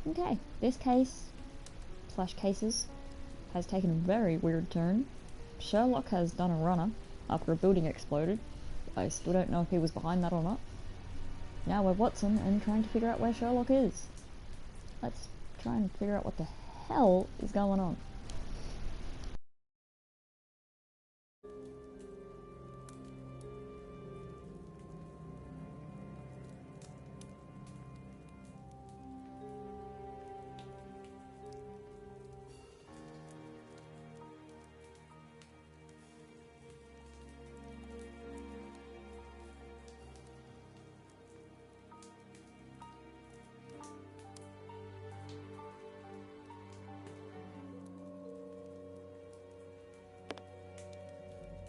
Okay, this case slash cases has taken a very weird turn. Sherlock has done a runner after a building exploded. I still don't know if he was behind that or not. Now we're Watson and trying to figure out where Sherlock is. Let's try and figure out what the hell is going on.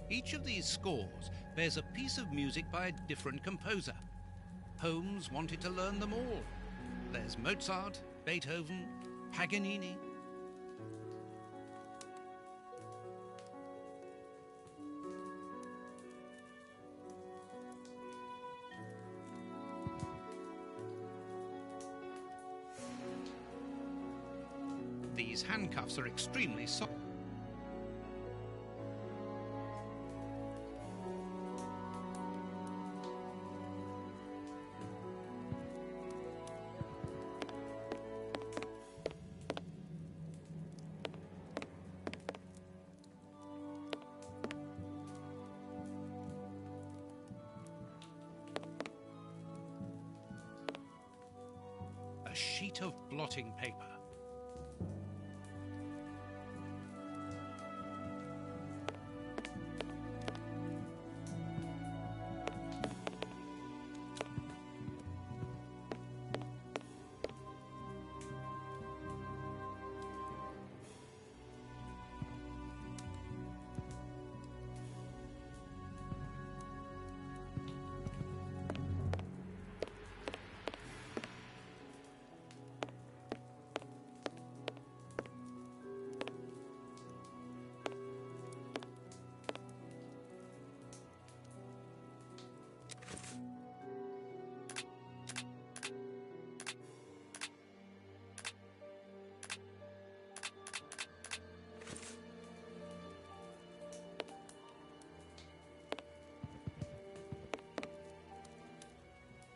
Each of these scores bears a piece of music by a different composer. Holmes wanted to learn them all. There's Mozart, Beethoven, Paganini. These handcuffs are extremely soft. A sheet of blotting paper.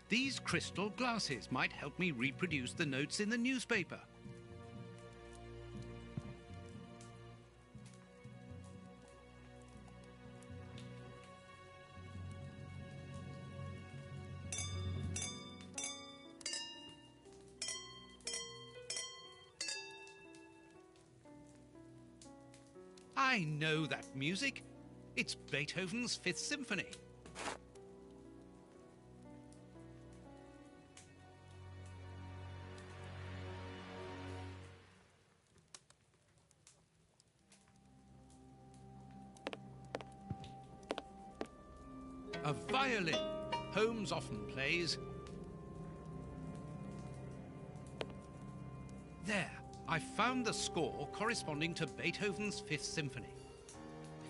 These crystal glasses might help me reproduce the notes in the newspaper. I know that music. It's Beethoven's Fifth Symphony. A violin. Holmes often plays. There, I found the score corresponding to Beethoven's Fifth Symphony.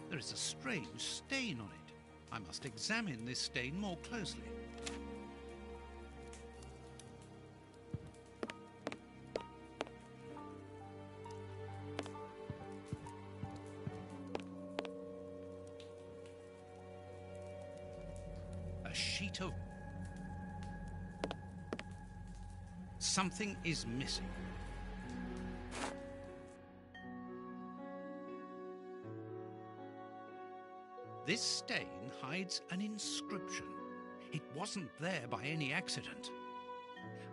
There is a strange stain on it. I must examine this stain more closely. A sheet of... Something is missing. This stain hides an inscription. It wasn't there by any accident.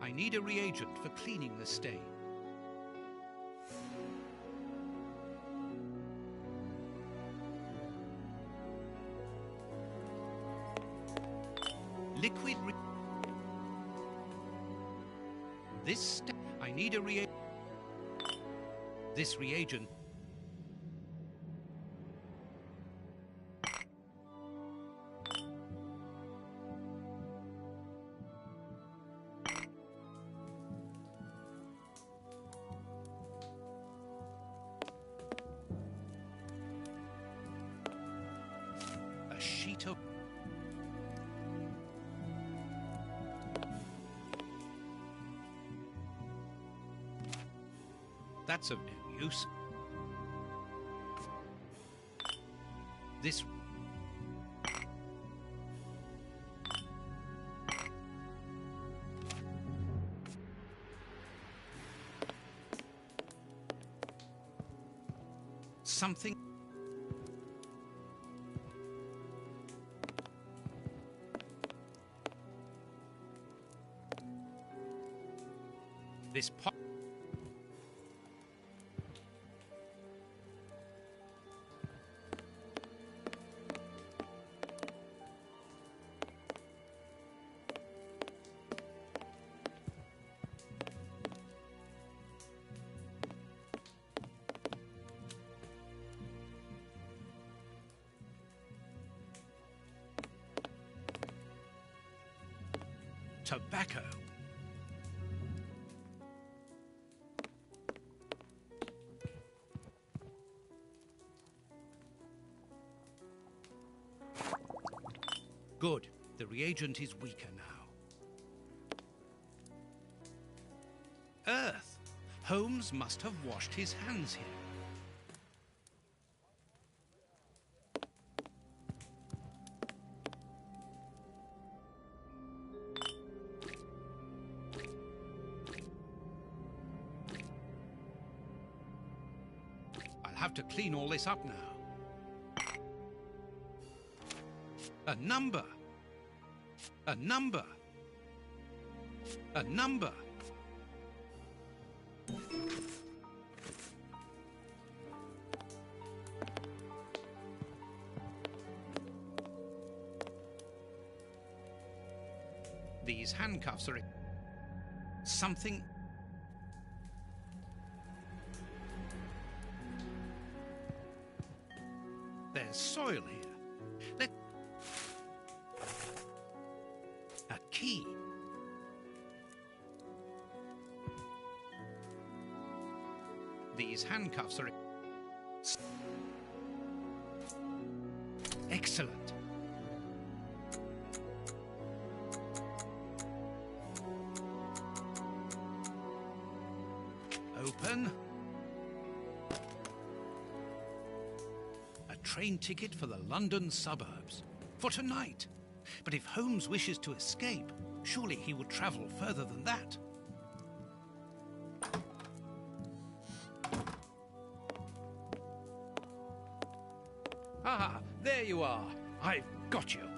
I need a reagent for cleaning the stain. Liquid I need a reagent. This reagent. A sheet of... That's of no use. This... Something... This pot... Tobacco. Good. The reagent is weaker now. Earth. Holmes must have washed his hands here. I'll have to clean all this up now. A number. A number. A number. These handcuffs are... something... There's soil here. Let... A key. These handcuffs are... Excellent. Open. A train ticket for the London suburbs. For tonight. But if Holmes wishes to escape, surely he would travel further than that. Ah, there you are. I've got you.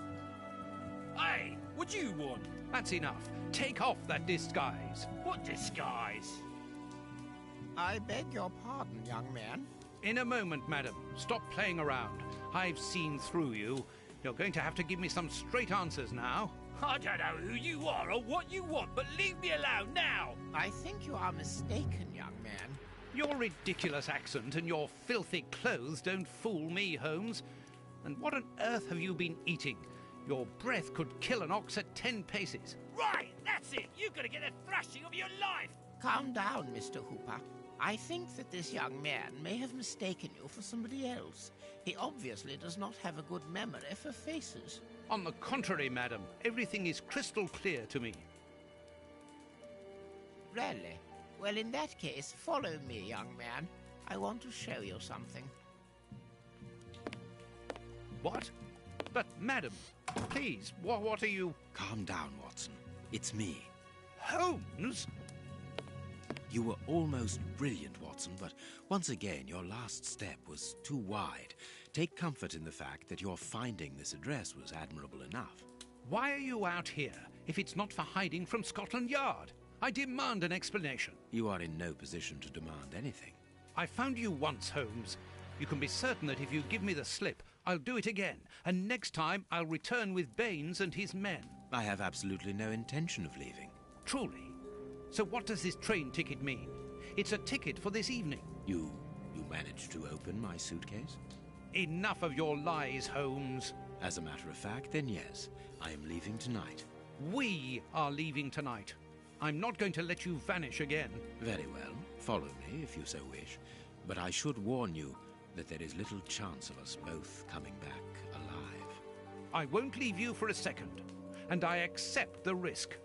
Hey, what do you want? That's enough. Take off that disguise. What disguise? I beg your pardon, young man. In a moment, madam. Stop playing around. I've seen through you. You're going to have to give me some straight answers now. I don't know who you are or what you want, but leave me alone now! I think you are mistaken, young man. Your ridiculous accent and your filthy clothes don't fool me, Holmes. And what on earth have you been eating? Your breath could kill an ox at 10 paces. Right, that's it! You're gonna get a thrashing of your life! Calm down, Mr. Hooper. I think that this young man may have mistaken you for somebody else. He obviously does not have a good memory for faces. On the contrary, madam, everything is crystal clear to me. Really? Well, in that case, follow me, young man. I want to show you something. What? But, madam, please, what are you... Calm down, Watson. It's me. Holmes? You were almost brilliant, Watson, but once again, your last step was too wide. Take comfort in the fact that your finding this address was admirable enough. Why are you out here if it's not for hiding from Scotland Yard? I demand an explanation. You are in no position to demand anything. I found you once, Holmes. You can be certain that if you give me the slip, I'll do it again. And next time, I'll return with Baines and his men. I have absolutely no intention of leaving. Truly? So what does this train ticket mean? It's a ticket for this evening. You managed to open my suitcase? Enough of your lies, Holmes. As a matter of fact, then yes, I am leaving tonight. We are leaving tonight. I'm not going to let you vanish again. Very well. Follow me if you so wish. But I should warn you that there is little chance of us both coming back alive. I won't leave you for a second, and I accept the risk.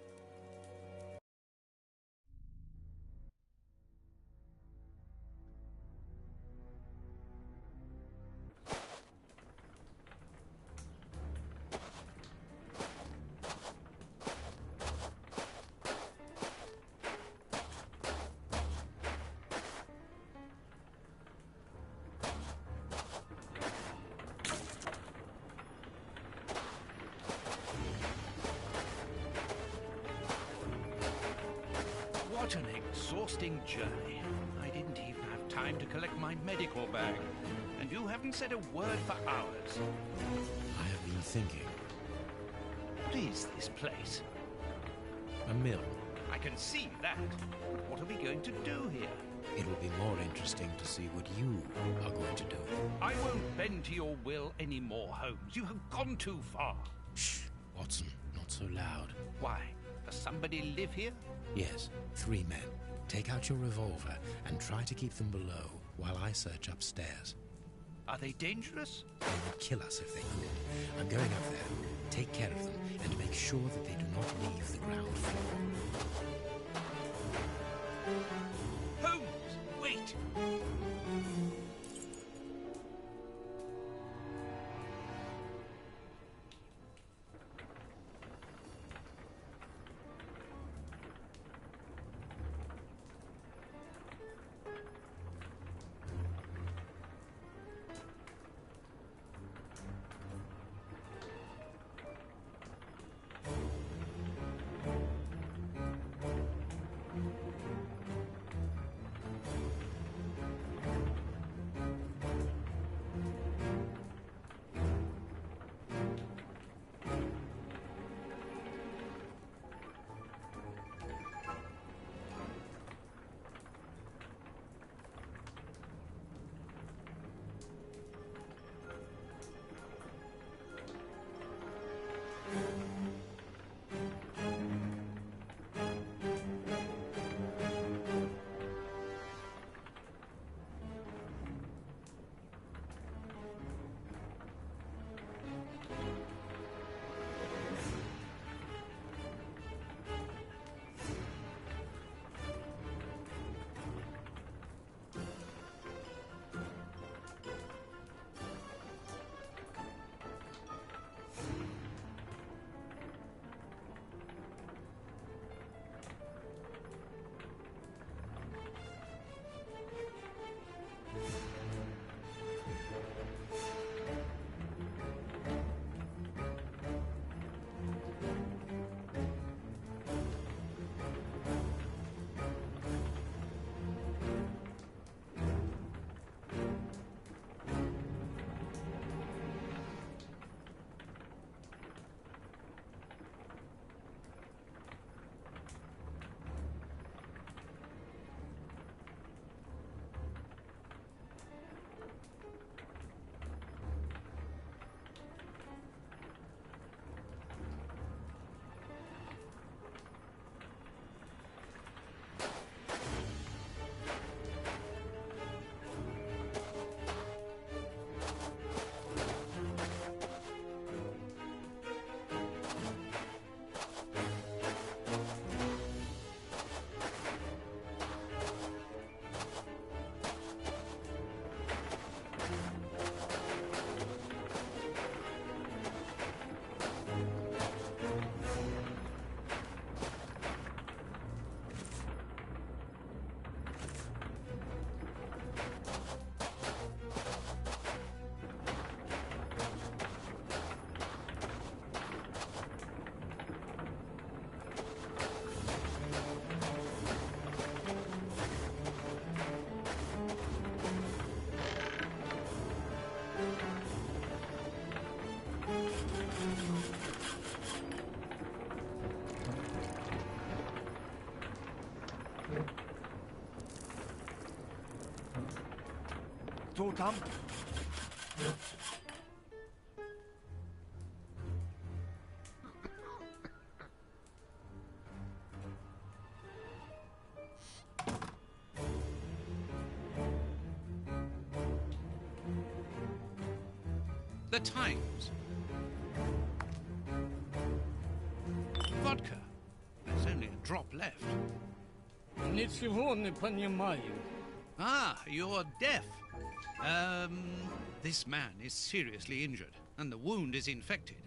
exhausting journey. I didn't even have time to collect my medical bag. And you haven't said a word for hours. I have been thinking. What is this place? A mill. I can see that. But what are we going to do here? It will be more interesting to see what you are going to do. I won't bend to your will anymore, Holmes. You have gone too far. Shh, Watson, not so loud. Why? Does somebody live here? Yes, 3 men. Take out your revolver and try to keep them below while I search upstairs. Are they dangerous? They would kill us if they could. I'm going up there. Take care of them and make sure that they do not leave the ground floor. Holmes, wait! Totam. The Times. Vodka. There's only a drop left. Ничего не понимаю. Ah, you're deaf. This man is seriously injured, and the wound is infected.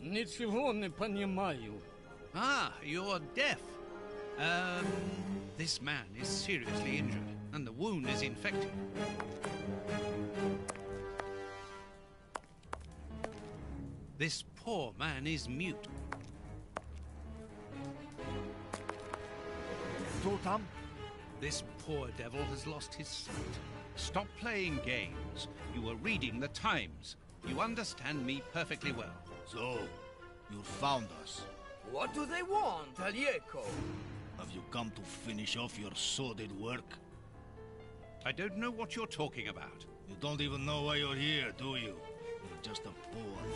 Ничего не понимаю. Ah, you're deaf. This man is seriously injured, and the wound is infected. This poor man is mute. too, Tom? This poor devil has lost his sight. Stop playing games. You were reading the Times. You understand me perfectly well. So, you found us. What do they want, Alieco? Have you come to finish off your sordid work? I don't know what you're talking about. You don't even know why you're here, do you? You're just a pawn.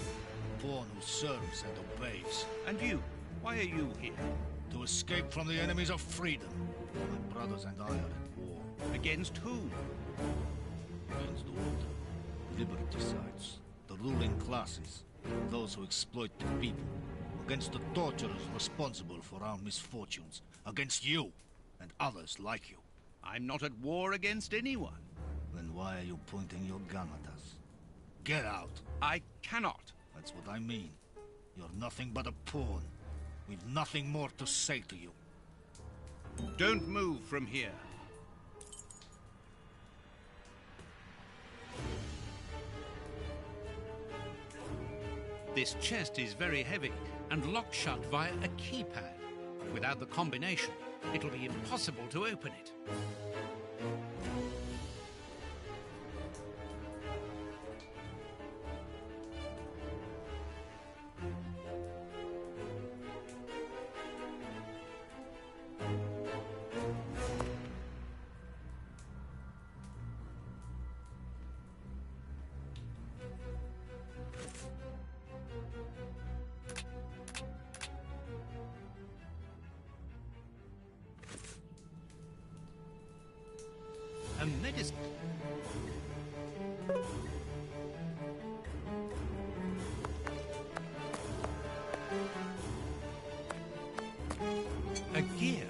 A pawn who serves and obeys. And you? Why are you here? To escape from the enemies of freedom. My brothers and I are at war. Against whom? Against the world. Liberticides. The ruling classes. Those who exploit the people. Against the torturers responsible for our misfortunes. Against you and others like you. I'm not at war against anyone. Then why are you pointing your gun at us? Get out! I cannot. That's what I mean. You're nothing but a pawn. We've nothing more to say to you. Don't move from here. This chest is very heavy and locked shut via a keypad. Without the combination, it'll be impossible to open it. A medicine. A gear.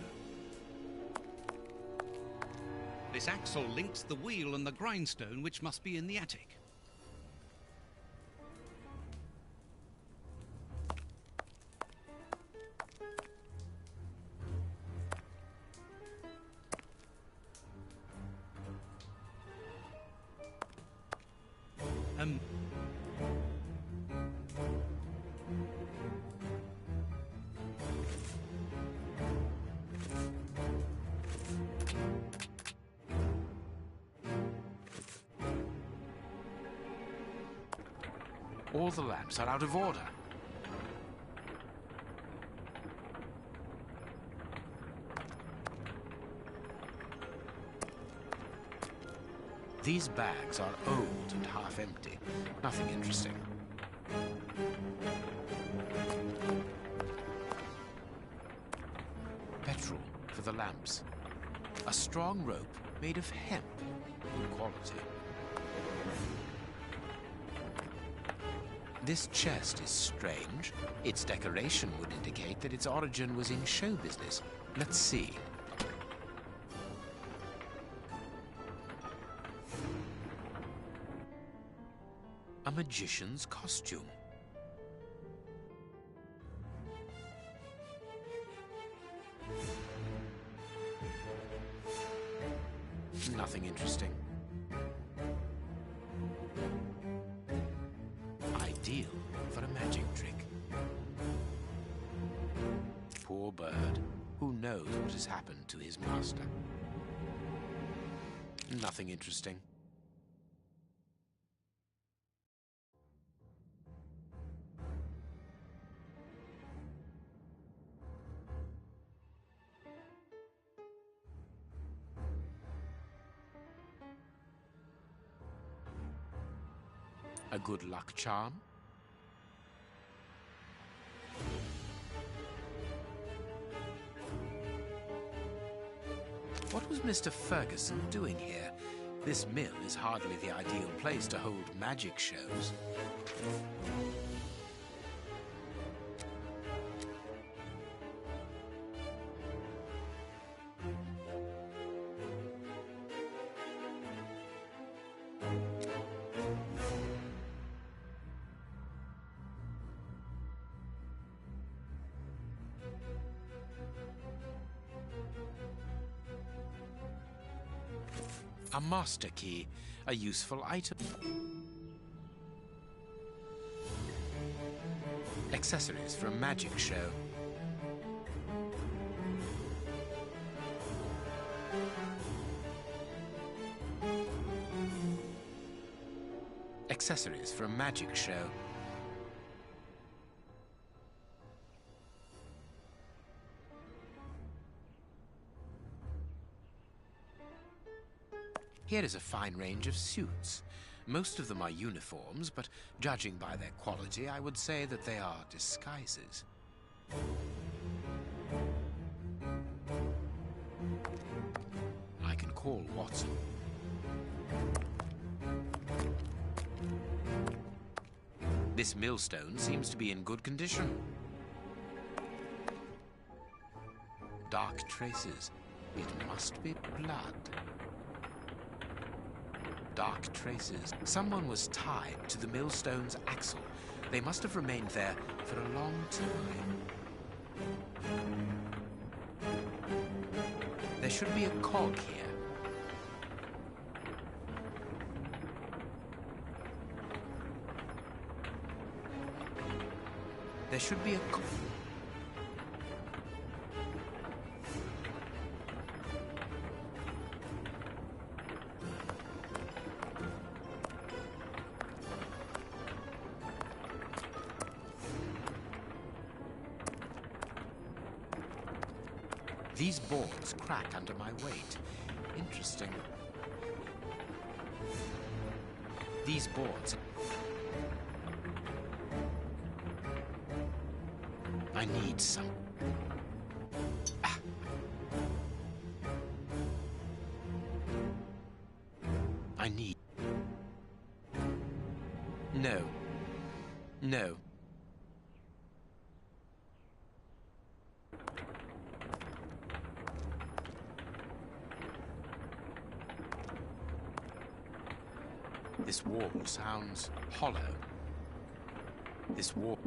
This axle links the wheel and the grindstone, which must be in the attic. All the lamps are out of order. These bags are old and half empty. Nothing interesting. Petrol for the lamps. A strong rope made of hemp. Good quality. This chest is strange. Its decoration would indicate that its origin was in show business. Let's see. A magician's costume. Nothing interesting. Ideal for a magic trick. Poor bird. Who knows what has happened to his master? Nothing interesting. A good luck charm? What was Mr. Ferguson doing here? This mill is hardly the ideal place to hold magic shows. A master key, a useful item. Accessories for a magic show. accessories for a magic show. Here is a fine range of suits. Most of them are uniforms, but judging by their quality, I would say that they are disguises. I can call Watson. This millstone seems to be in good condition. Dark traces. It must be blood. Dark traces. Someone was tied to the millstone's axle. They must have remained there for a long time. There should be a cog here. There should be a cog. These boards crack under my weight. Interesting. These boards... I need some... Ah. I need... No. No. This wall sounds hollow. This wall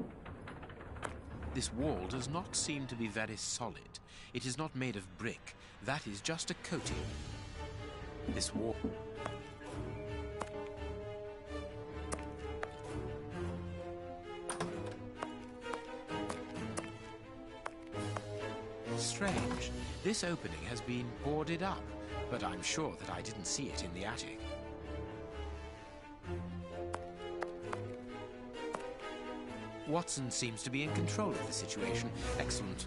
does not seem to be very solid. It is not made of brick. That is just a coating. This wall... Strange. This opening has been boarded up, but I'm sure that I didn't see it in the attic. Watson seems to be in control of the situation. Excellent.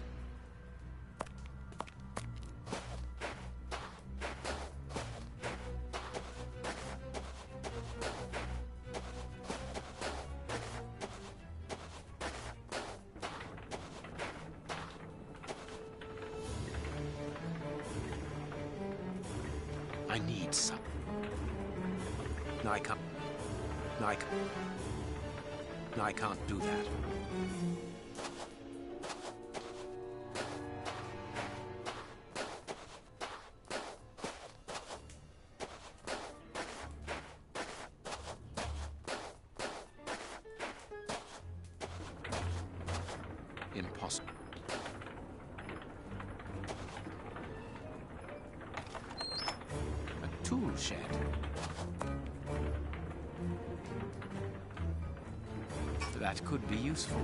I need some. No, I can't. No, I can't. No, I can't do that. Impossible. A tool shed. That could be useful.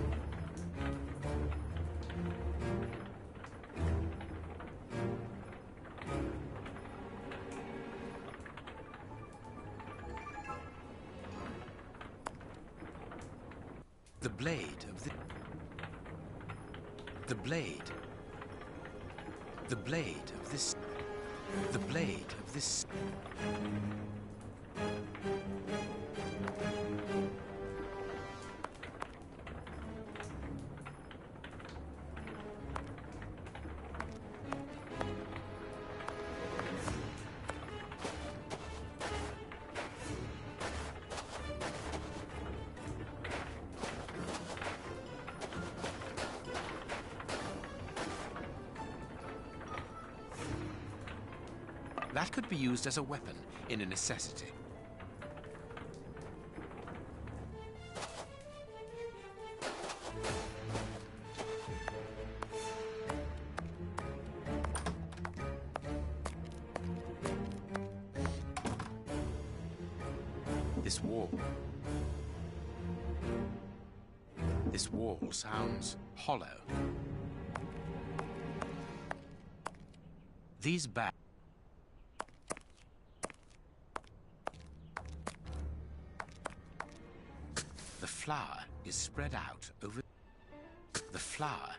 The blade of the... The blade. The blade of this... The blade of this... That could be used as a weapon in a necessity. This wall sounds hollow. These bags... flour is spread out over the flour.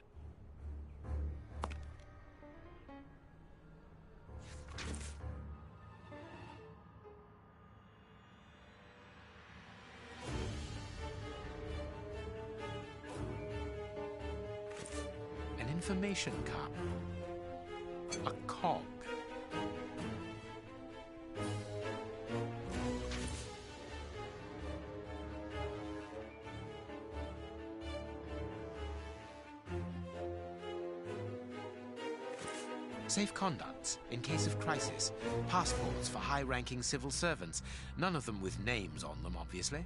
An information card. A cog. Safe conducts in case of crisis. Passports for high-ranking civil servants. None of them with names on them, obviously.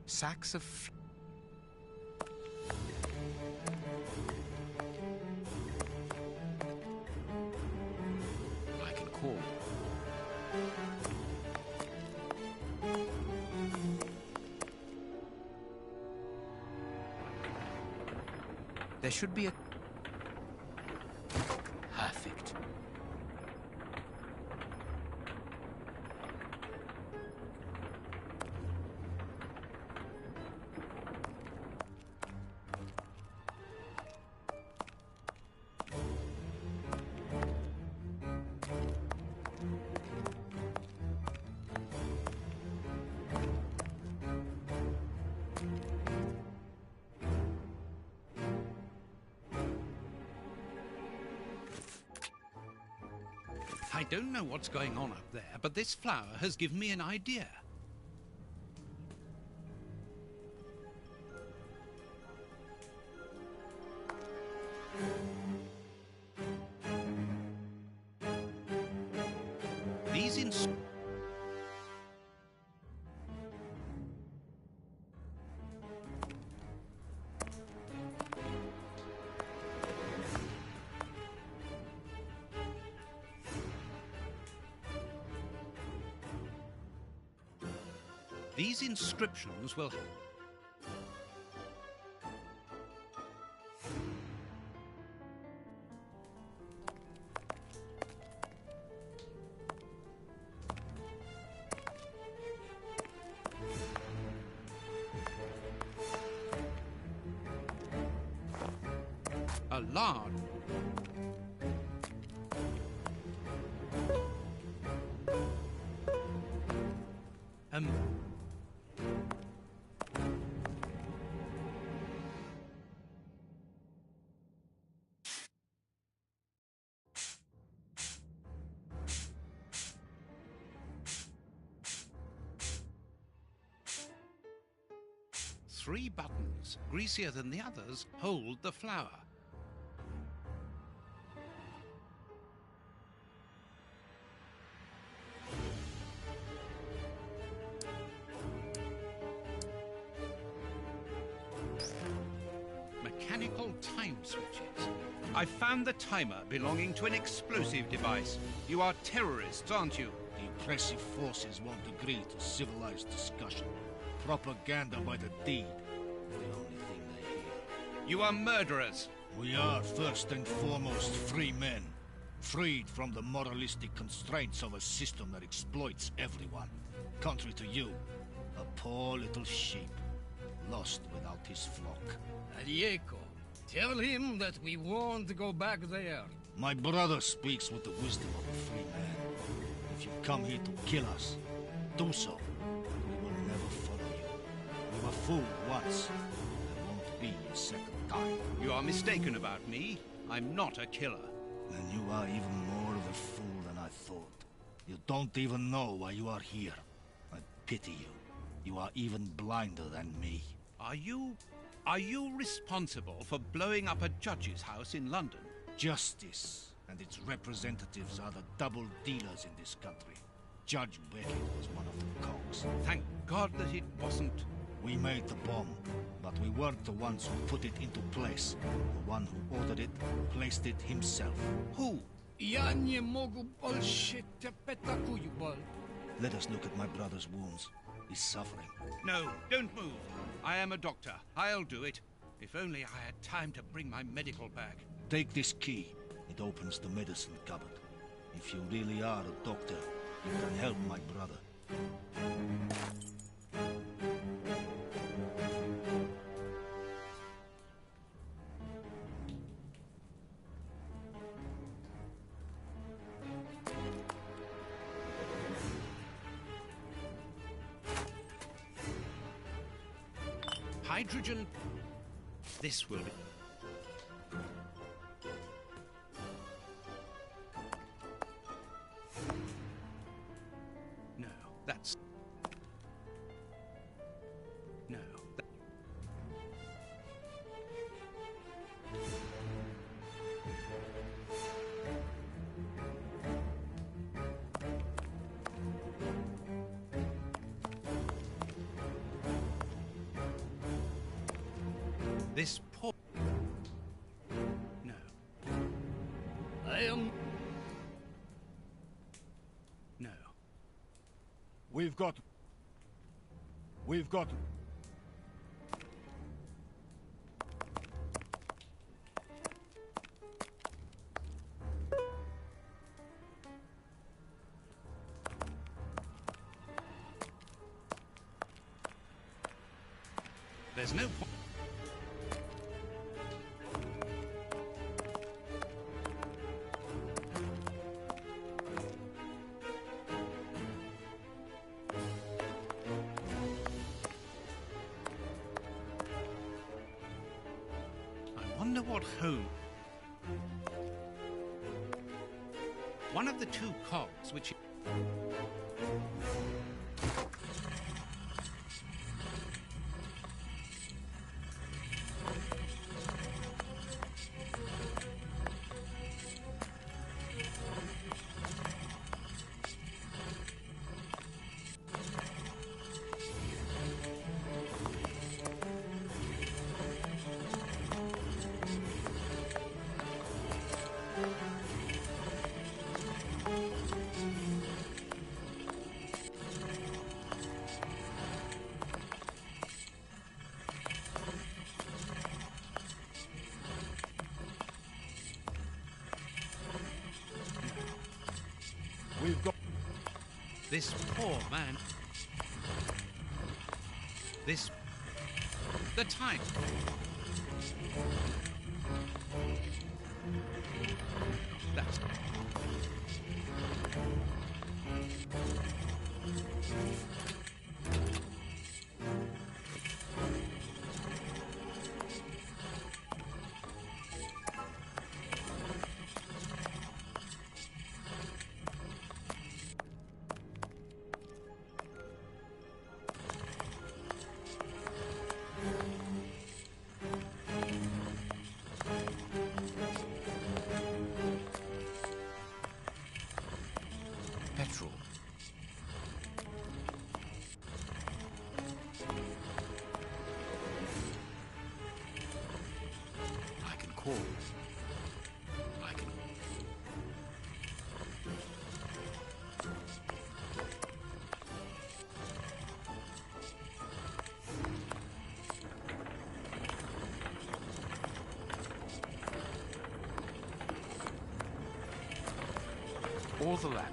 Sacks of... I can call. There should be a... Perfect. I don't know what's going on up there, but this flower has given me an idea. These These inscriptions will... a large... Three buttons, greasier than the others, hold the flower. Mechanical time switches. I found the timer belonging to an explosive device. You are terrorists, aren't you? The oppressive forces won't agree to civilized discussion. Propaganda by the deed is the only thing they hear. You are murderers. We are first and foremost free men, freed from the moralistic constraints of a system that exploits everyone. Contrary to you, a poor little sheep, lost without his flock. Diego, tell him that we won't go back there. My brother speaks with the wisdom of a free man. If you come here to kill us, do so. We will never follow you. We were fooled once. There won't be a second time. You are mistaken about me. I'm not a killer. Then you are even more of a fool than I thought. You don't even know why you are here. I pity you. You are even blinder than me. Are you responsible for blowing up a judge's house in London? Justice and its representatives are the double dealers in this country. Judge Beckett was one of the cogs. Thank God that it wasn't. We made the bomb, but we weren't the ones who put it into place. The one who ordered it placed it himself. Who? Ja nie mogę bullshit bal. Let us look at my brother's wounds. He's suffering. No, don't move. I am a doctor. I'll do it. If only I had time to bring my medical bag. Take this key. It opens the medicine cupboard. If you really are a doctor, you can help my brother. Hydrogen. This will be. No, that's. No. This poor. No. I am... No. We've got... There's no point. I wonder what home. One of the two cogs which. We've got... This poor man. This. The time. That's. Petrol. I can call. I can... All the land.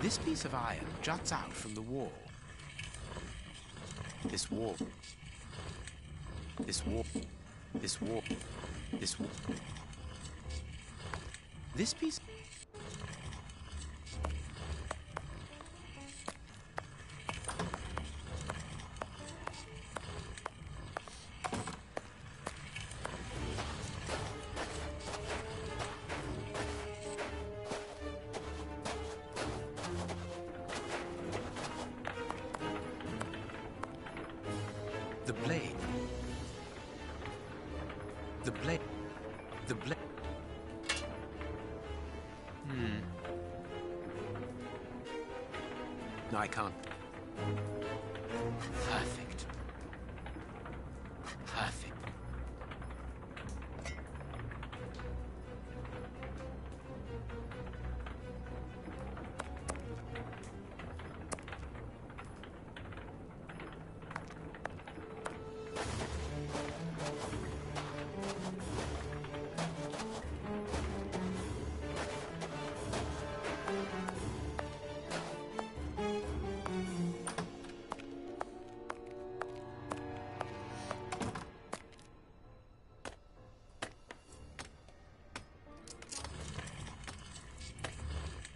This piece of iron juts out from the wall. This wall. This wall. This wall. This wall. This piece... The blade. The blade. The blade. No, I can't. Perfect. Perfect.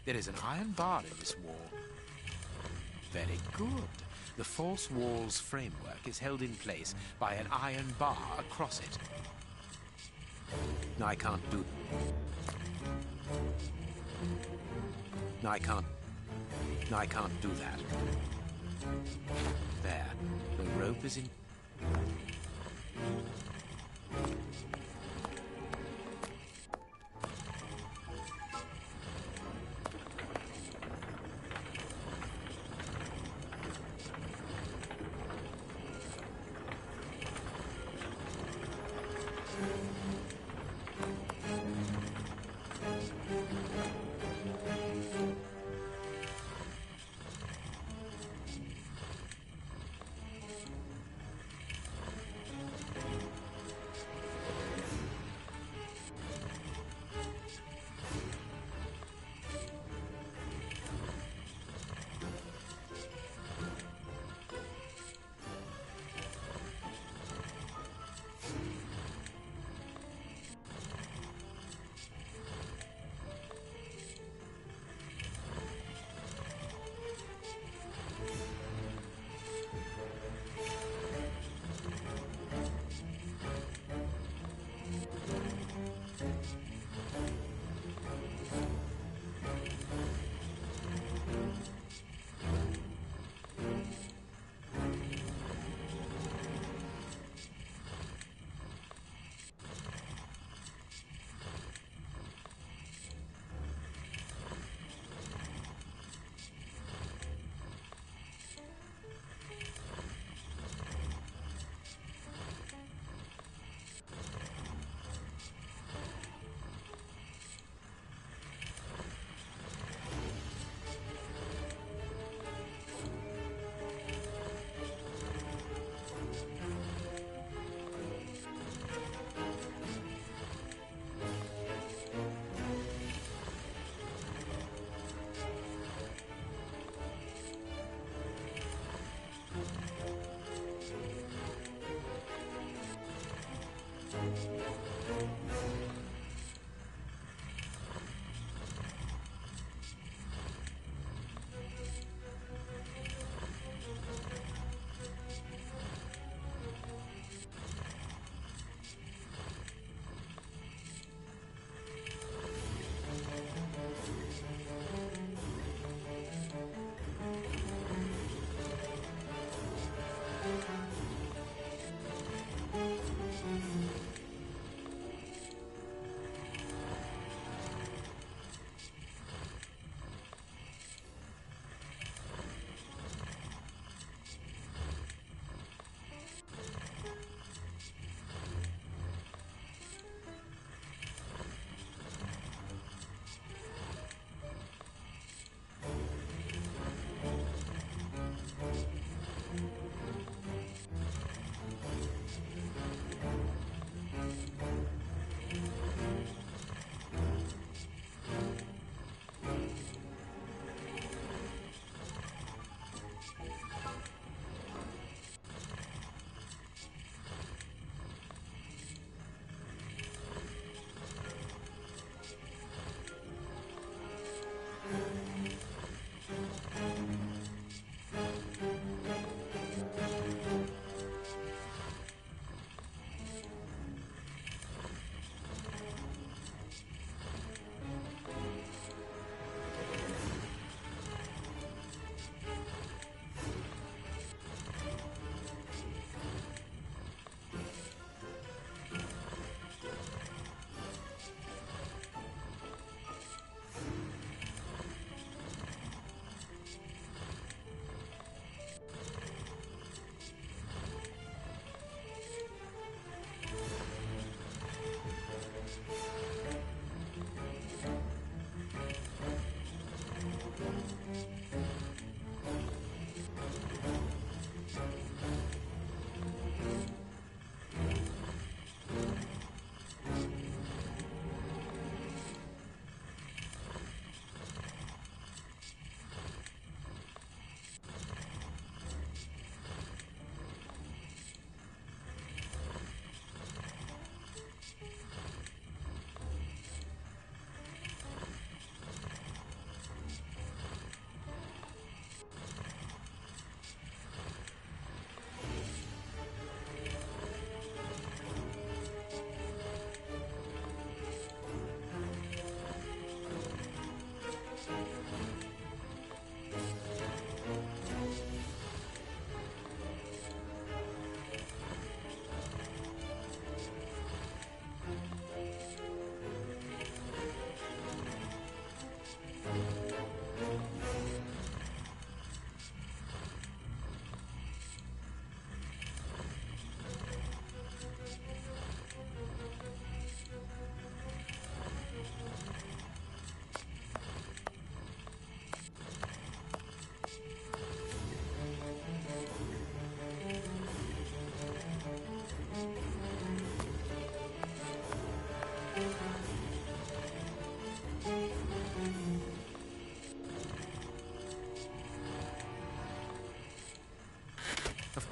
There is an iron bar in this wall. Very good. The false wall's framework is held in place by an iron bar across it. No, I can't do... No, I can't... No, I can't do that. There. The rope is in...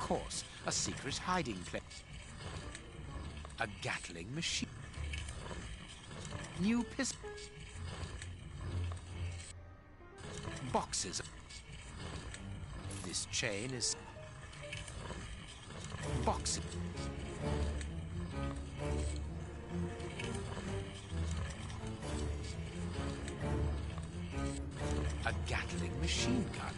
course, a secret hiding place. A Gatling machine. New pistol. Boxes. This chain is... boxes. A Gatling machine gun.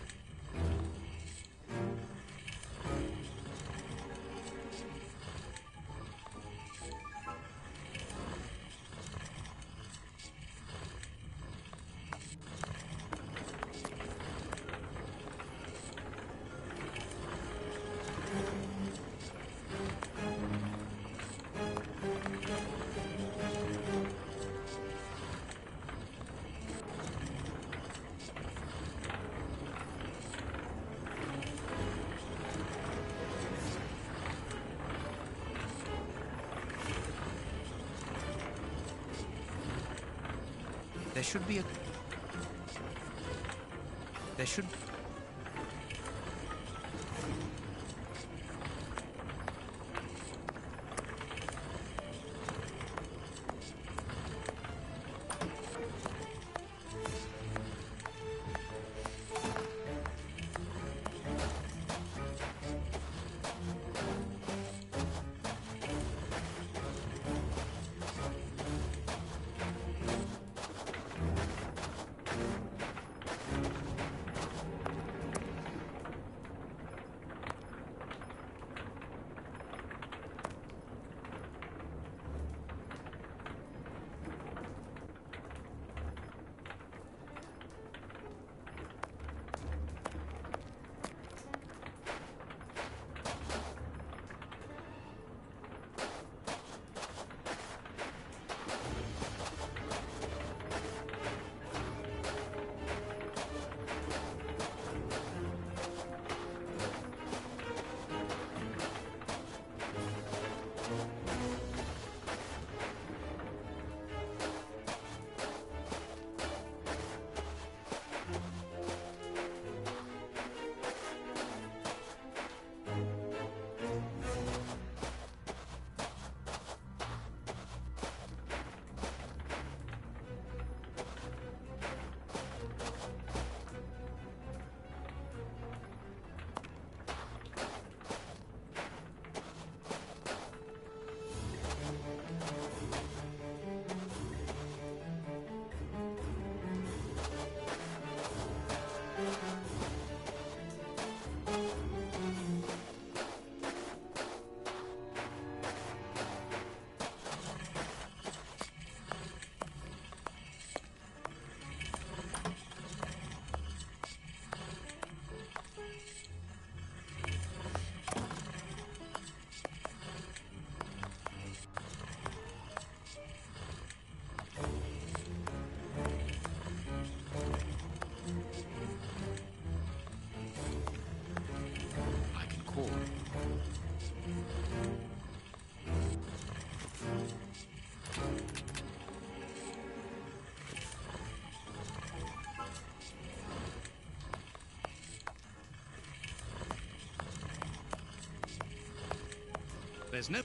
There should be a... There should... There's no...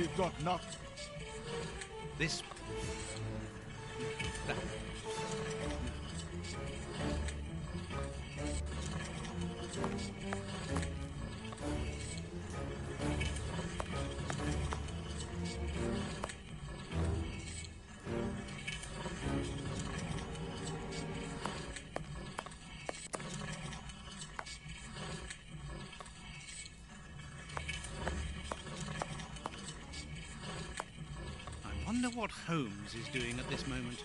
We've got nothing. This... That... wonder what Holmes is doing at this moment.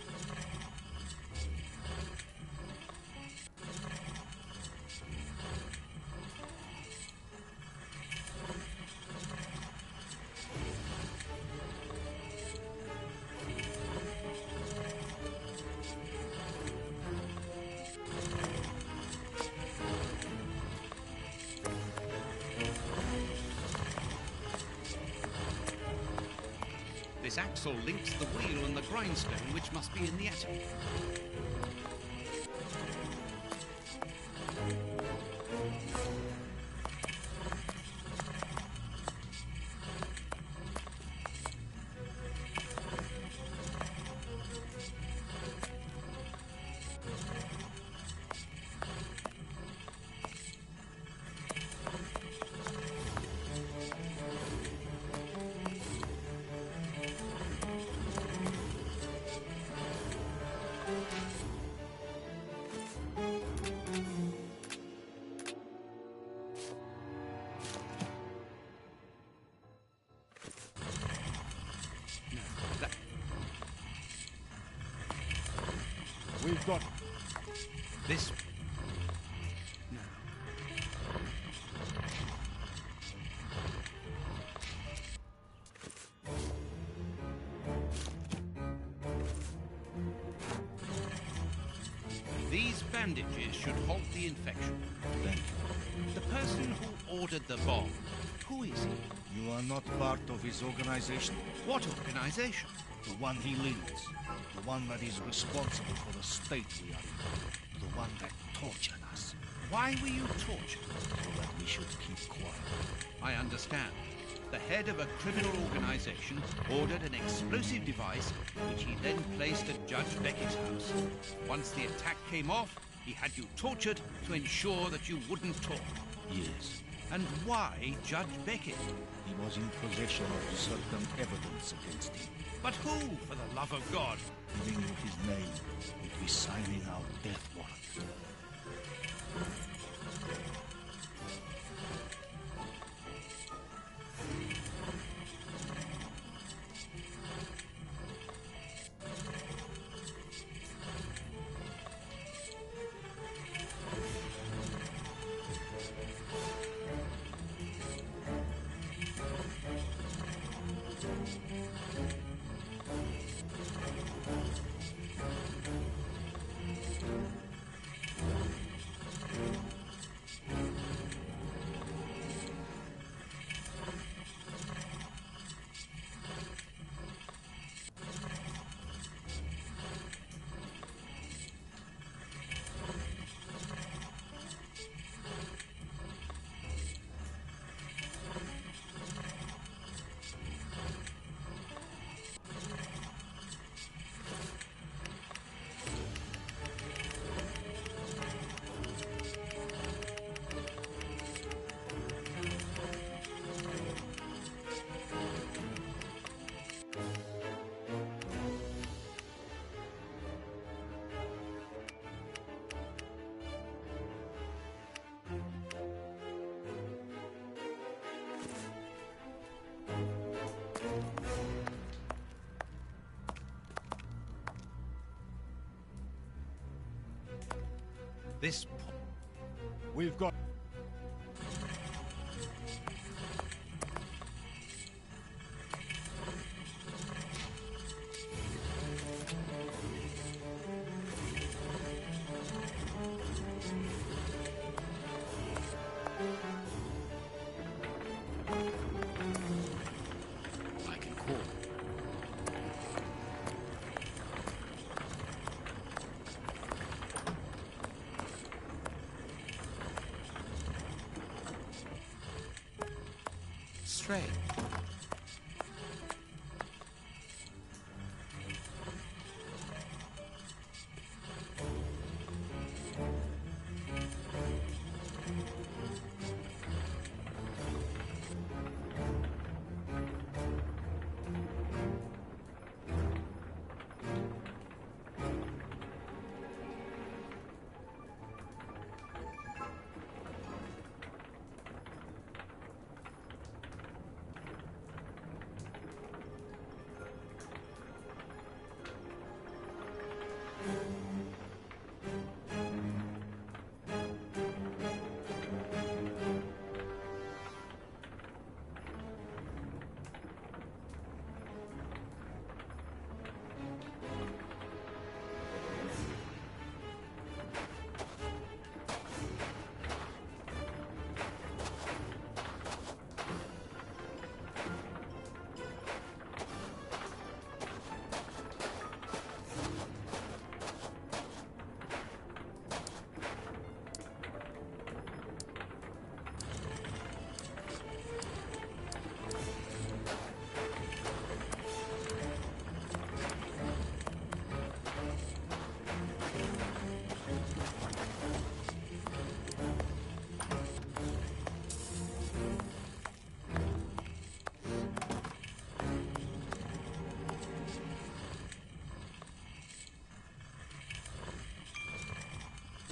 This axle links the wheel and the grindstone, which must be in the attic. We've got... This... No. These bandages should halt the infection. Thank you. The person who ordered the bomb, who is he? You are not part of his organization. What organization? The one he leads. The one that is responsible for the state we are in. The one that tortured us. Why were you tortured? So that we should keep quiet. I understand. The head of a criminal organization ordered an explosive device, which he then placed at Judge Beckett's house. Once the attack came off, he had you tortured to ensure that you wouldn't talk. Yes. And why Judge Beckett? He was in possession of certain evidence against him. But who, for the love of God? Giving you his name would be signing our death warrant. This... We've got... I can call. Strange.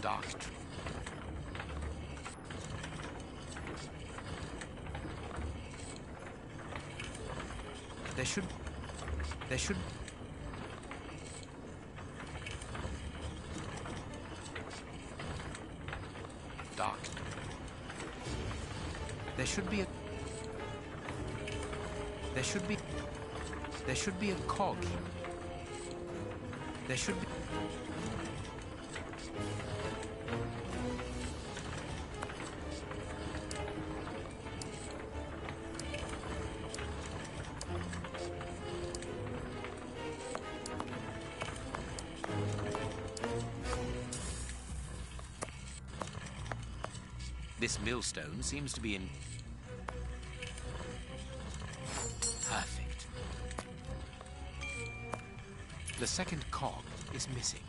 dark. There should. Dark. There should be a cog. There should be. This millstone seems to be in... Perfect. The second cog is missing.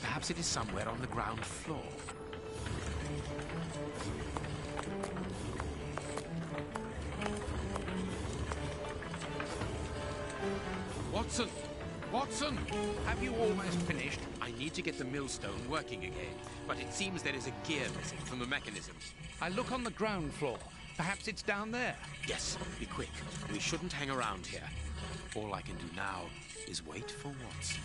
Perhaps it is somewhere on the ground floor. Watson! Watson! Have you almost finished? I need to get the millstone working again, but it seems there is a gear missing from the mechanism. I look on the ground floor. Perhaps it's down there. Yes, be quick. We shouldn't hang around here. All I can do now is wait for Watson.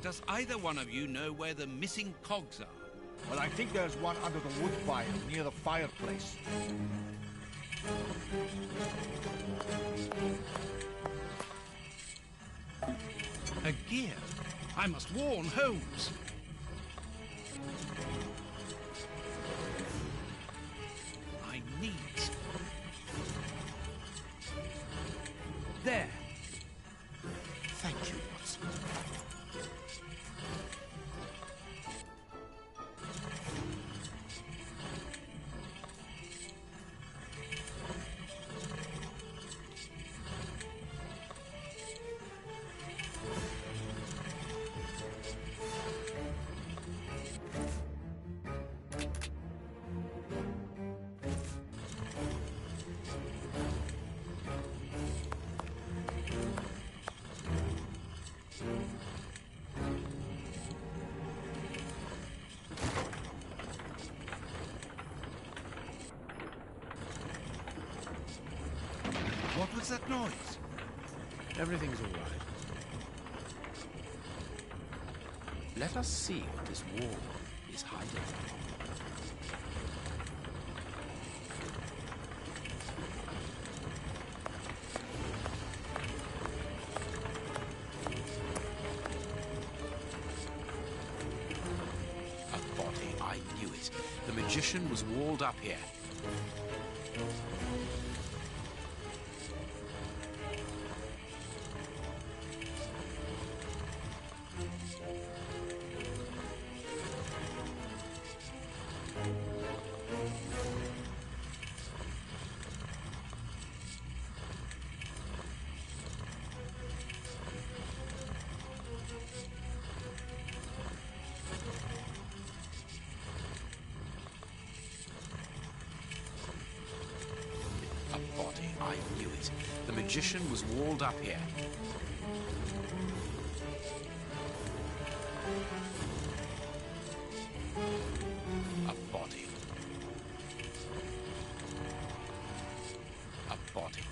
Does either one of you know where the missing cogs are? Well, I think there's one under the wood pile near the fireplace. A gear? I must warn Holmes. I need... There. Thank you, Watson. What was that noise? Everything's all right. Let us see what this wall is hiding. A body, I knew it. The magician was walled up here. I knew it. The magician was walled up here. A body. A body.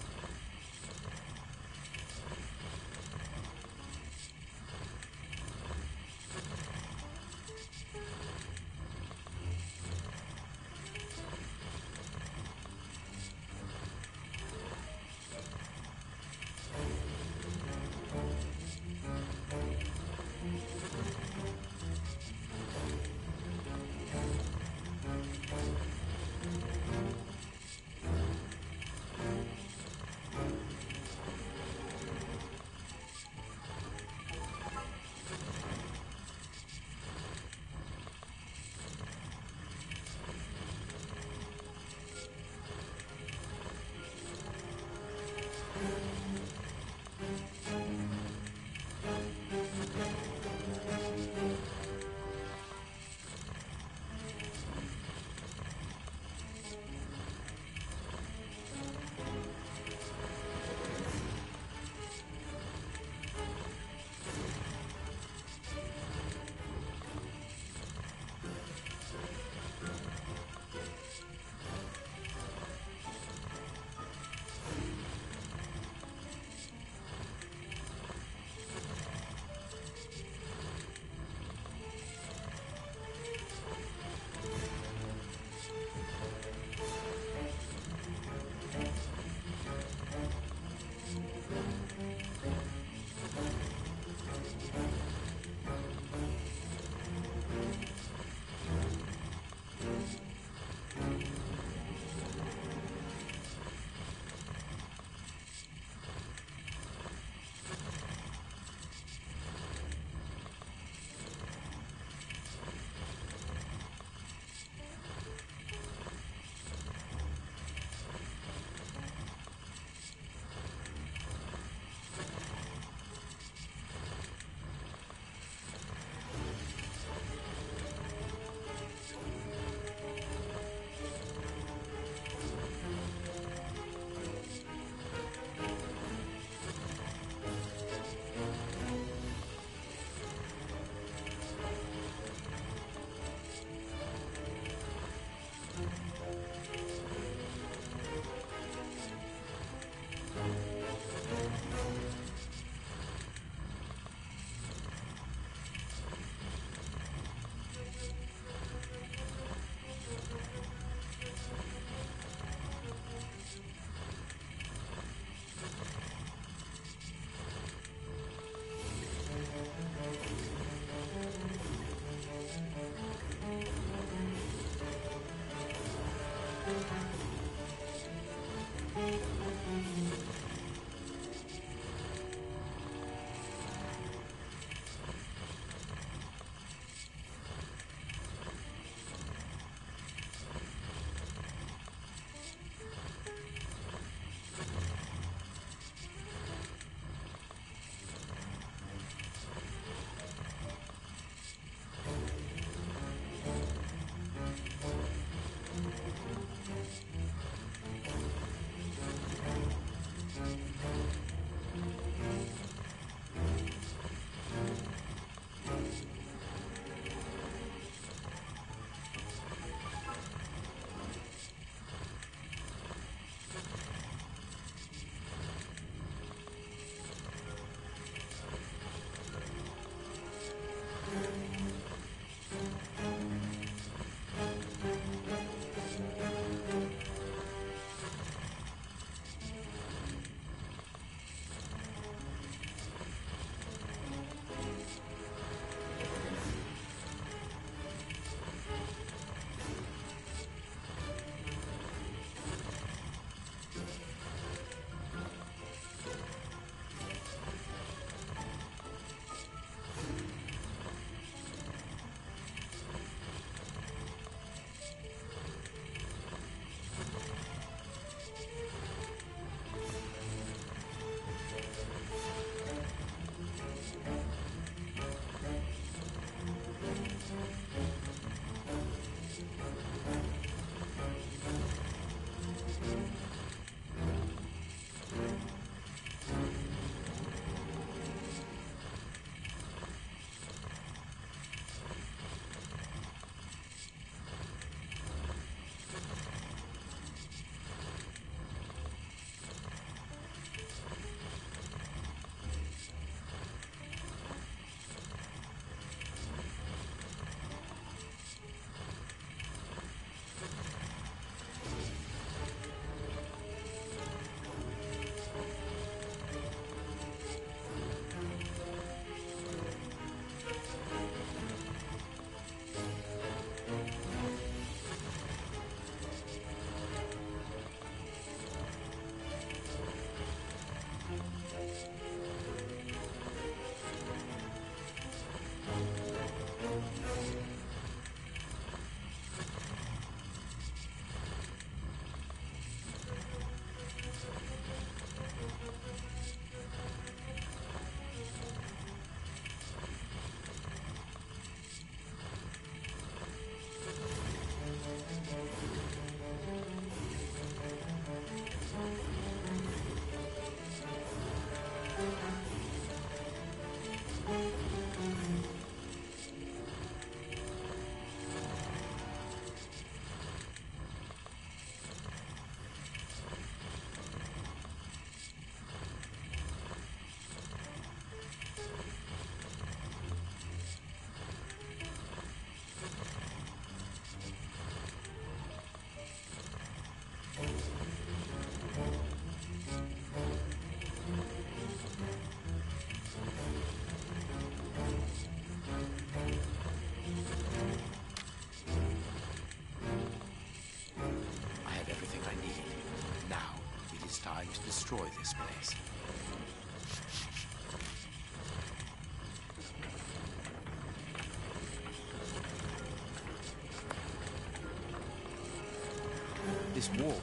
destroy this place. This wall.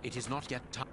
It is not yet time.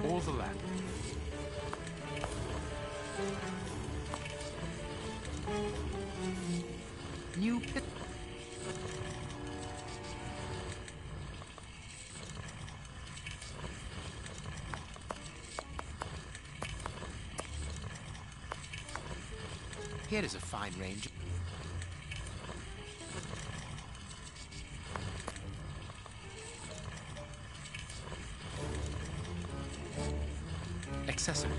All the land. New pit. Here is a fine range. Accessory.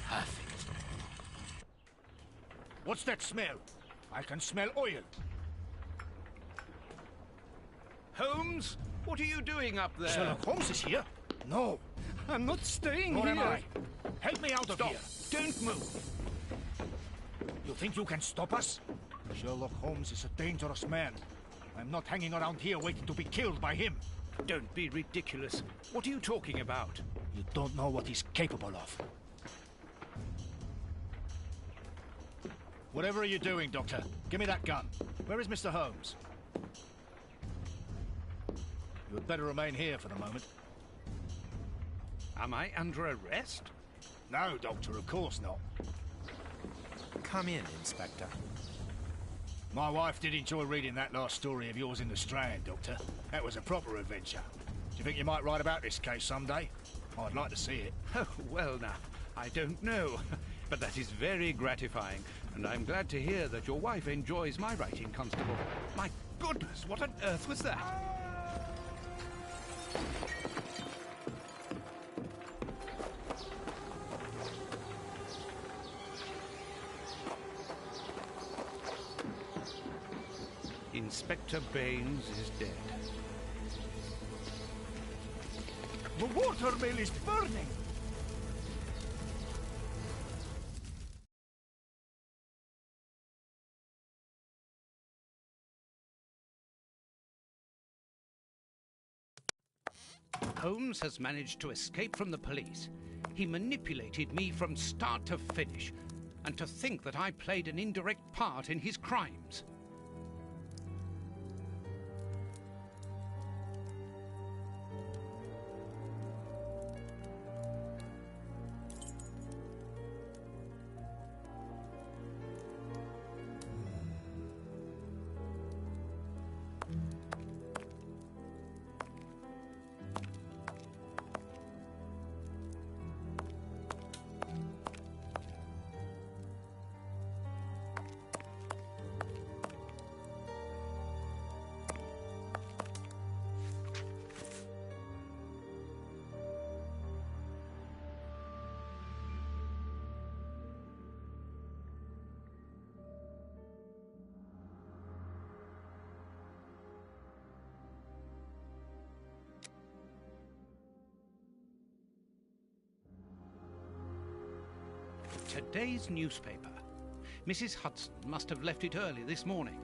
Perfect. What's that smell? I can smell oil. Holmes, what are you doing up there? Sherlock Holmes is here? No. I'm not staying Nor here. am I. Help me out of Stop. here. Don't move. You think you can stop us? Sherlock Holmes is a dangerous man. I'm not hanging around here waiting to be killed by him. Don't be ridiculous. What are you talking about? You don't know what he's capable of. Whatever are you doing, Doctor? Give me that gun. Where is Mr. Holmes? You had better remain here for the moment. Am I under arrest? No, Doctor, of course not. Come in, Inspector. My wife did enjoy reading that last story of yours in the Strand, Doctor. That was a proper adventure. Do you think you might write about this case someday? I'd like to see it. Oh, well now, I don't know. But that is very gratifying, and I'm glad to hear that your wife enjoys my writing, Constable. My goodness, what on earth was that? Inspector Baines is dead. The watermill is burning! Holmes has managed to escape from the police. He manipulated me from start to finish, and to think that I played an indirect part in his crimes. today's newspaper. Mrs. Hudson must have left it early this morning.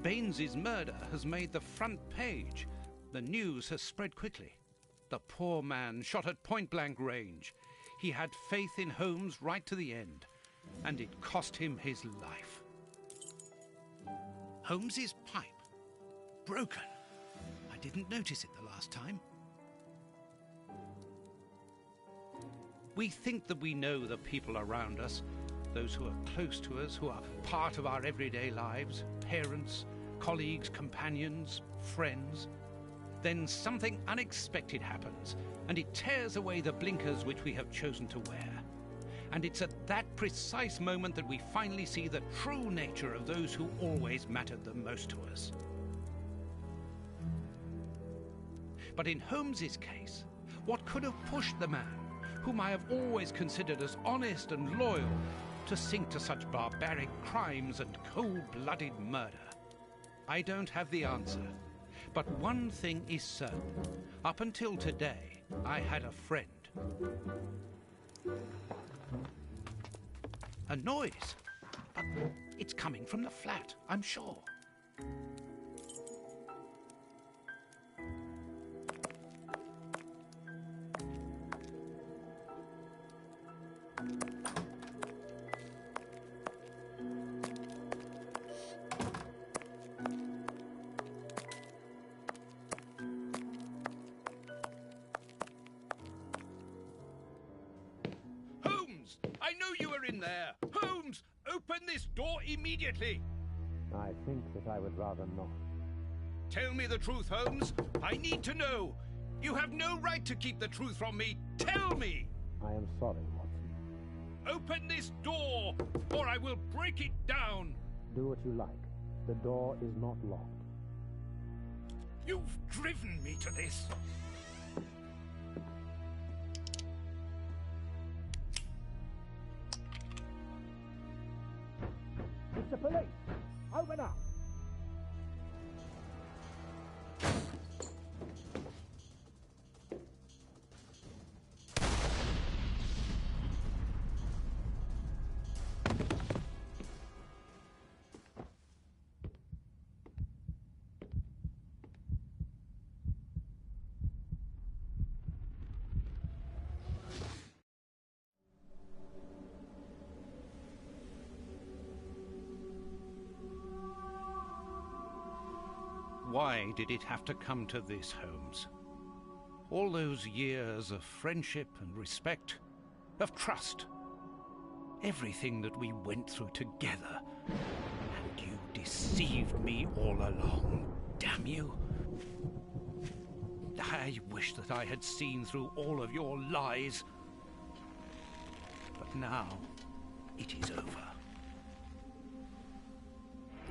Baines's murder has made the front page. The news has spread quickly. The poor man shot at point-blank range. He had faith in Holmes right to the end, and it cost him his life. Holmes's pipe. Broken. I didn't notice it the last time. We think that we know the people around us, those who are close to us, who are part of our everyday lives, parents, colleagues, companions, friends. Then something unexpected happens, and it tears away the blinkers which we have chosen to wear. And it's at that precise moment that we finally see the true nature of those who always mattered the most to us. But in Holmes's case, what could have pushed the man, whom I have always considered as honest and loyal, to sink to such barbaric crimes and cold-blooded murder? I don't have the answer. But one thing is certain. Up until today, I had a friend. A noise. But it's coming from the flat, I'm sure. I know you are in there! Holmes, open this door immediately! I think that I would rather not. Tell me the truth, Holmes. I need to know. You have no right to keep the truth from me. Tell me! I am sorry, Watson. Open this door, or I will break it down! Do what you like. The door is not locked. You've driven me to this. It's the police! Open up! Why did it have to come to this, Holmes? All those years of friendship and respect, of trust. Everything that we went through together. And you deceived me all along. Damn you. I wish that I had seen through all of your lies. But now, it is over.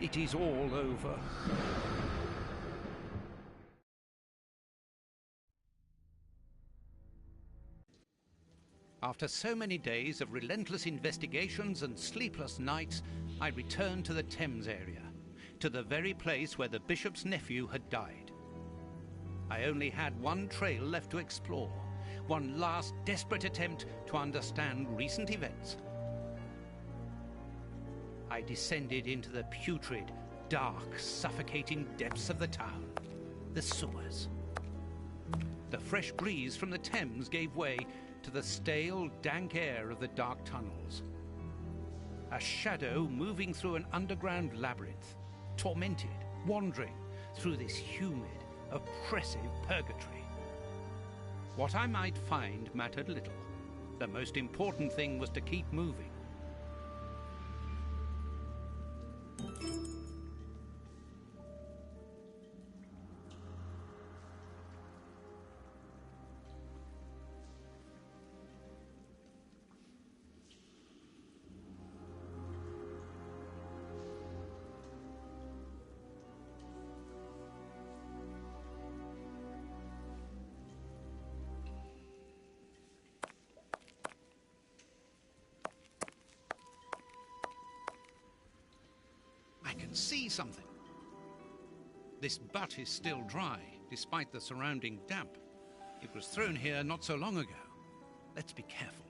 It is all over. After so many days of relentless investigations and sleepless nights, I returned to the Thames area, to the very place where the bishop's nephew had died. I only had one trail left to explore, one last desperate attempt to understand recent events. I descended into the putrid, dark, suffocating depths of the town, the sewers. The fresh breeze from the Thames gave way to the stale, dank air of the dark tunnels. A shadow moving through an underground labyrinth, tormented, wandering through this humid, oppressive purgatory. What I might find mattered little. The most important thing was to keep moving. I can see something. This butt is still dry, despite the surrounding damp. It was thrown here not so long ago. Let's be careful.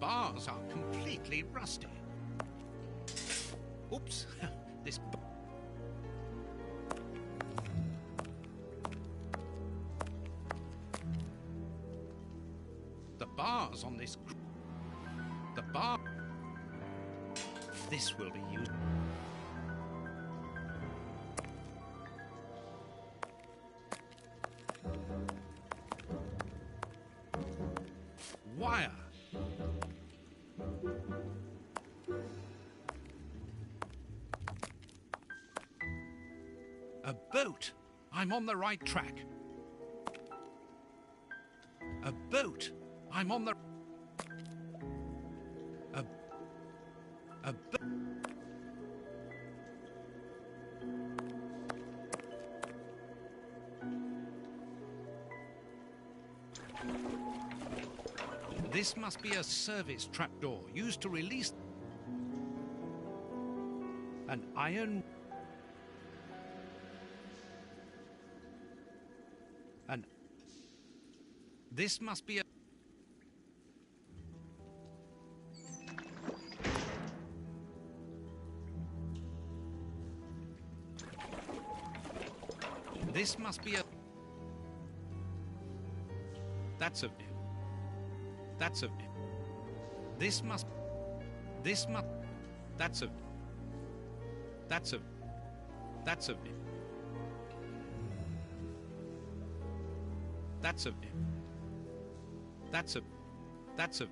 bars are completely rusty. Oops, this... The bars on this... The bar... This will be used... Wire. A boat. I'm on the right track. A boat. I'm on the... A boat. This must be a service trapdoor used to release an iron... This must be a... This must be a... That's a... That's a... This must... This must... That's a... That's a... That's a... That's a... That's a... That's a...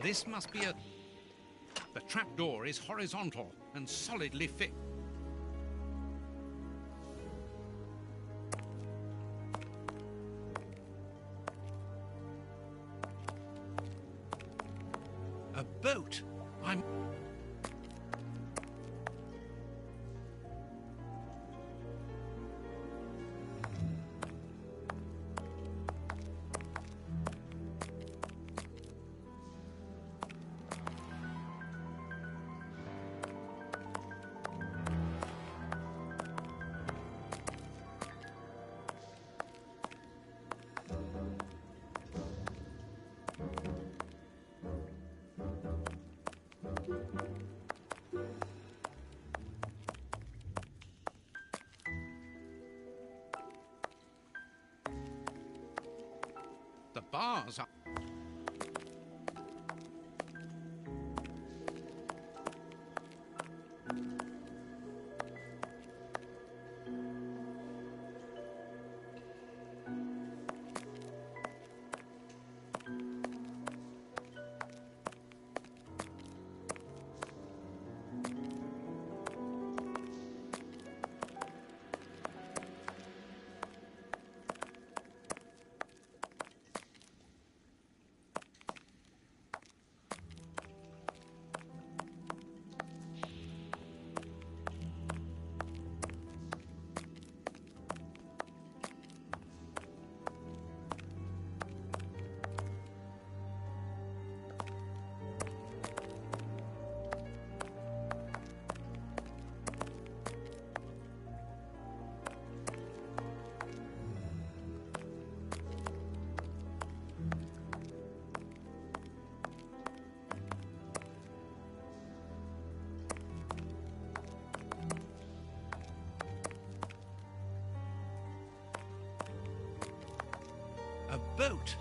This must be a... The trapdoor is horizontal and solidly fixed. A boat. I'm... The bars are... A boat.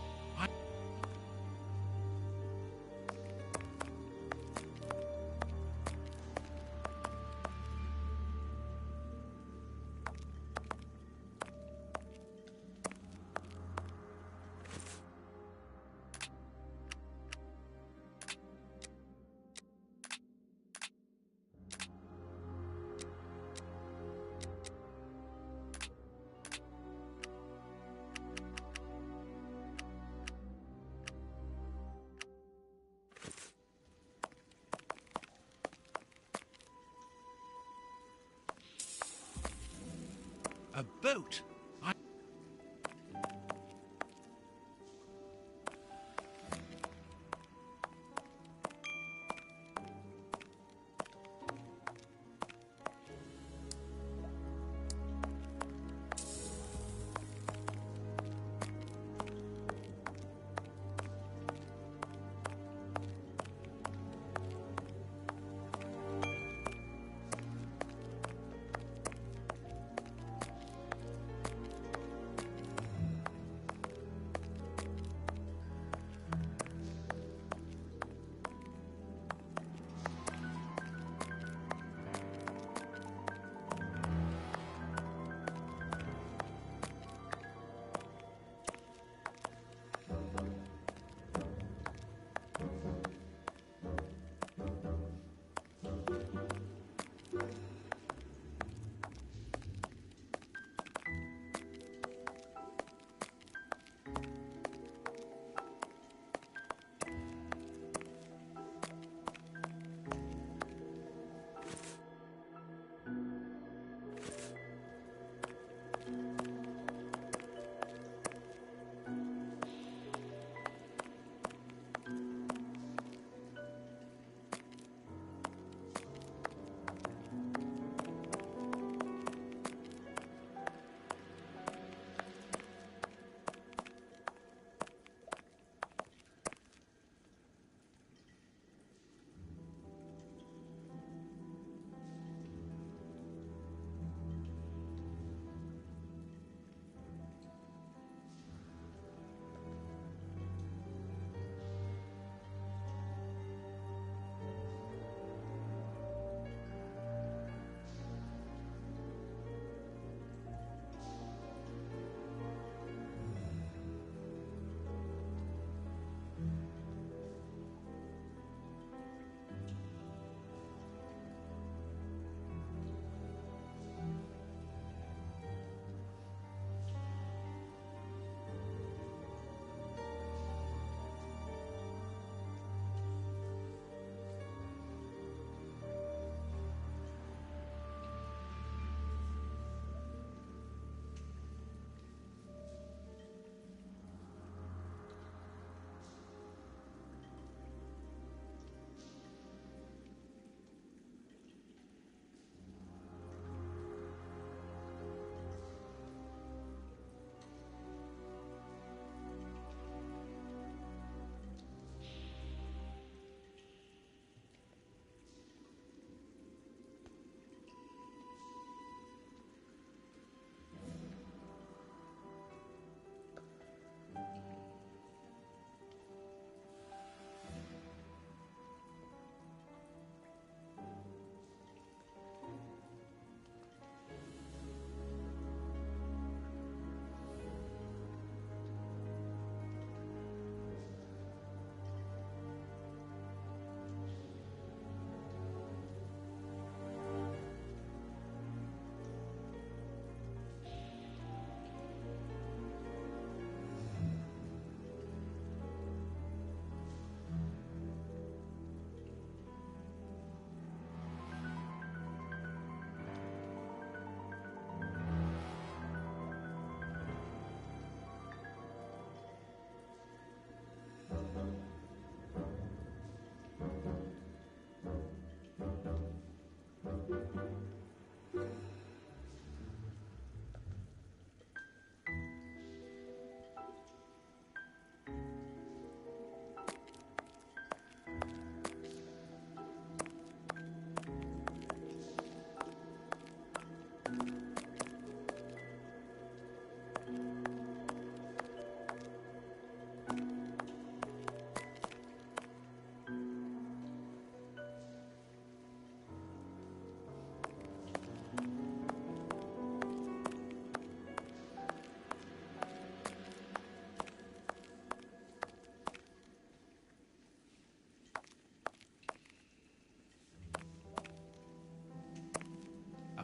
A boat?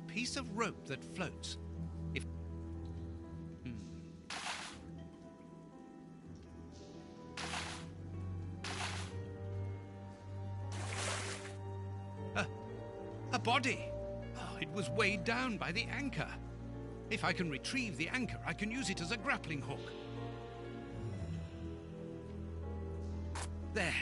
Piece of rope that floats. If a body. Oh, it was weighed down by the anchor. If I can retrieve the anchor, I can use it as a grappling hook. There.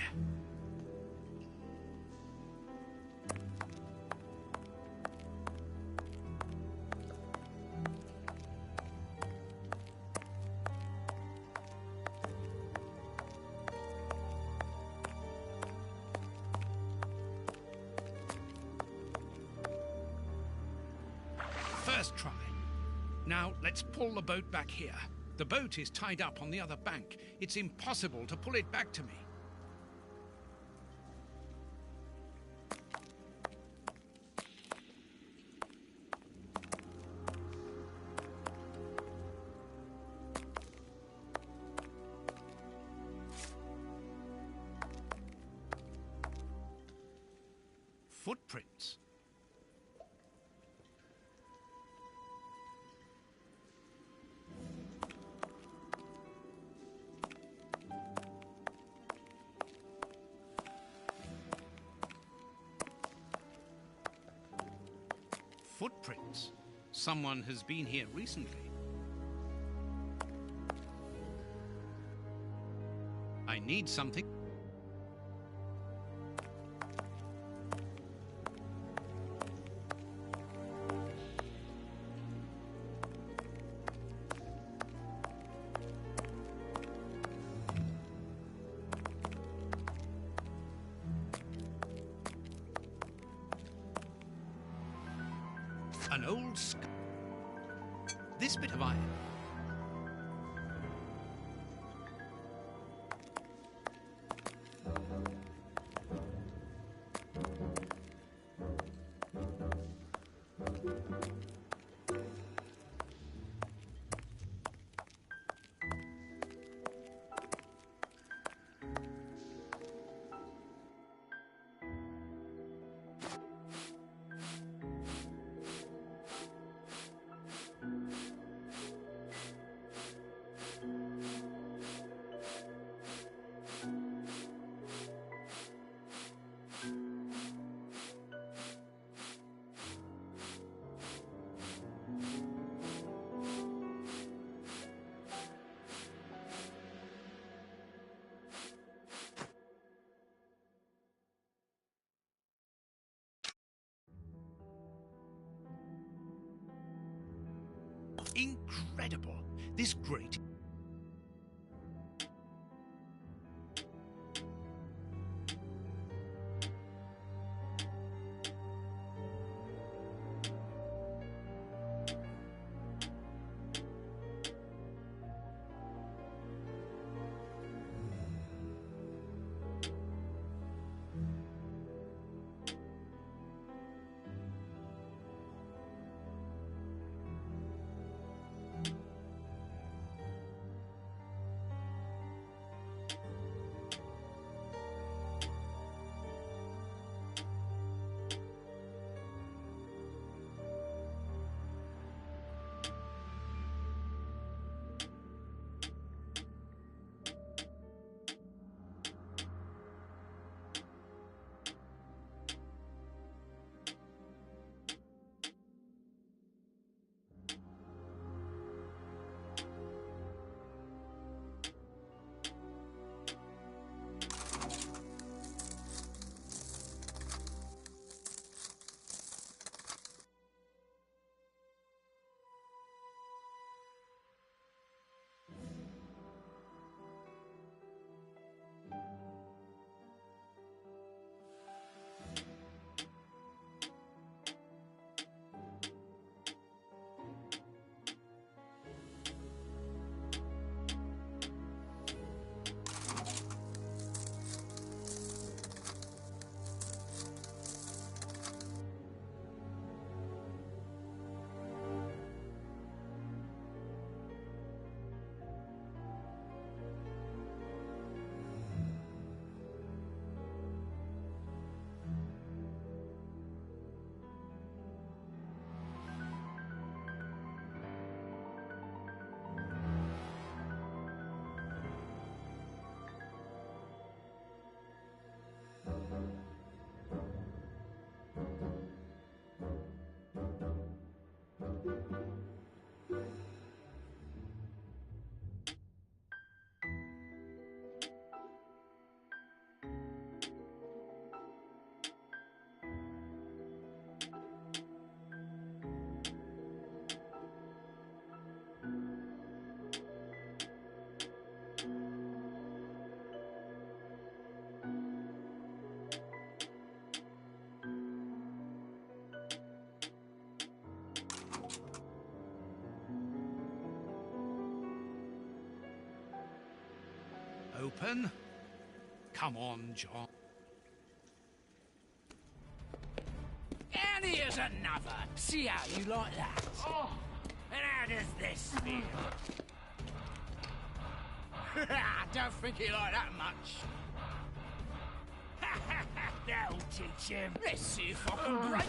First try. Now, let's pull the boat back here. The boat is tied up on the other bank. It's impossible to pull it back to me. Footprints. Footprints. Someone has been here recently. I need something. An old this bit of iron. Incredible. This grate. Open. Come on, John. And here's another. See how you like that? Oh, and how does this feel? I don't think he liked that much. That'll teach him. Let's see if I can break.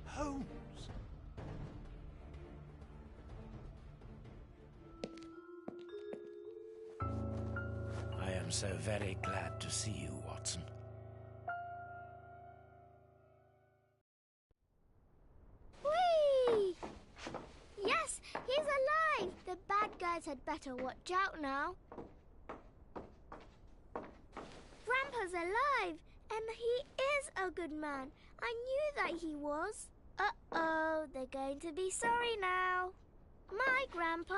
Holmes. I am so very glad to see you, Watson. Whee! Yes, he's alive! The bad guys had better watch out now. Grandpa's alive, and he is a good man. I knew that he was. Uh-oh, they're going to be sorry now. My grandpa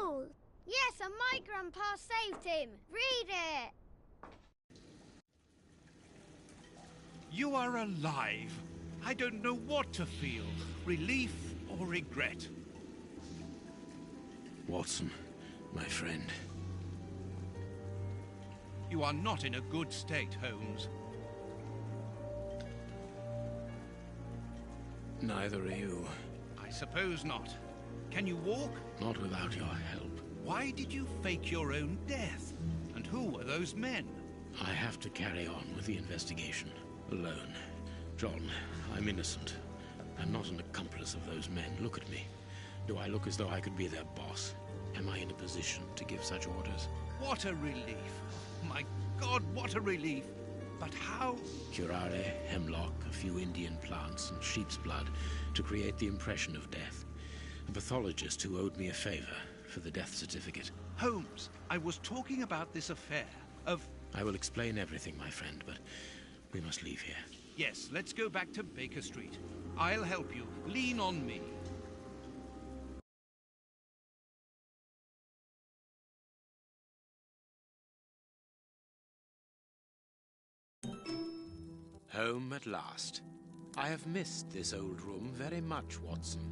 ruled. Yes, and my grandpa saved him. Read it. You are alive. I don't know what to feel, relief or regret. Watson, my friend. You are not in a good state, Holmes. Neither are you. I suppose not. Can you walk? Not without your help. Why did you fake your own death? And who were those men? I have to carry on with the investigation. Alone. John, I'm innocent. I'm not an accomplice of those men. Look at me. Do I look as though I could be their boss? Am I in a position to give such orders? What a relief. My God, what a relief. But how? Curare, hemlock, a few Indian plants, and sheep's blood to create the impression of death. A pathologist who owed me a favor for the death certificate. Holmes, I was talking about this affair of... I will explain everything, my friend, but we must leave here. Yes, let's go back to Baker Street. I'll help you. Lean on me. Home at last. I have missed this old room very much, Watson.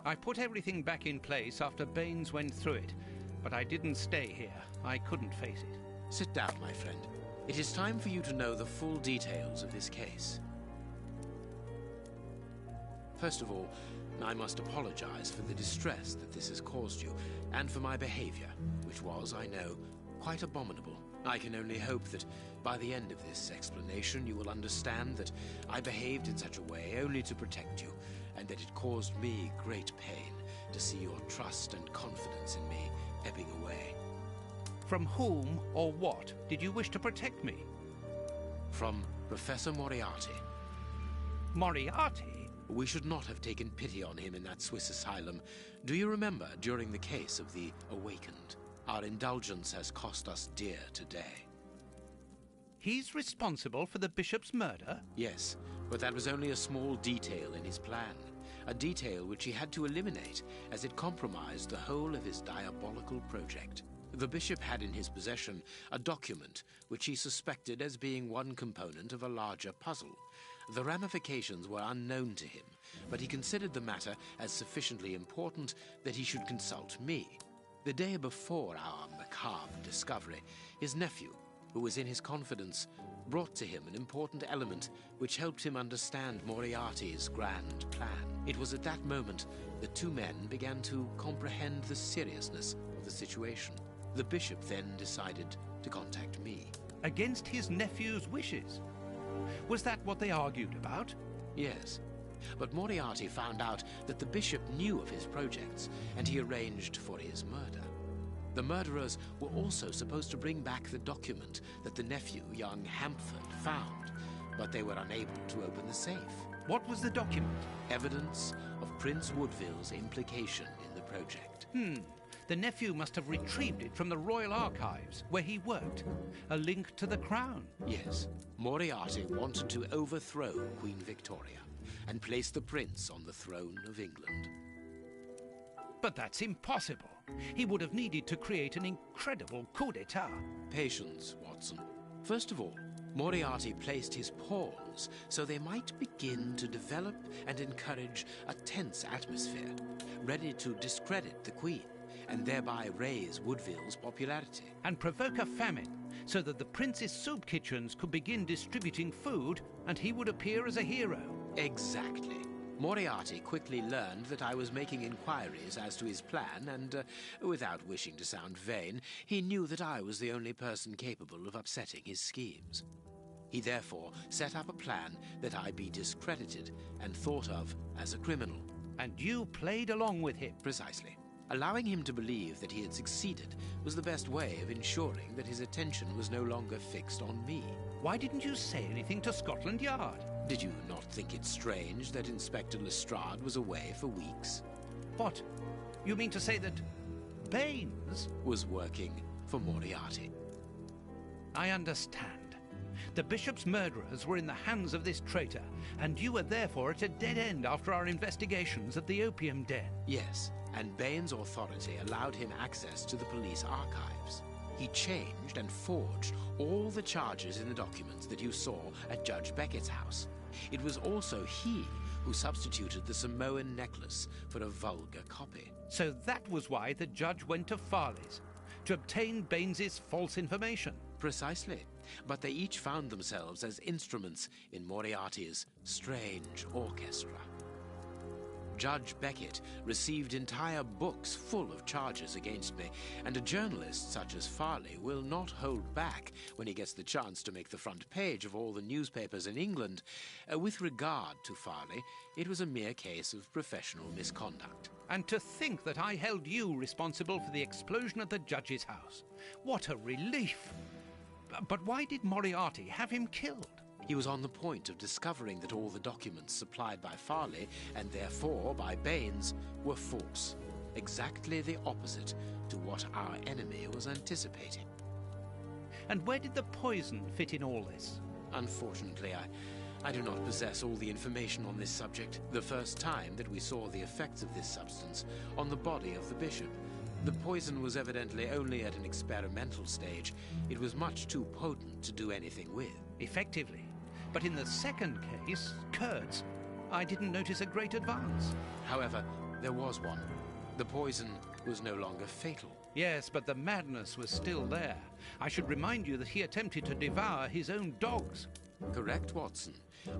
I put everything back in place after Baines went through it, but I didn't stay here. I couldn't face it. Sit down, my friend. It is time for you to know the full details of this case. First of all, I must apologize for the distress that this has caused you, and for my behavior, which was, I know, quite abominable. I can only hope that by the end of this explanation you will understand that I behaved in such a way only to protect you, and that it caused me great pain to see your trust and confidence in me ebbing away. From whom or what did you wish to protect me? From Professor Moriarty. Moriarty? We should not have taken pity on him in that Swiss asylum. Do you remember during the case of the Awakened? Our indulgence has cost us dear today. He's responsible for the bishop's murder? Yes, but that was only a small detail in his plan. A detail which he had to eliminate, as it compromised the whole of his diabolical project. The bishop had in his possession a document which he suspected as being one component of a larger puzzle. The ramifications were unknown to him, but he considered the matter as sufficiently important that he should consult me. The day before our macabre discovery, his nephew, who was in his confidence, brought to him an important element which helped him understand Moriarty's grand plan. It was at that moment the two men began to comprehend the seriousness of the situation. The bishop then decided to contact me. Against his nephew's wishes? Was that what they argued about? Yes. But Moriarty found out that the bishop knew of his projects, and he arranged for his murder. The murderers were also supposed to bring back the document that the nephew, young Hampford, found, but they were unable to open the safe. What was the document? Evidence of Prince Woodville's implication in the project. The nephew must have retrieved it from the Royal Archives, where he worked. A link to the crown. Yes, Moriarty wanted to overthrow Queen Victoria and place the prince on the throne of England. But that's impossible. He would have needed to create an incredible coup d'etat. Patience, Watson. First of all, Moriarty placed his pawns so they might begin to develop and encourage a tense atmosphere, ready to discredit the Queen and thereby raise Woodville's popularity. And provoke a famine, so that the prince's soup kitchens could begin distributing food and he would appear as a hero. Exactly. Moriarty quickly learned that I was making inquiries as to his plan and, without wishing to sound vain, he knew that I was the only person capable of upsetting his schemes. He therefore set up a plan that I be discredited and thought of as a criminal. And you played along with him. Precisely. Allowing him to believe that he had succeeded was the best way of ensuring that his attention was no longer fixed on me. Why didn't you say anything to Scotland Yard? Did you not think it strange that Inspector Lestrade was away for weeks? What? You mean to say that Baines was working for Moriarty? I understand. The bishop's murderers were in the hands of this traitor, and you were therefore at a dead end after our investigations at the opium den. Yes, and Baines' authority allowed him access to the police archives. He changed and forged all the charges in the documents that you saw at Judge Beckett's house. It was also he who substituted the Samoan necklace for a vulgar copy. So that was why the judge went to Farley's, to obtain Baines's false information. Precisely. But they each found themselves as instruments in Moriarty's strange orchestra. Judge Beckett received entire books full of charges against me, and a journalist such as Farley will not hold back when he gets the chance to make the front page of all the newspapers in England. With regard to Farley, it was a mere case of professional misconduct. And to think that I held you responsible for the explosion at the judge's house. What a relief! But why did Moriarty have him killed? He was on the point of discovering that all the documents supplied by Farley, and therefore by Baines, were false. Exactly the opposite to what our enemy was anticipating. And where did the poison fit in all this? Unfortunately, I do not possess all the information on this subject. The first time that we saw the effects of this substance on the body of the bishop, the poison was evidently only at an experimental stage. It was much too potent to do anything with. Effectively. But in the second case, Kurtz, I didn't notice a great advance. However, there was one. The poison was no longer fatal. Yes, but the madness was still there. I should remind you that he attempted to devour his own dogs. Correct, Watson.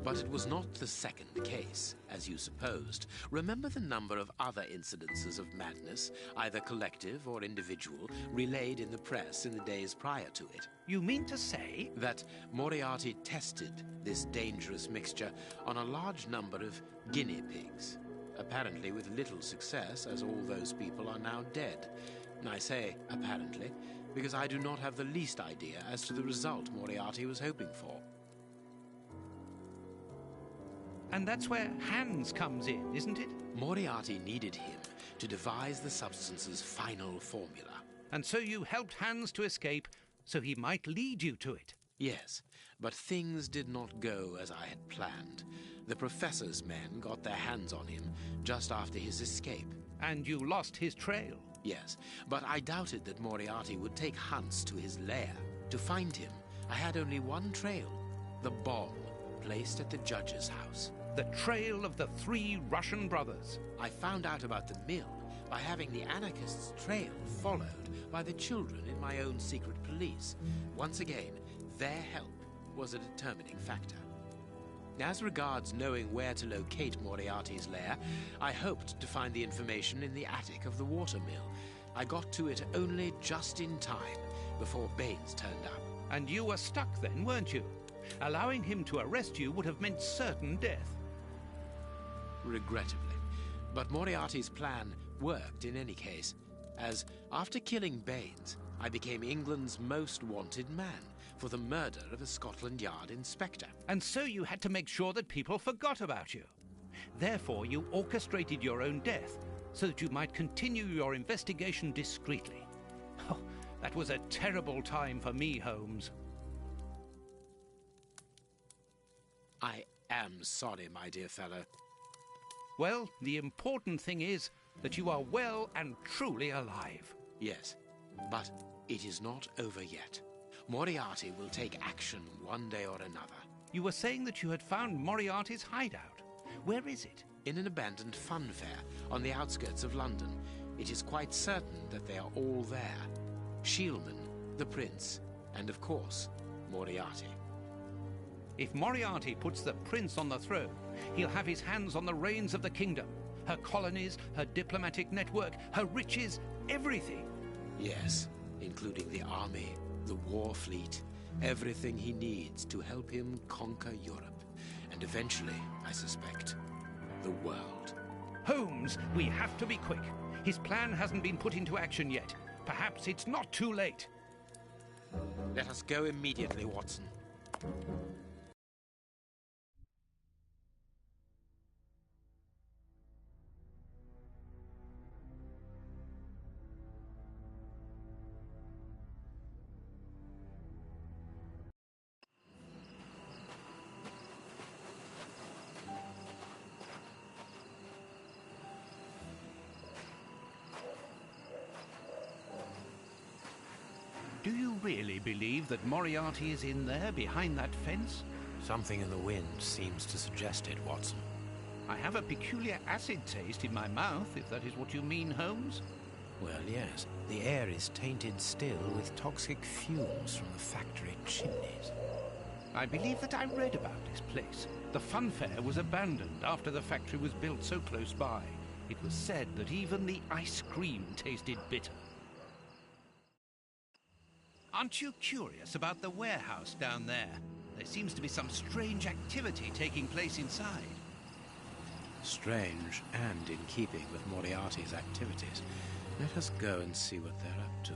But it was not the second case, as you supposed. Remember the number of other incidences of madness, either collective or individual, relayed in the press in the days prior to it. You mean to say that Moriarty tested this dangerous mixture on a large number of guinea pigs, apparently with little success, as all those people are now dead. I say apparently, because I do not have the least idea as to the result Moriarty was hoping for. And that's where Hans comes in, isn't it? Moriarty needed him to devise the substance's final formula. And so you helped Hans to escape, so he might lead you to it. Yes, but things did not go as I had planned. The professor's men got their hands on him just after his escape. And you lost his trail. Yes, but I doubted that Moriarty would take Hans to his lair. To find him, I had only one trail, the bomb placed at the judge's house. The trail of the 3 Russian brothers. I found out about the mill by having the anarchists' trail followed by the children in my own secret police. Once again, their help was a determining factor. As regards knowing where to locate Moriarty's lair, I hoped to find the information in the attic of the watermill. I got to it only just in time before Baines turned up. And you were stuck then, weren't you? Allowing him to arrest you would have meant certain death. Regrettably. But Moriarty's plan worked in any case, as after killing Baines, I became England's most wanted man for the murder of a Scotland Yard inspector. And so you had to make sure that people forgot about you. Therefore, you orchestrated your own death, so that you might continue your investigation discreetly. Oh, that was a terrible time for me, Holmes. I am sorry, my dear fellow. Well, the important thing is that you are well and truly alive. Yes, but it is not over yet. Moriarty will take action one day or another. You were saying that you had found Moriarty's hideout. Where is it? In an abandoned fun fair on the outskirts of London. It is quite certain that they are all there. Shieldman, the Prince, and of course, Moriarty. If Moriarty puts the Prince on the throne, he'll have his hands on the reins of the kingdom. Her colonies, her diplomatic network, her riches, everything. Yes, including the army, the war fleet, everything he needs to help him conquer Europe. And eventually, I suspect, the world. Holmes, we have to be quick. His plan hasn't been put into action yet. Perhaps it's not too late. Let us go immediately, Watson. Do you really believe that Moriarty is in there behind that fence? Something in the wind seems to suggest it, Watson. I have a peculiar acid taste in my mouth, if that is what you mean, Holmes. Well, yes. The air is tainted still with toxic fumes from the factory chimneys. I believe that I read about this place. The fun fair was abandoned after the factory was built so close by. It was said that even the ice cream tasted bitter. Aren't you curious about the warehouse down there? There seems to be some strange activity taking place inside. Strange and in keeping with Moriarty's activities. Let us go and see what they're up to.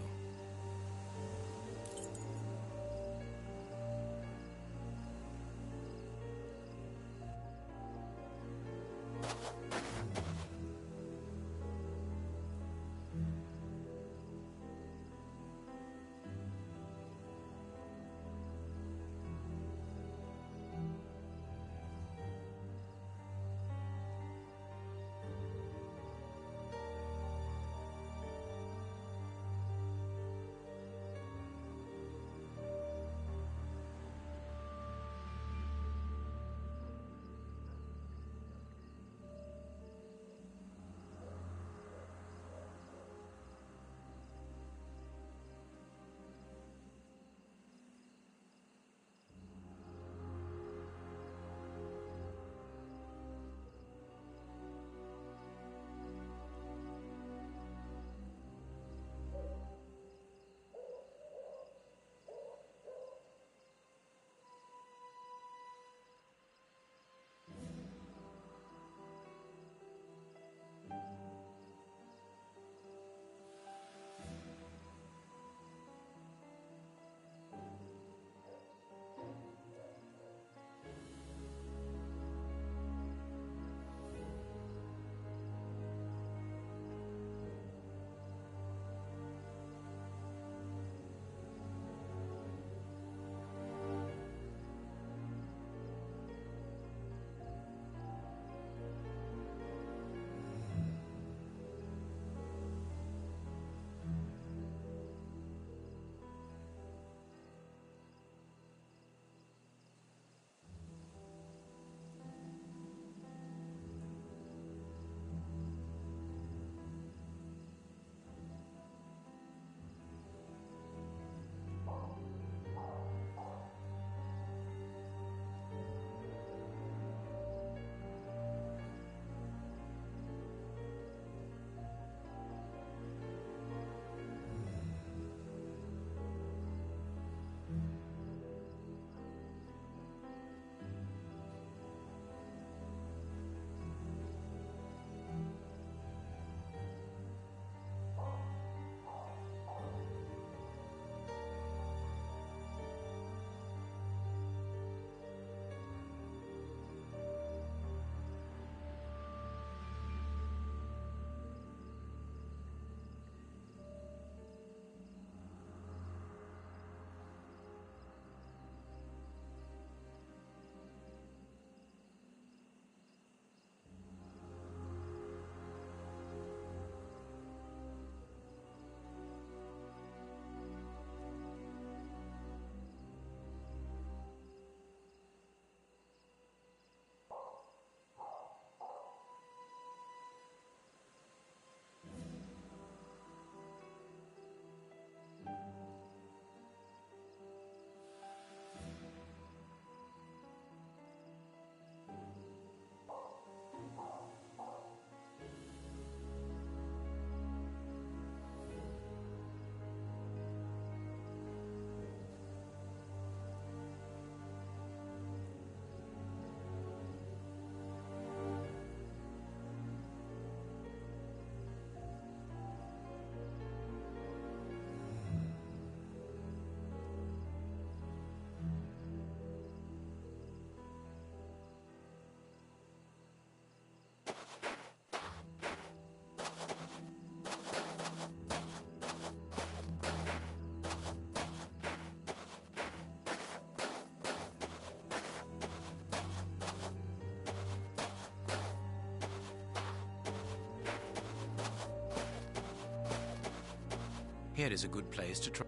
Here is a good place to try.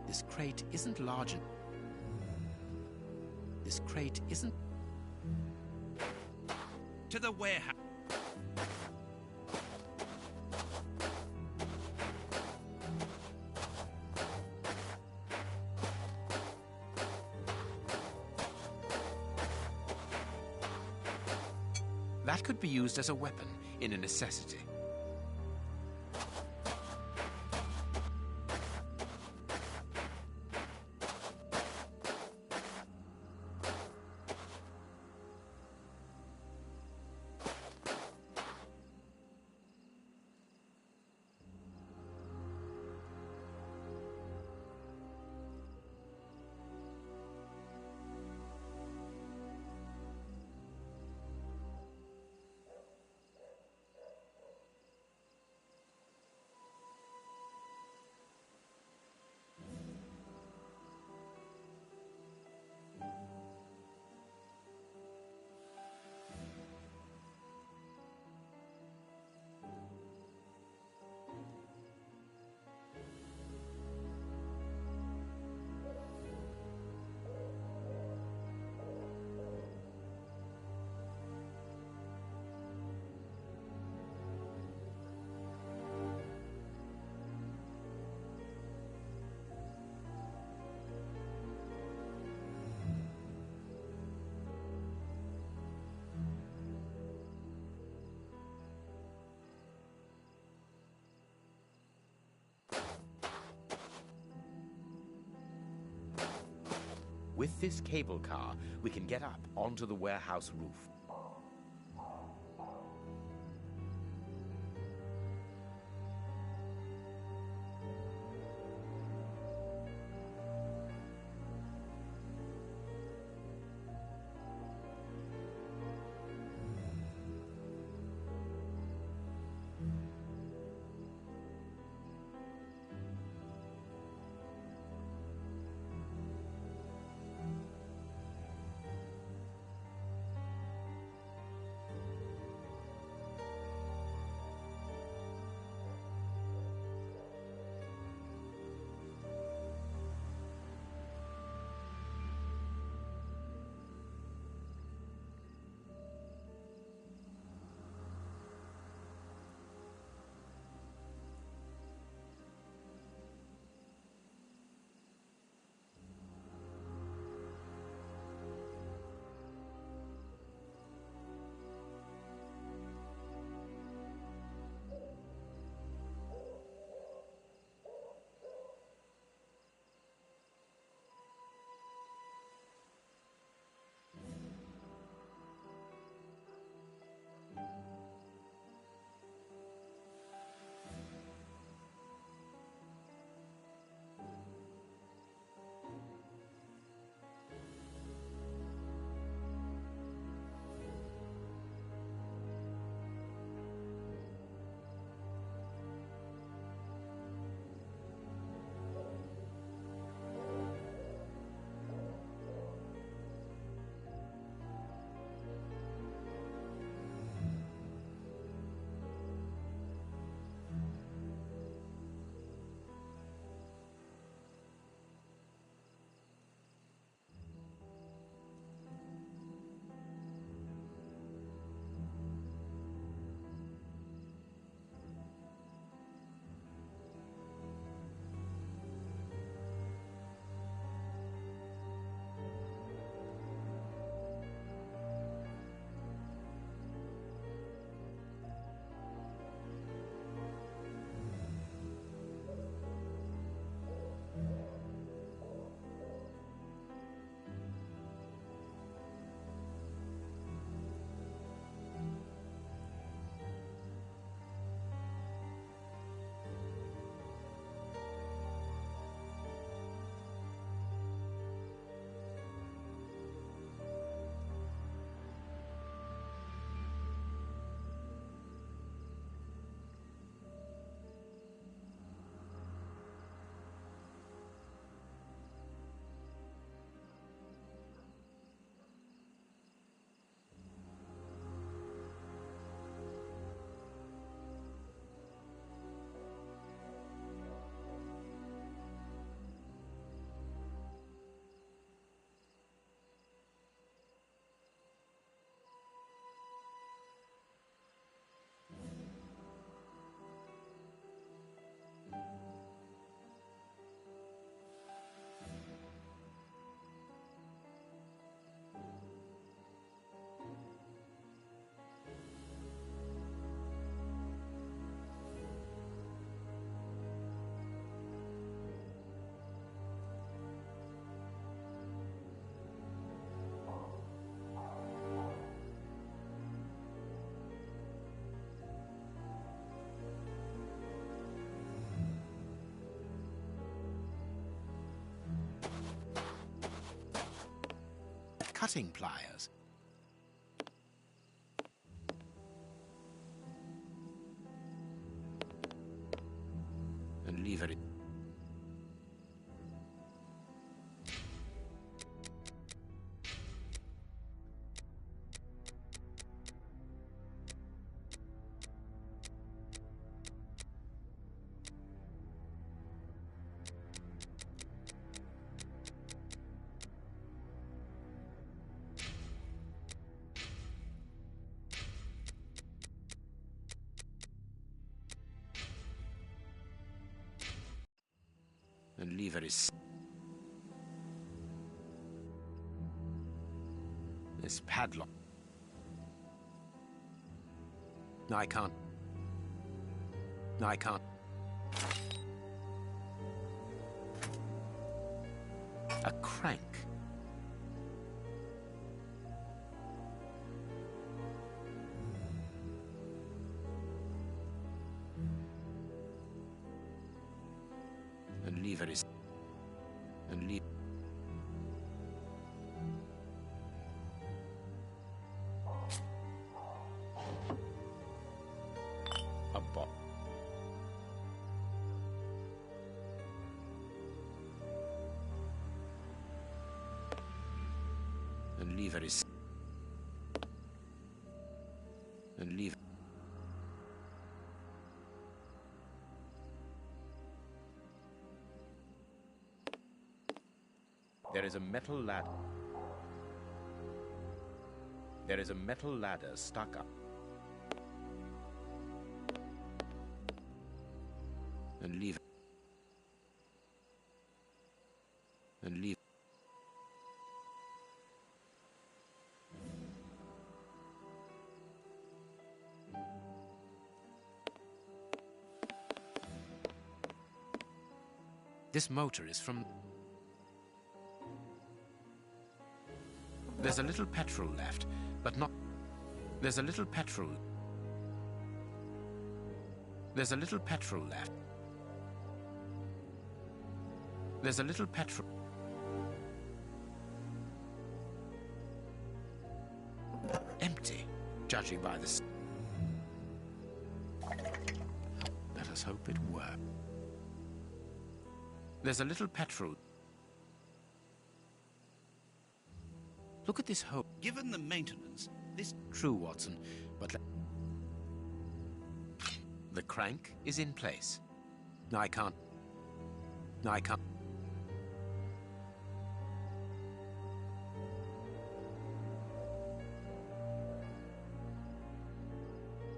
This crate isn't large enough. This crate isn't... To the warehouse. That could be used as a weapon in a necessity. With this cable car, we can get up onto the warehouse roof. cutting pliers. And lever it. And lever is... This padlock. No, I can't. No, I can't. A crank. And lever is... And lever... A bot. And lever is... And lever... There is a metal ladder. There is a metal ladder stuck up. And leave. And leave. This motor is from... There's a little petrol left, but not... There's a little petrol... There's a little petrol left. There's a little petrol... Empty, judging by this... Let us hope it were. There's a little petrol... Look at this hole. Given the maintenance, this... True, Watson, but... The crank is in place. No, I can't. No, I can't.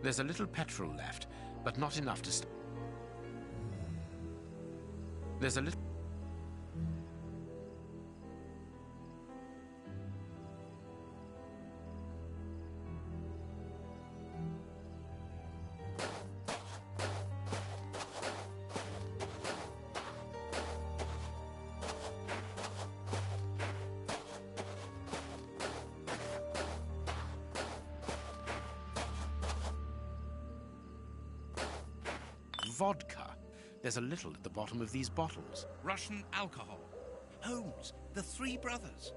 There's a little petrol left, but not enough to... There's a little... Vodka. There's a little at the bottom of these bottles. Russian alcohol. Holmes, the three brothers.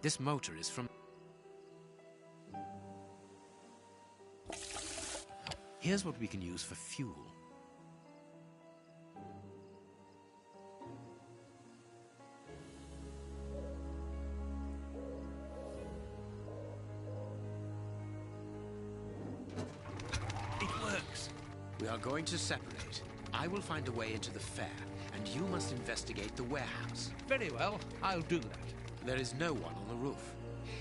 This motor is from... Here's what we can use for fuel. It works. We are going to separate. I will find a way into the fair, and you must investigate the warehouse. Very well, I'll do that. There is no one on the roof.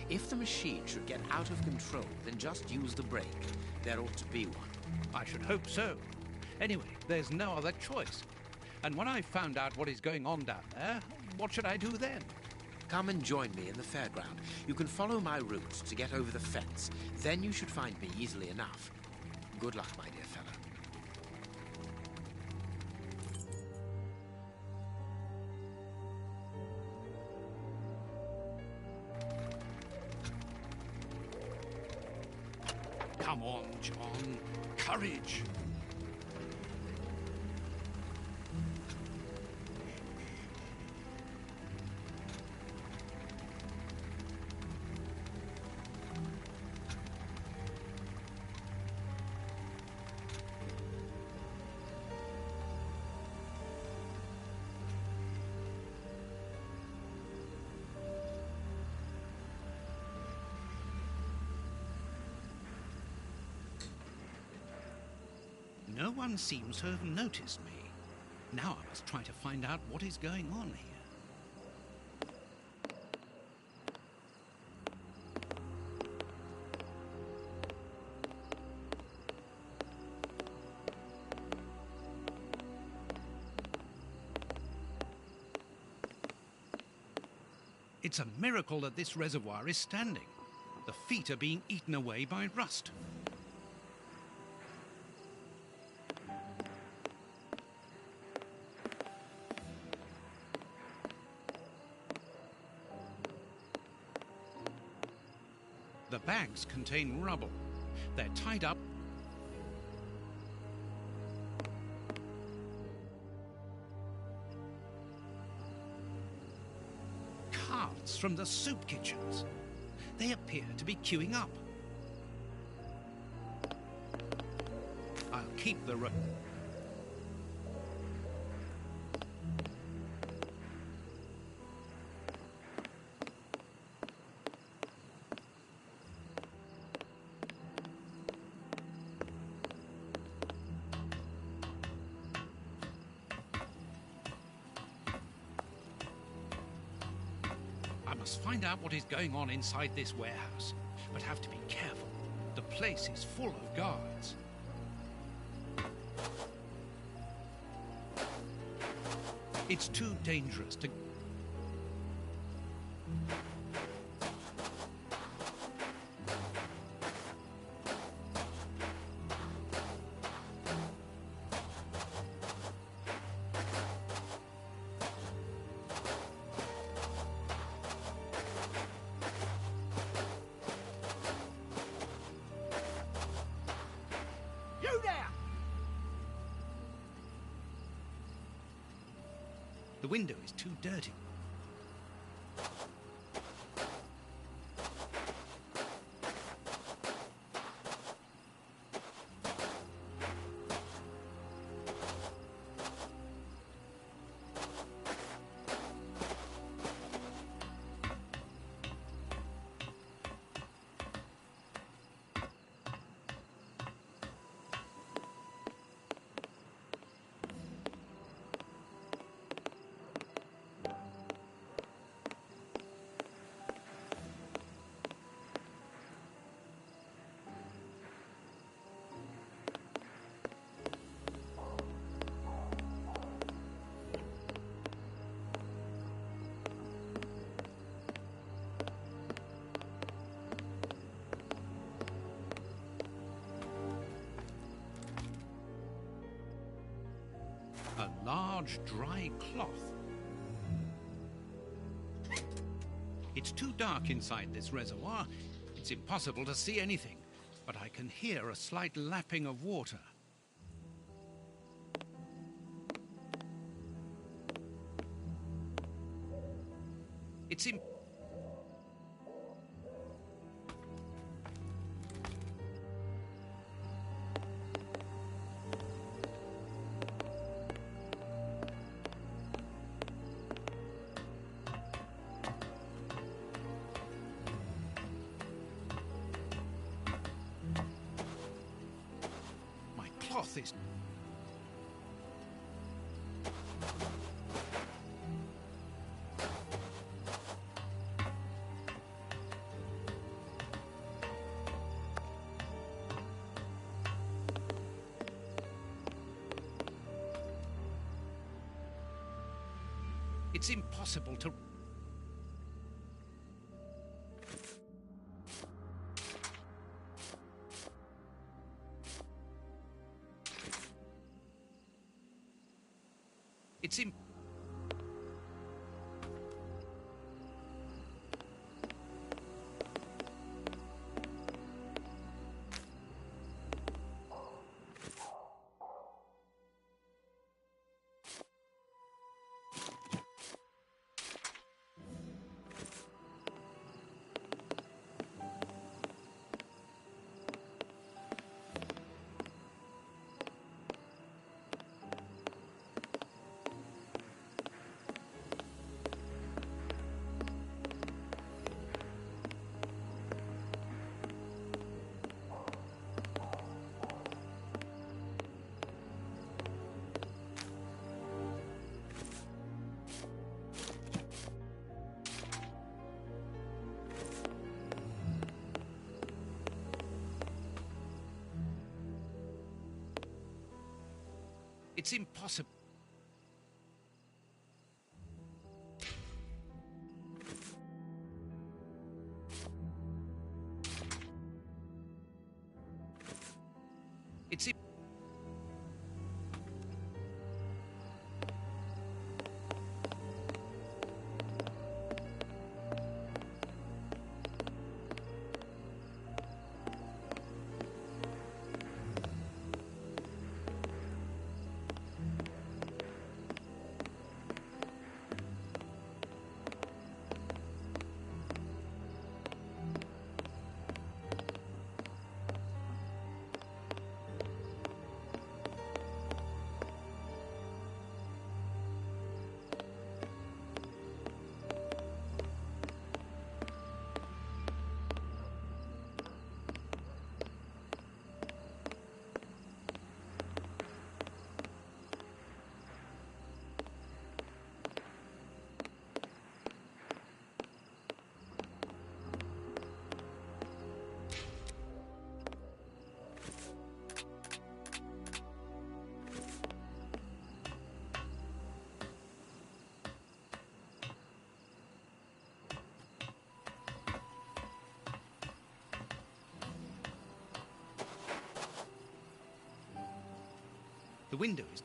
If the machine should get out of control, then just use the brake. There ought to be one. I should hope so. Anyway, there's no other choice. And when I found out what is going on down there, what should I do then? Come and join me in the fairground. You can follow my route to get over the fence. Then you should find me easily enough. Good luck, my dear fellow. Come on, John. Courage. No one seems to have noticed me. Now I must try to find out what is going on here. It's a miracle that this reservoir is standing. The feet are being eaten away by rust. The bags contain rubble. They're tied up. Carts from the soup kitchens. They appear to be queuing up. I'll keep the rope. I must find out what is going on inside this warehouse, but have to be careful. The place is full of guards. It's too dangerous to... You there! The window is too dirty. A large, dry cloth. It's too dark inside this reservoir. It's impossible to see anything, but I can hear a slight lapping of water. It's my cloth is... It's impossible to... It's im... It's impossible. It's the window is...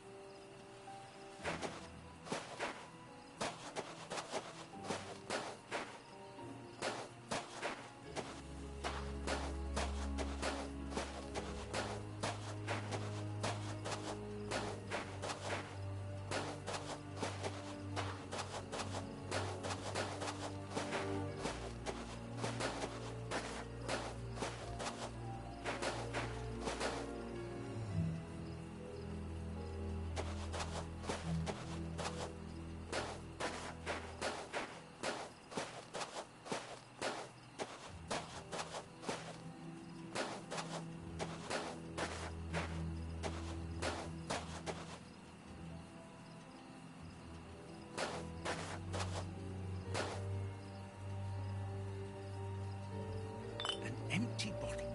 an empty bottle.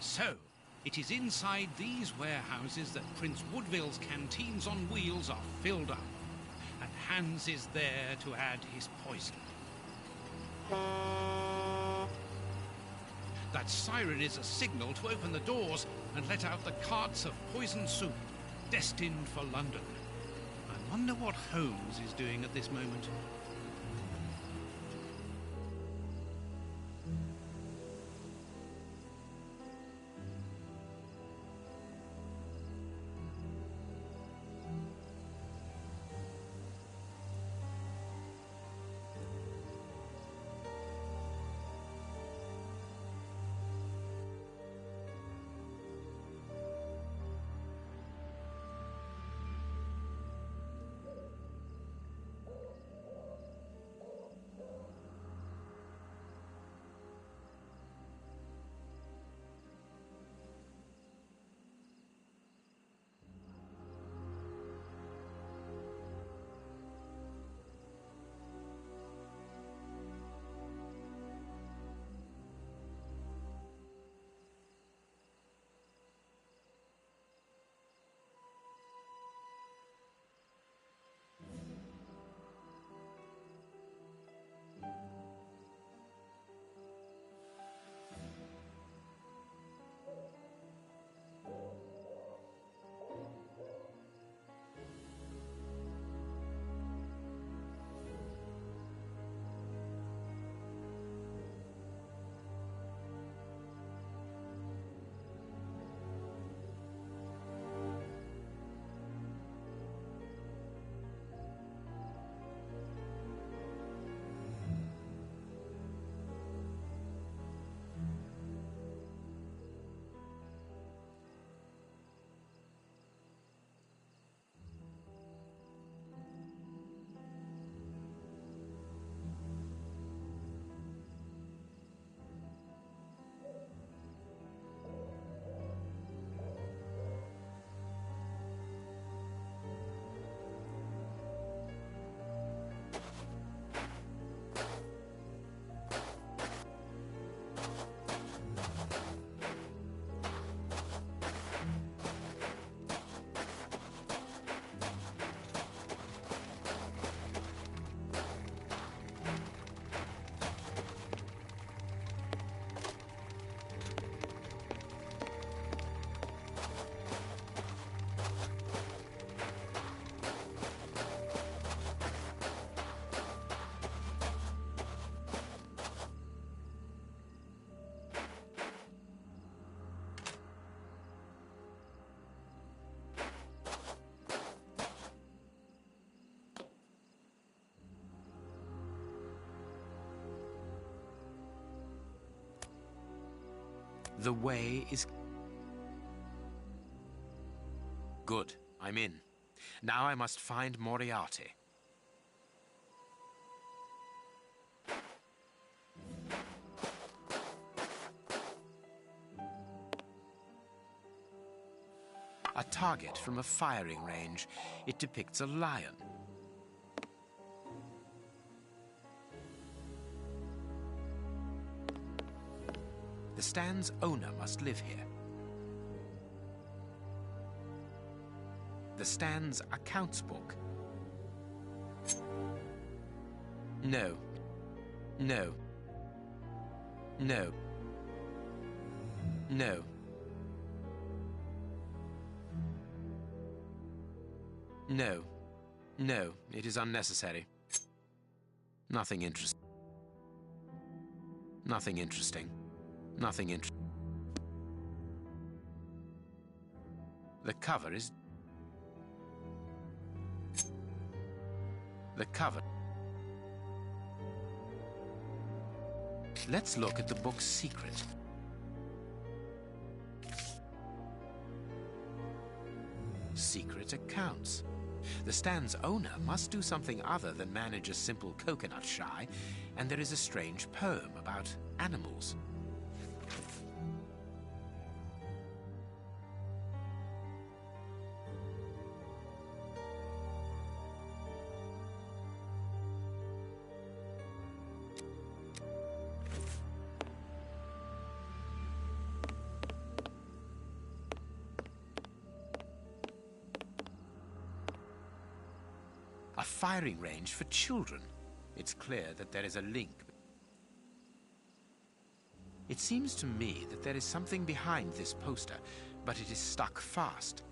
So, it is inside these warehouses that Prince Woodville's canteens on wheels are filled up, and Hans is there to add his poison. That siren is a signal to open the doors and let out the carts of poison soup, destined for London. I wonder what Holmes is doing at this moment. The way is... Good, I'm in. Now I must find Moriarty. A target from a firing range. It depicts a lion. The stand's owner must live here. The stand's accounts book. No. No. No. No. No. No, it is unnecessary. Nothing interesting. Nothing interesting. Nothing interesting. The cover is... The cover. Let's look at the book's secret. Secret accounts. The stand's owner must do something other than manage a simple coconut shy, and there is a strange poem about animals. A firing range for children. It's clear that there is a link. It seems to me that there is something behind this poster, but it is stuck fast.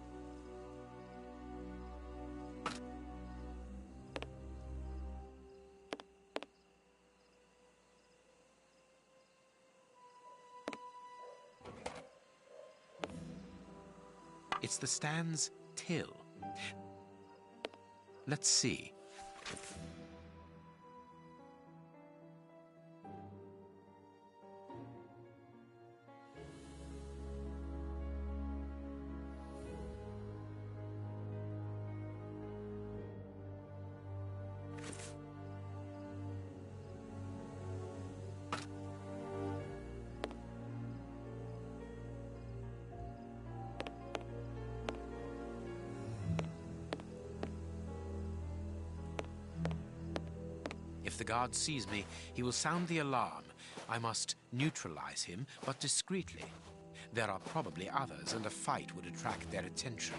It's the stand's till. Let's see. If the guard sees me, he will sound the alarm. I must neutralize him, but discreetly. There are probably others, and a fight would attract their attention.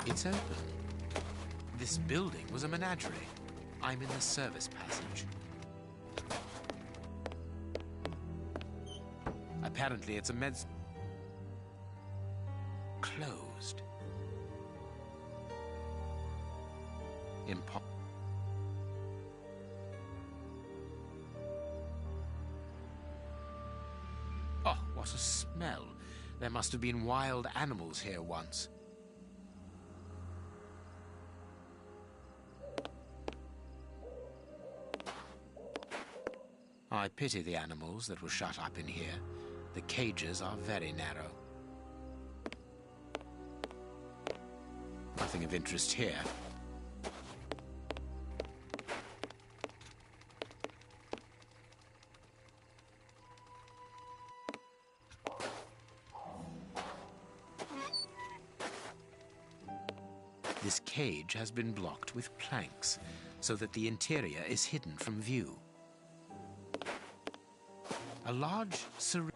It's open. This building was a menagerie. I'm in the service passage. Apparently it's a meds... Closed. Oh, what a smell. There must have been wild animals here once. I pity the animals that were shut up in here. The cages are very narrow. Nothing of interest here. This cage has been blocked with planks, so that the interior is hidden from view. A large syringe.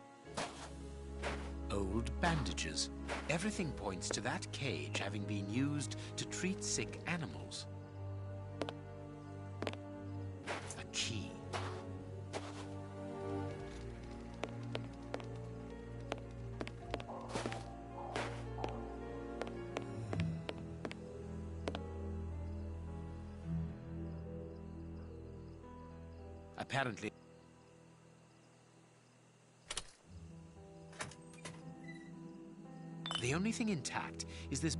Old bandages. Everything points to that cage having been used to treat sick animals. A key. Apparently... The only thing intact is this...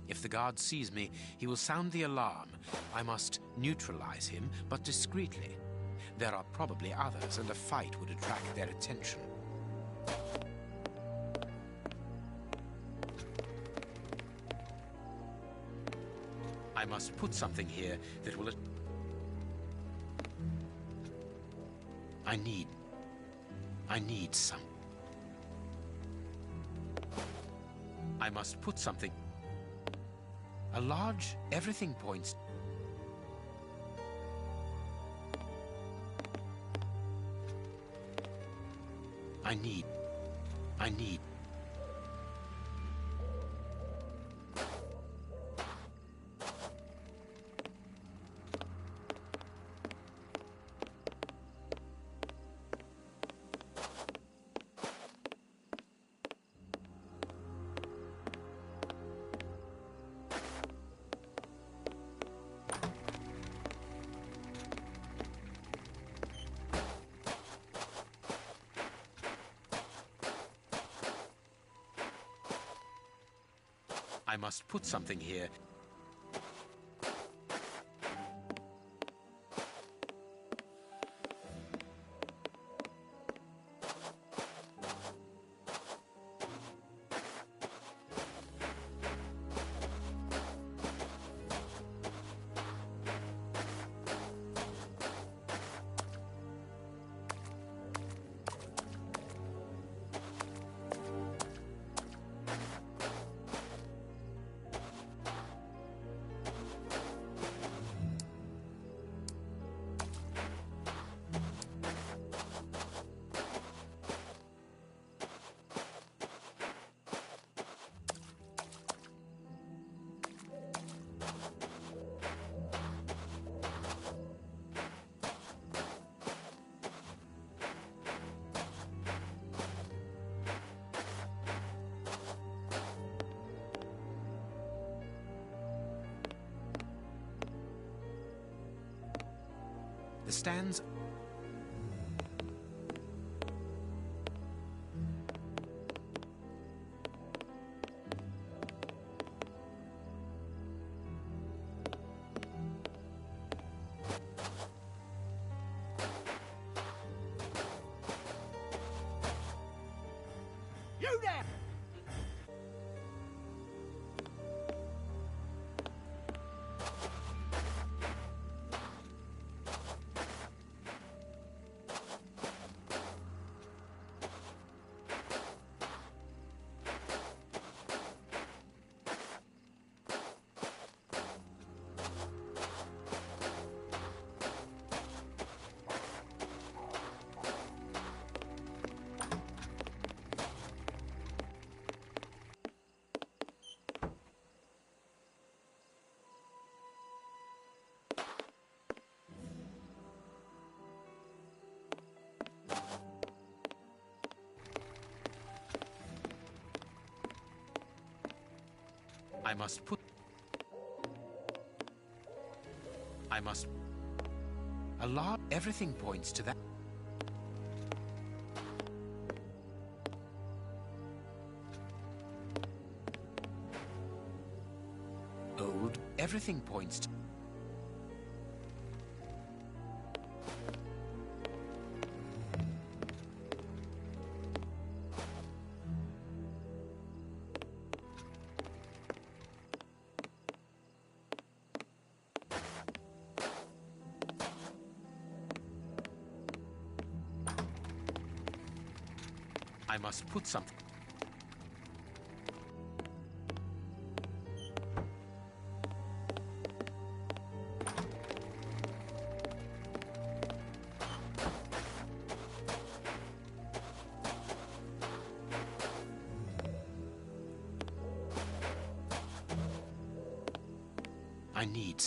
If the guard sees me, he will sound the alarm. I must neutralize him, but discreetly. There are probably others, and a fight would attract their attention. I must put something here that will... I need some... I must put something... A large... Everything points... I need... I must put something here. The stands... You there! I must put... I must... A lot... Everything points to that. Old... Everything points to... I must put something... I need...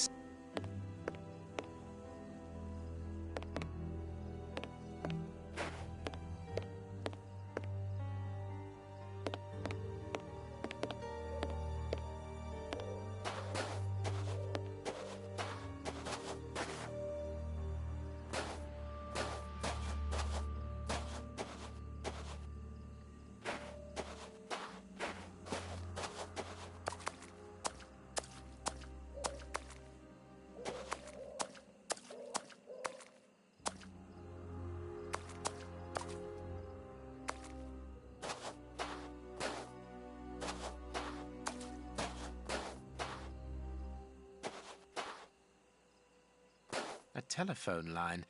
telephone line.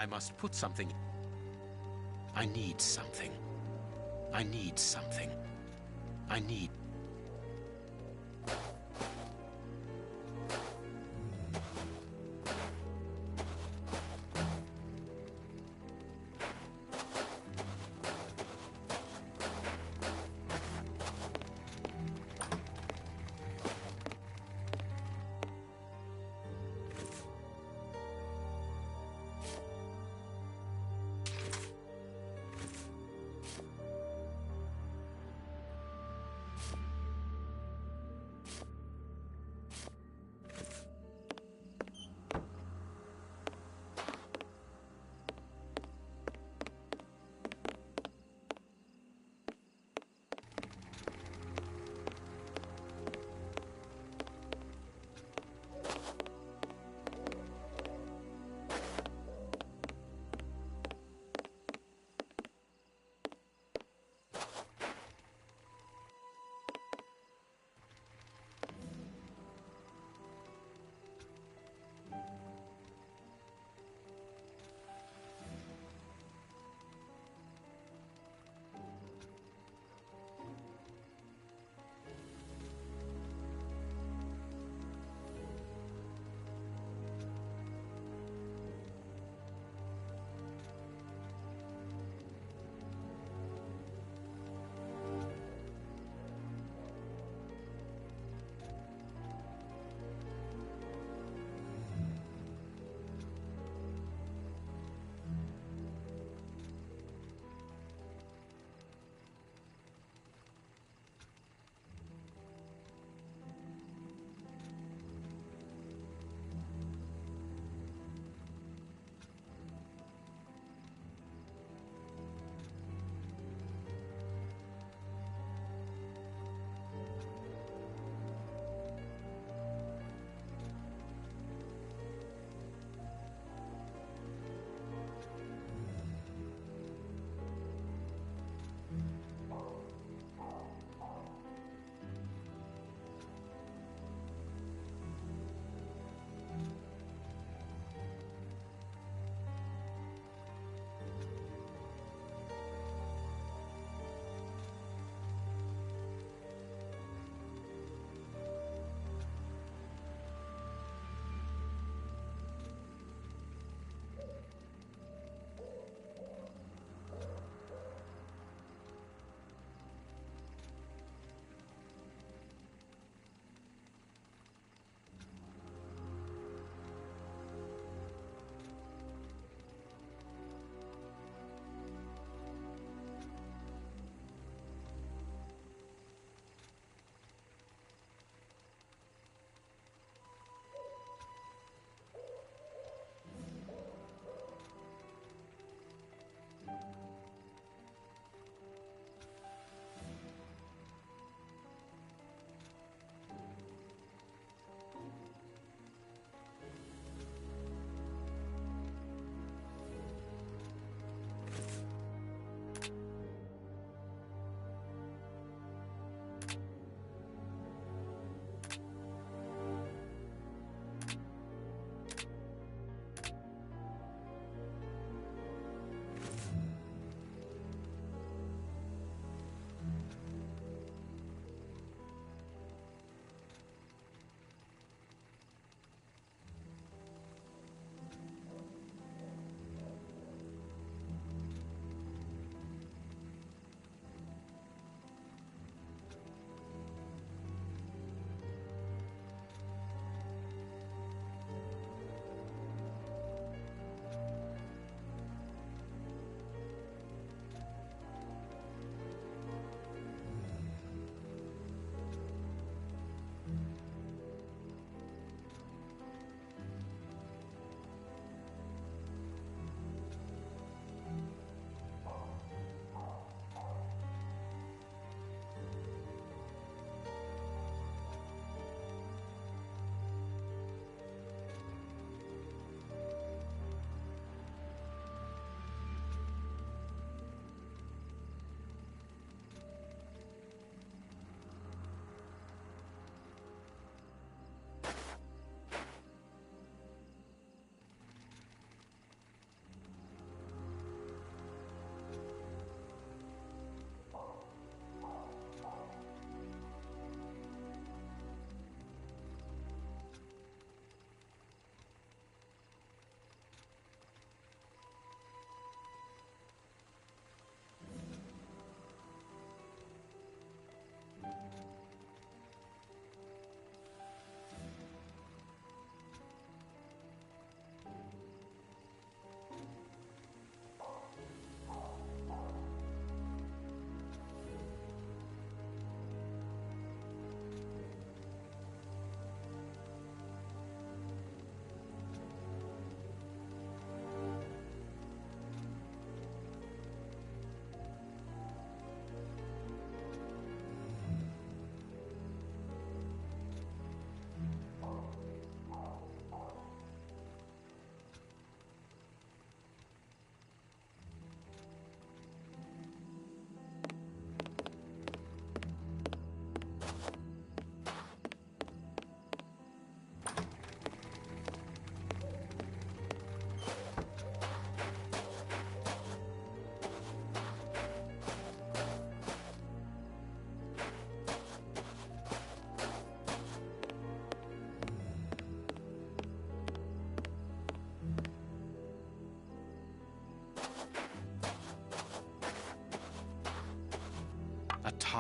I must put something. I need something. I need something. I need...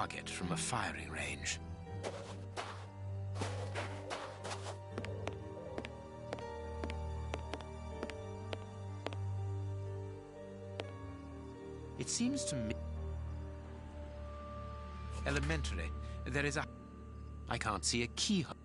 target from a firing range. It seems to me elementary. There is a... I can't see a keyhole.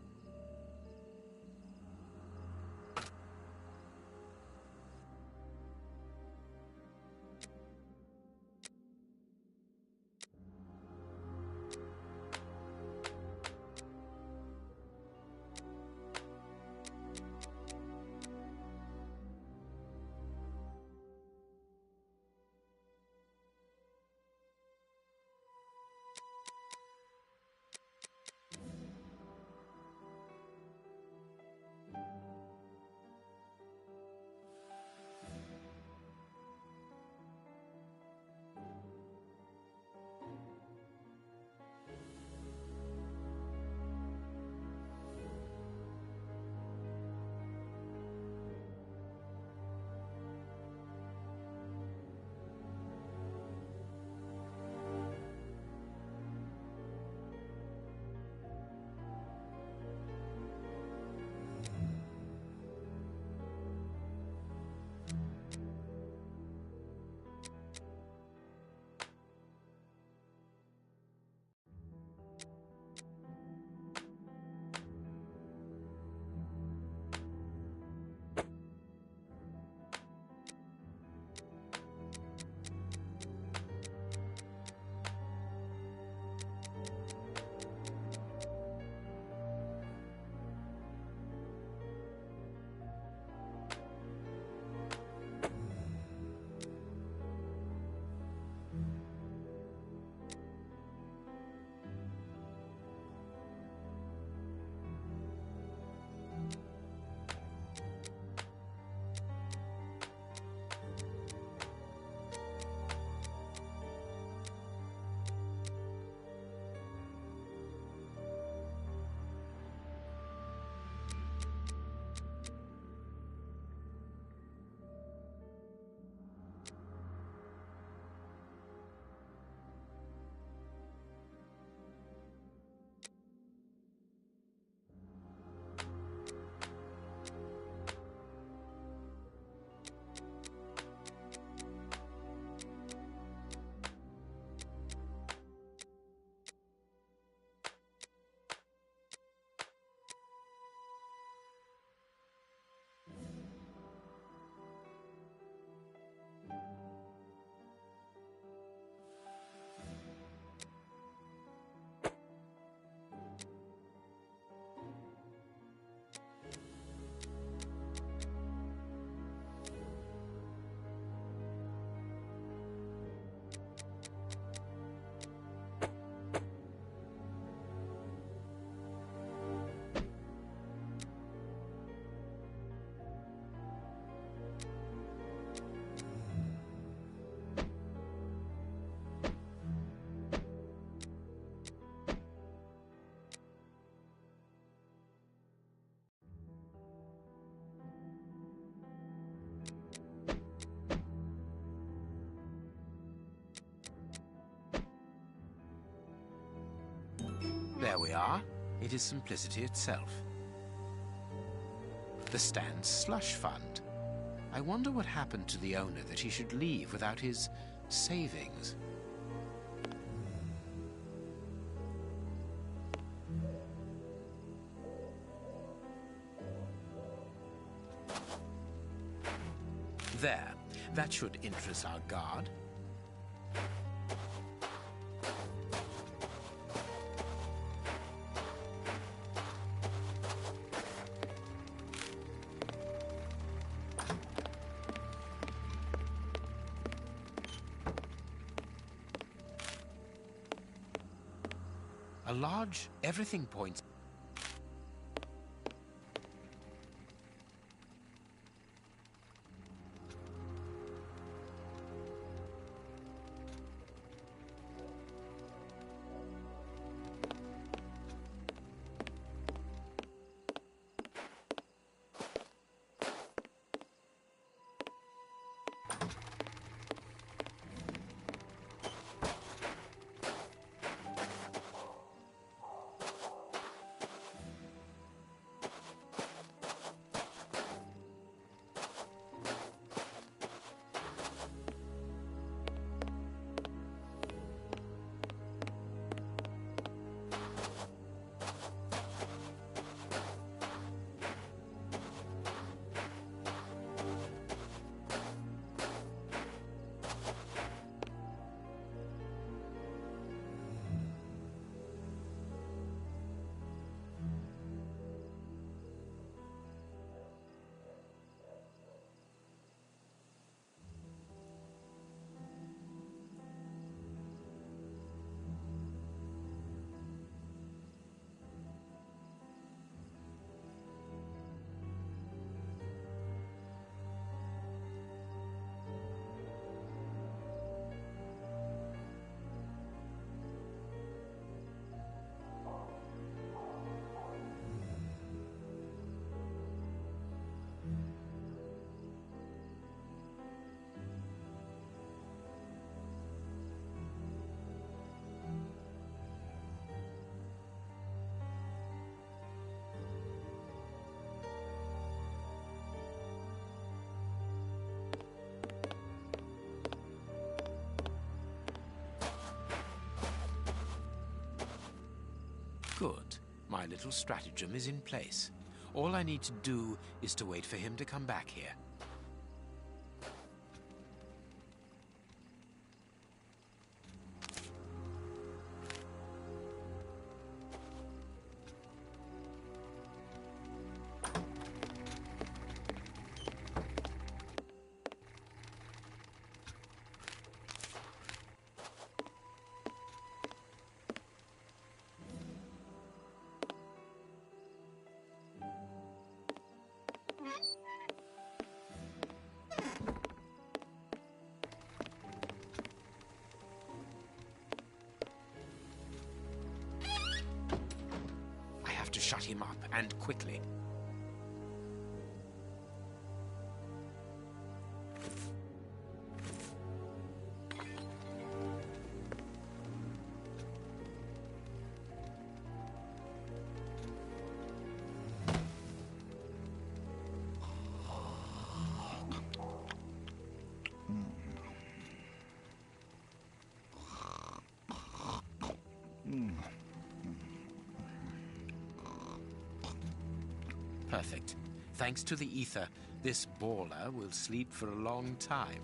There we are. It is simplicity itself. The Stan's slush fund. I wonder what happened to the owner that he should leave without his savings. There. That should interest our guard. A large, everything points. Good. My little stratagem is in place. All I need to do is to wait for him to come back here. To shut him up, and quickly. Perfect. Thanks to the ether, this baller will sleep for a long time.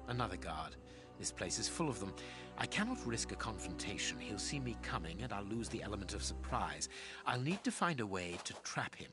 Another guard. This place is full of them. I cannot risk a confrontation. He'll see me coming and I'll lose the element of surprise. I'll need to find a way to trap him.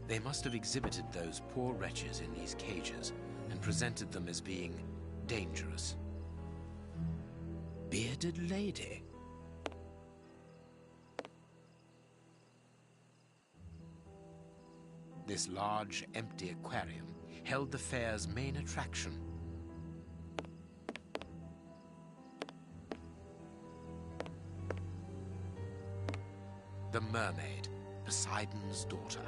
They must have exhibited those poor wretches in these cages and presented them as being dangerous. Bearded lady? This large, empty aquarium held the fair's main attraction. The mermaid, Poseidon's daughter.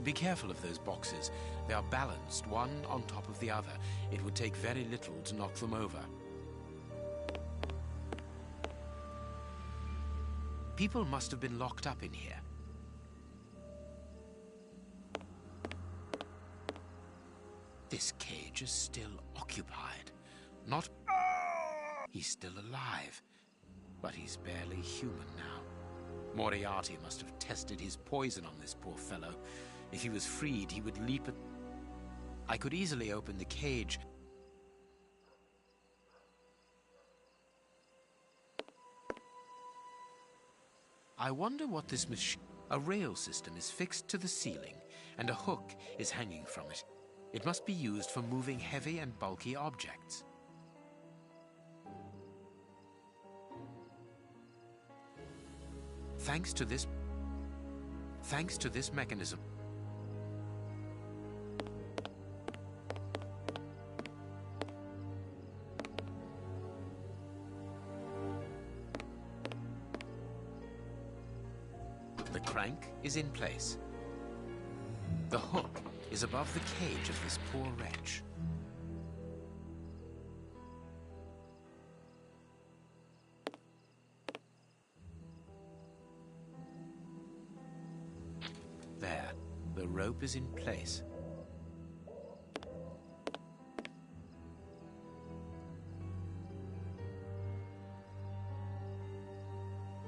Be careful of those boxes. They are balanced, one on top of the other. It would take very little to knock them over. People must have been locked up in here. This cage is still occupied. Not... He's still alive, but he's barely human now. Moriarty must have tested his poison on this poor fellow. If he was freed, he would leap at... I could easily open the cage. I wonder what this machine... A rail system is fixed to the ceiling, and a hook is hanging from it. It must be used for moving heavy and bulky objects. Thanks to this mechanism, the crank is in place. The hook is above the cage of this poor wretch. There, the rope is in place.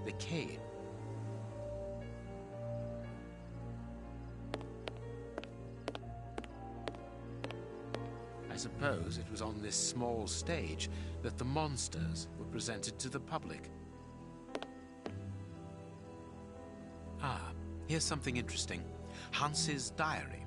The cage. I suppose it was on this small stage that the monsters were presented to the public. Ah, here's something interesting. Hans's diary.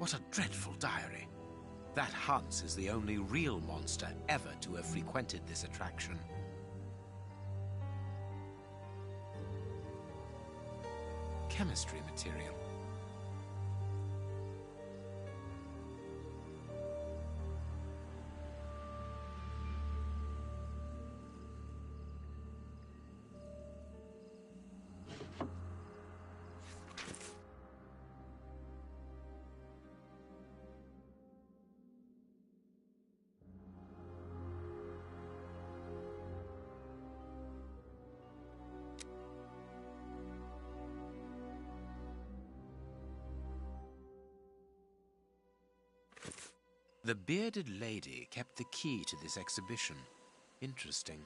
What a dreadful diary. That Hans is the only real monster ever to have frequented this attraction. Chemistry material. The bearded lady kept the key to this exhibition. Interesting.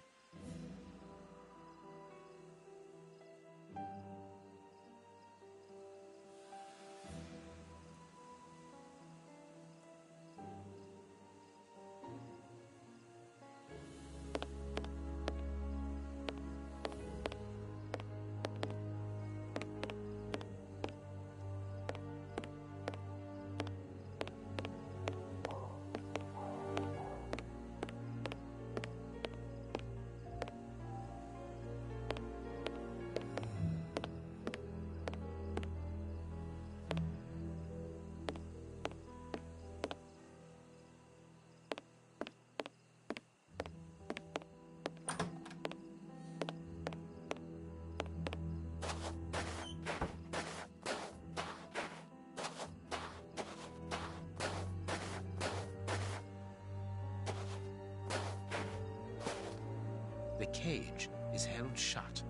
The cage is held shut.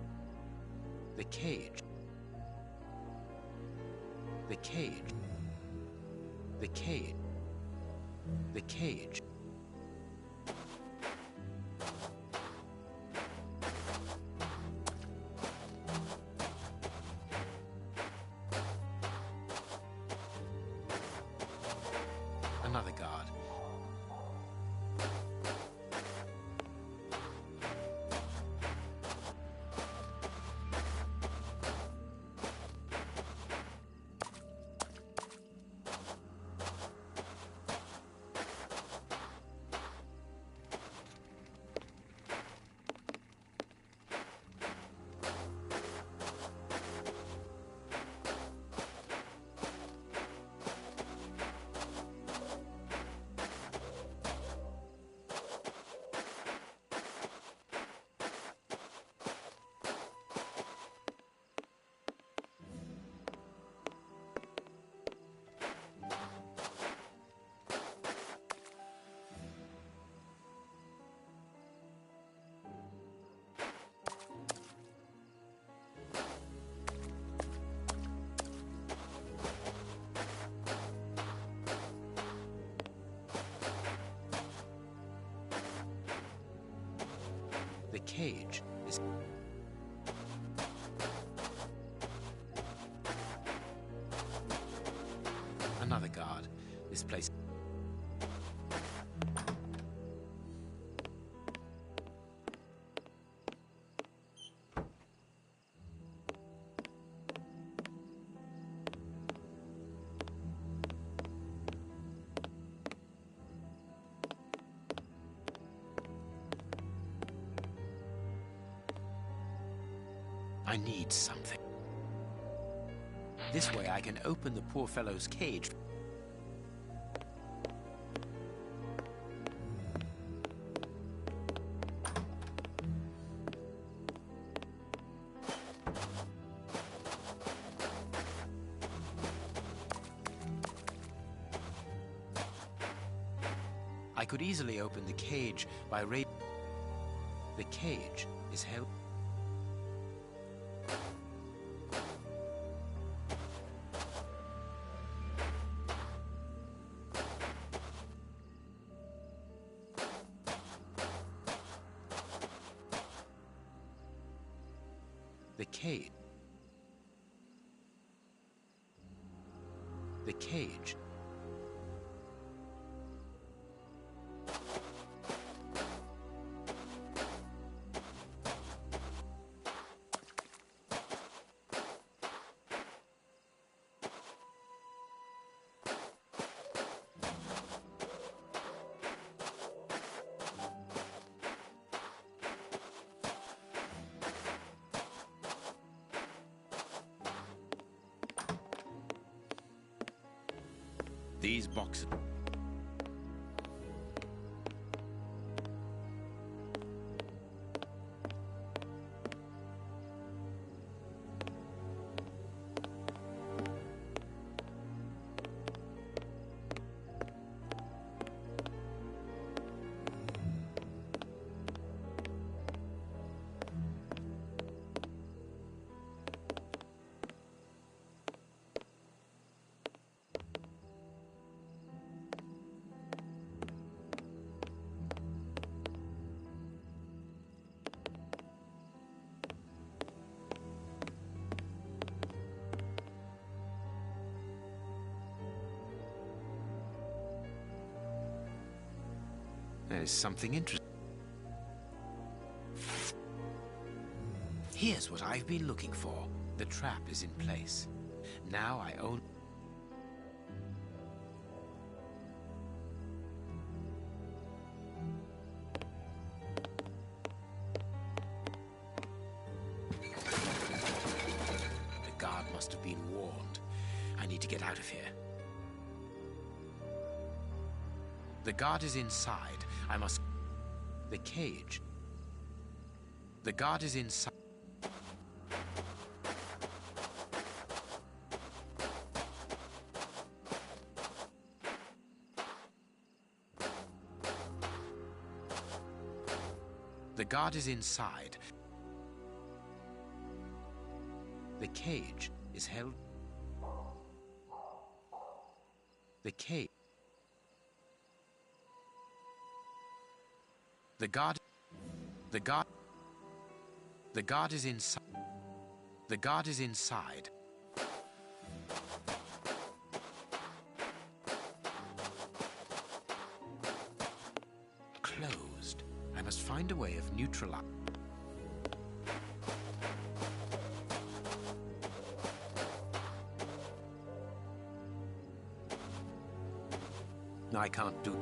The cage. The cage. The cage. The cage. Another guard. The cage is... Another guard. This place... I need something. This way I can open the poor fellow's cage. I could easily open the cage by raising... The cage is held... The cage. The cage. These boxes... There's something interesting. Here's what I've been looking for. The trap is in place. Now I own... The guard must have been warned. I need to get out of here. The guard is inside. I must... The cage. The guard is inside. The guard is inside. The cage is held... The cage... The guard is inside. The guard is inside. Closed. I must find a way of neutralizing. I can't do...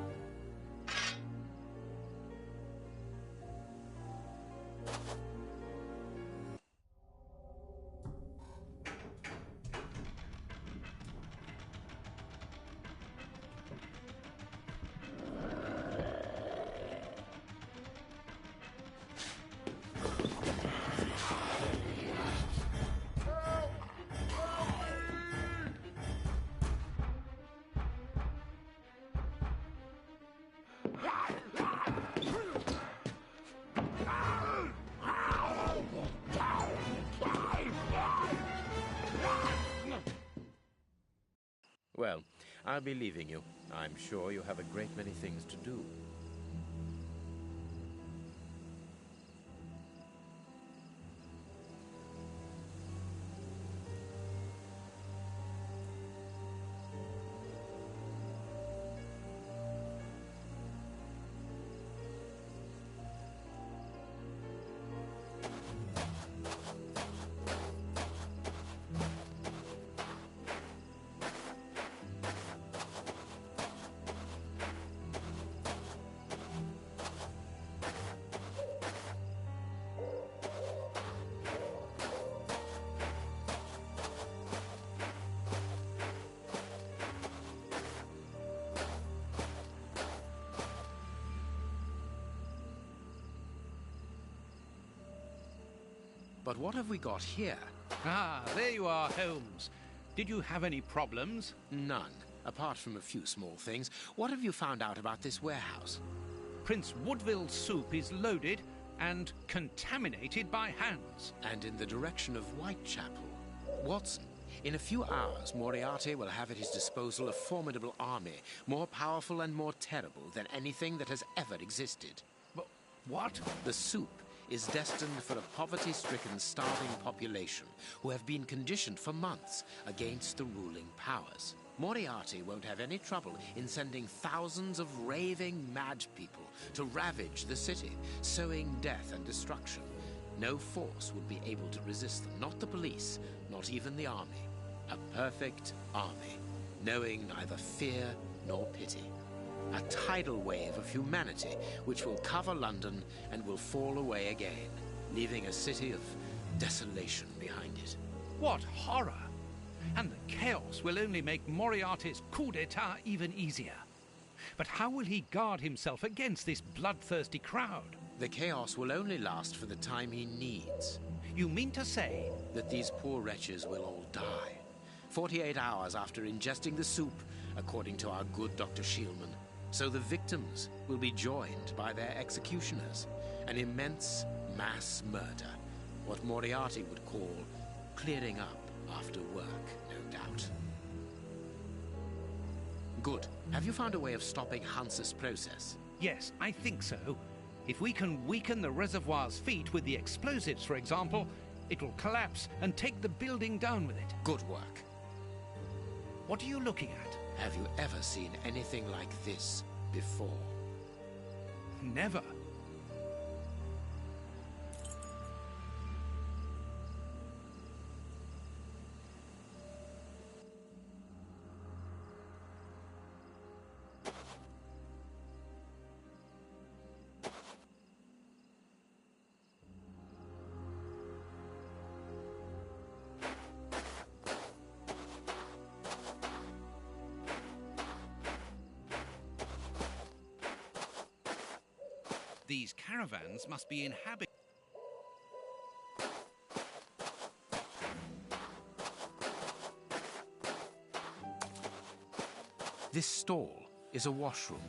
Well, I'll be leaving you. I'm sure you have a great many things to do. But what have we got here? Ah, there you are, Holmes. Did you have any problems? None, apart from a few small things. What have you found out about this warehouse? Prince Woodville's soup is loaded and contaminated by hands. And in the direction of Whitechapel. Watson, in a few hours, Moriarty will have at his disposal a formidable army, more powerful and more terrible than anything that has ever existed. But what? The soup is destined for a poverty-stricken, starving population who have been conditioned for months against the ruling powers. Moriarty won't have any trouble in sending thousands of raving mad people to ravage the city, sowing death and destruction. No force would be able to resist them, not the police, not even the army. A perfect army, knowing neither fear nor pity. A tidal wave of humanity which will cover London and will fall away again, leaving a city of desolation behind it. What horror! And the chaos will only make Moriarty's coup d'etat even easier. But how will he guard himself against this bloodthirsty crowd? The chaos will only last for the time he needs. You mean to say that these poor wretches will all die 48 hours after ingesting the soup, according to our good Dr. Shielman. So the victims will be joined by their executioners. An immense mass murder. What Moriarty would call clearing up after work, no doubt. Good. Have you found a way of stopping Hans's process? Yes, I think so. If we can weaken the reservoir's feet with the explosives, for example, it will collapse and take the building down with it. Good work. What are you looking at? Have you ever seen anything like this before? Never. These caravans must be inhabited. This stall is a washroom.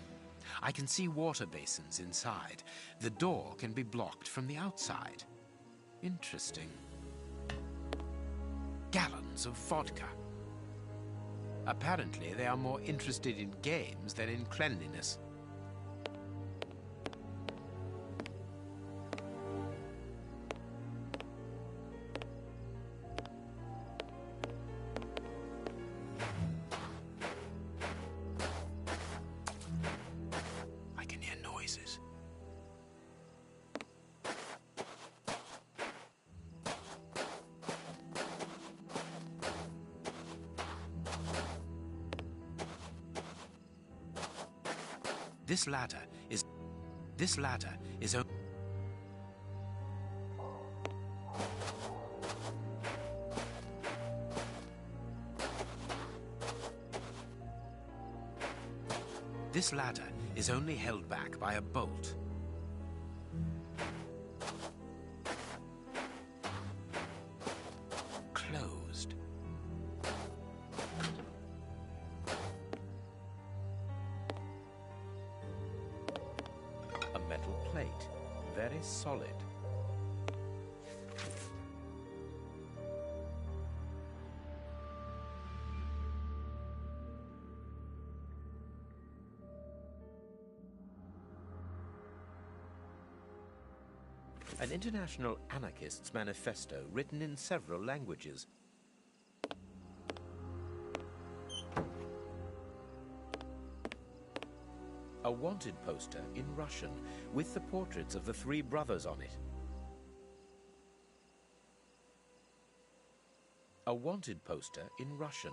I can see water basins inside. The door can be blocked from the outside. Interesting. Gallons of vodka. Apparently, they are more interested in games than in cleanliness. This ladder is This ladder is only held back by a bolt. Closed. A metal plate, very solid. An international anarchist's manifesto written in several languages. A wanted poster in Russian with the portraits of the three brothers on it. A wanted poster in Russian.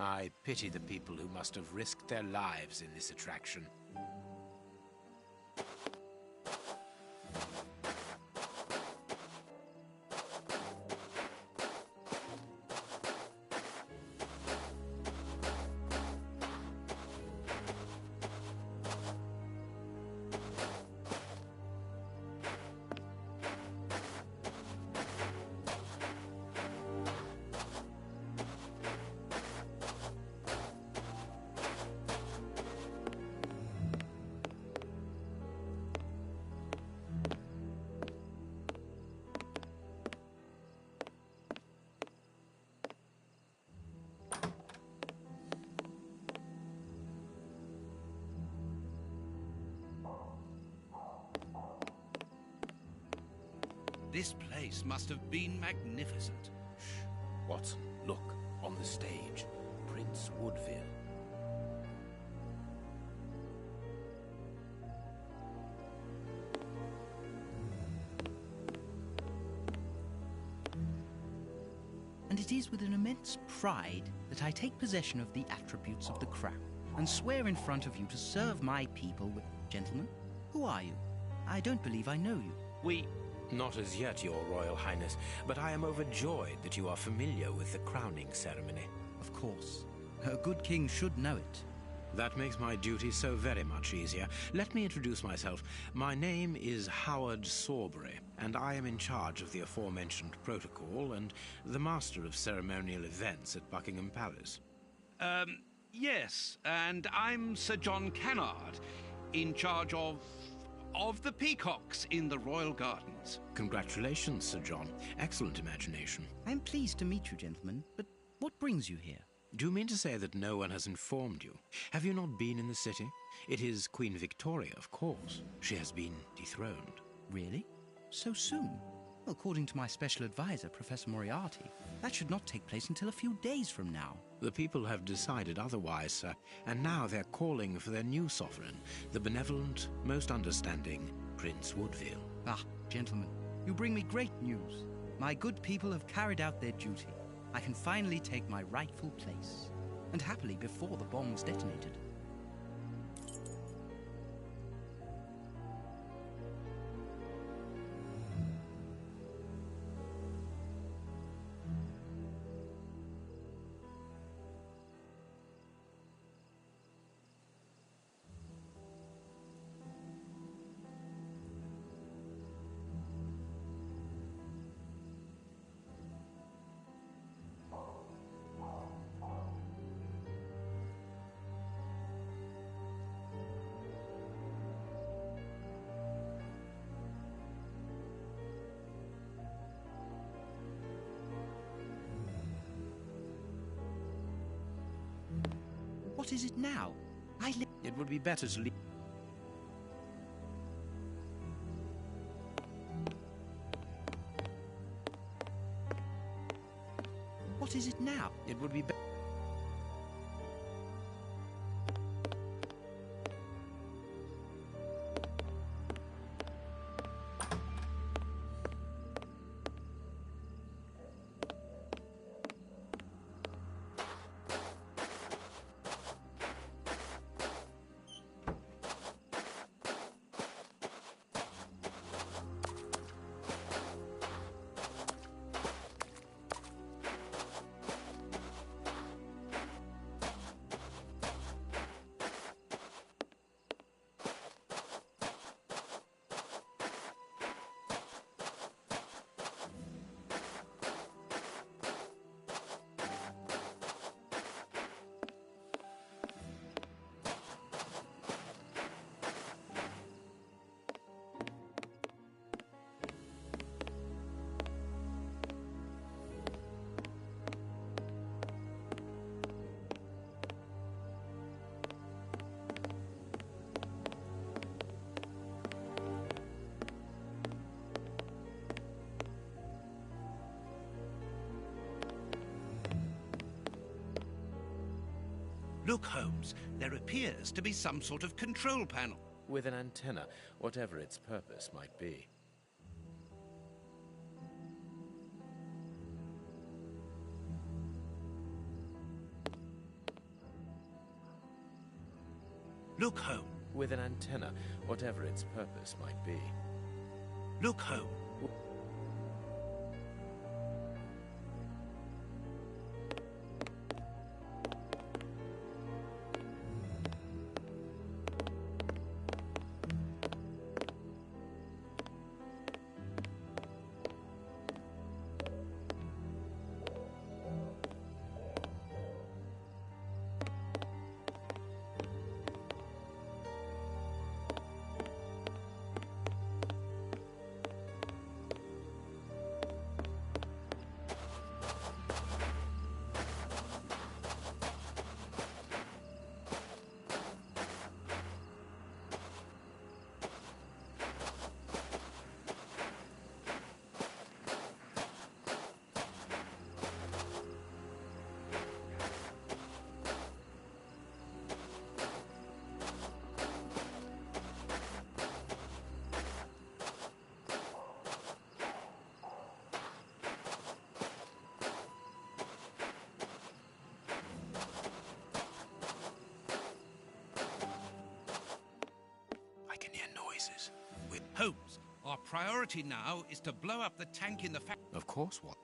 I pity the people who must have risked their lives in this attraction. This place must have been magnificent. Shh. Watson, look, on the stage. Prince Woodville. And it is with an immense pride that I take possession of the attributes of the crown and swear in front of you to serve my people with... Gentlemen, who are you? I don't believe I know you. Not as yet, Your Royal Highness, but I am overjoyed that you are familiar with the crowning ceremony. Of course. A good king should know it. That makes my duty so very much easier. Let me introduce myself. My name is Howard Sawbury, and I am in charge of the aforementioned protocol and the master of ceremonial events at Buckingham Palace. Yes, and I'm Sir John Cannard, in charge of the peacocks in the royal gardens. Congratulations, Sir John. Excellent imagination. I'm pleased to meet you, gentlemen, but what brings you here? Do you mean to say that no one has informed you? Have you not been in the city? It is Queen Victoria, of course. She has been dethroned. Really? So soon? According to my special advisor, Professor Moriarty, that should not take place until a few days from now. The people have decided otherwise, sir, and now they're calling for their new sovereign, the benevolent, most understanding Prince Woodville. Ah, gentlemen, you bring me great news. My good people have carried out their duty. I can finally take my rightful place, and happily before the bombs detonated. What is it now? It would be better to leave. What is it now? It would be better. Look, Holmes, there appears to be some sort of control panel. With an antenna, whatever its purpose might be. Look, Holmes. With an antenna, whatever its purpose might be. Look, Holmes. With Holmes, our priority now is to blow up the tank in the factory. Of course, what?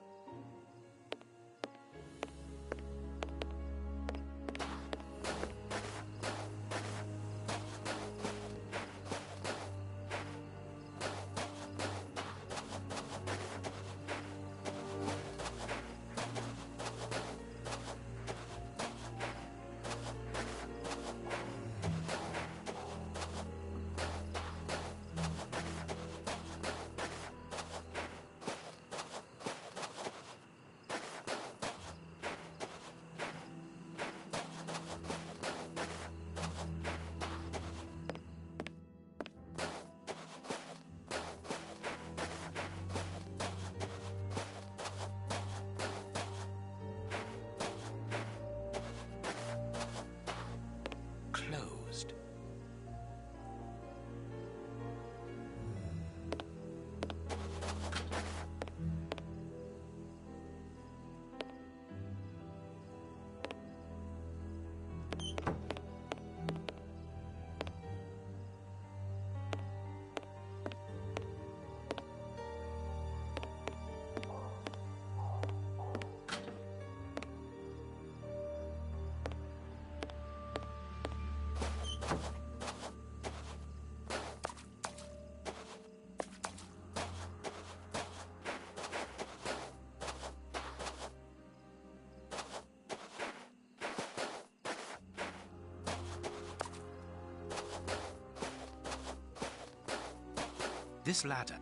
Closed. This ladder.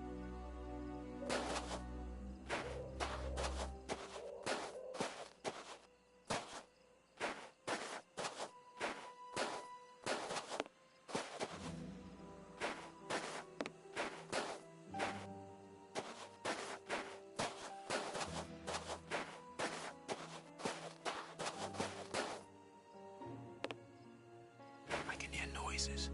I can hear noises.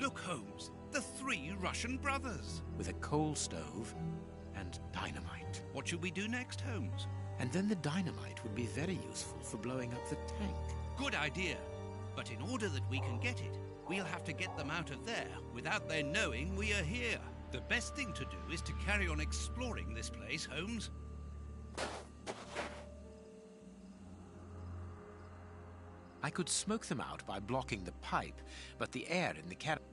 Look, Holmes, the 3 Russian brothers. With a coal stove and dynamite. What should we do next, Holmes? And then the dynamite would be very useful for blowing up the tank. Good idea. But in order that we can get it, we'll have to get them out of there without their knowing we are here. The best thing to do is to carry on exploring this place, Holmes. I could smoke them out by blocking the pipe, but the air in the caravan...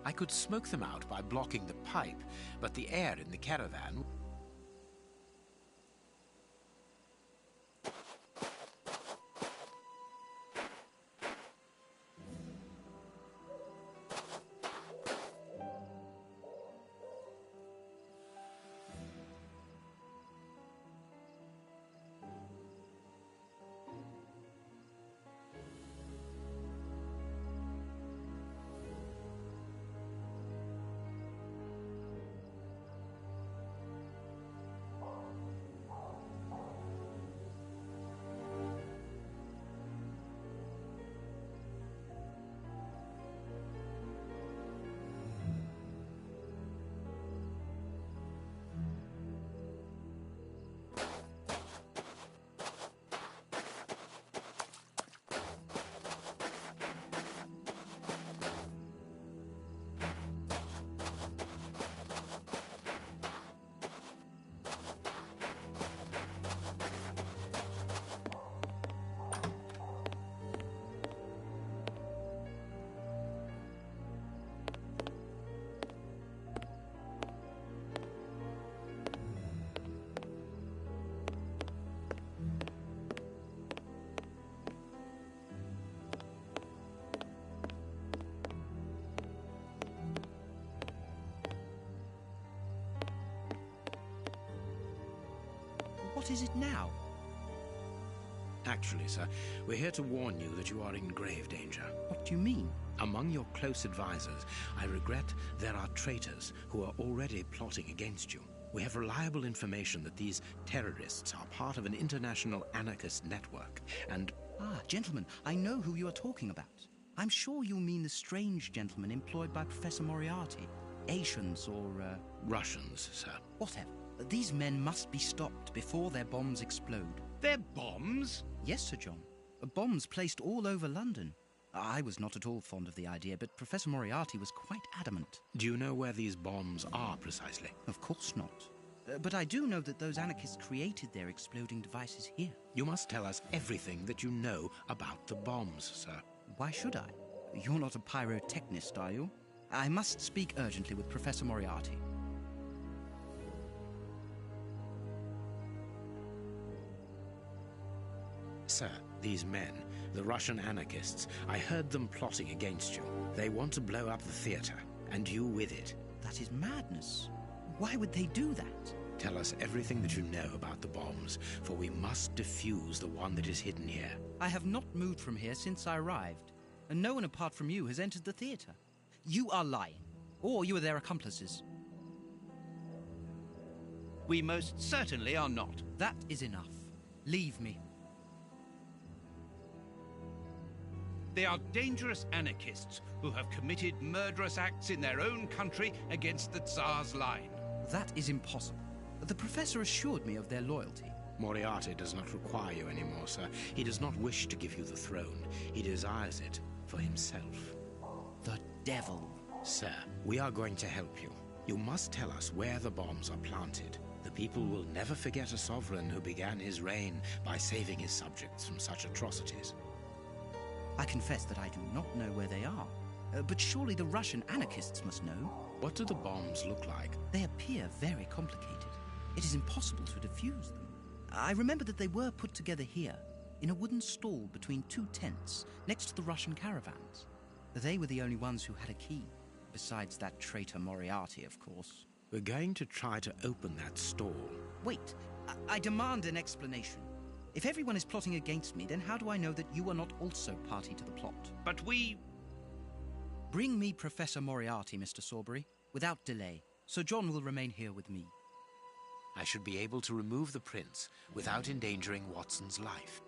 I could smoke them out by blocking the pipe, but the air in the caravan... What is it now? Actually, sir, we're here to warn you that you are in grave danger. What do you mean? Among your close advisors, I regret there are traitors who are already plotting against you. We have reliable information that these terrorists are part of an international anarchist network, and... Ah, gentlemen, I know who you are talking about. I'm sure you mean the strange gentleman employed by Professor Moriarty. Asians or, Russians, sir. Whatever. These men must be stopped before their bombs explode. Their bombs? Yes, Sir John. Bombs placed all over London. I was not at all fond of the idea, but Professor Moriarty was quite adamant. Do you know where these bombs are precisely? Of course not. But I do know that those anarchists created their exploding devices here. You must tell us everything that you know about the bombs, sir. Why should I? You're not a pyrotechnist, are you? I must speak urgently with Professor Moriarty. Sir, these men, the Russian anarchists, I heard them plotting against you. They want to blow up the theater, and you with it. That is madness. Why would they do that? Tell us everything that you know about the bombs, for we must defuse the one that is hidden here. I have not moved from here since I arrived, and no one apart from you has entered the theater. You are lying, or you are their accomplices. We most certainly are not. That is enough. Leave me. They are dangerous anarchists who have committed murderous acts in their own country against the Tsar's line. That is impossible. The professor assured me of their loyalty. Moriarty does not require you anymore, sir. He does not wish to give you the throne. He desires it for himself. The devil. Sir, we are going to help you. You must tell us where the bombs are planted. The people will never forget a sovereign who began his reign by saving his subjects from such atrocities. I confess that I do not know where they are. But surely the Russian anarchists must know. What do the bombs look like? They appear very complicated. It is impossible to defuse them. I remember that they were put together here, in a wooden stall between 2 tents, next to the Russian caravans. They were the only ones who had a key, besides that traitor Moriarty, of course. We're going to try to open that stall. Wait, I demand an explanation. If everyone is plotting against me, then how do I know that you are not also party to the plot? But we... Bring me Professor Moriarty, Mr. Sawbury, without delay. Sir John will remain here with me. I should be able to remove the prince without endangering Watson's life.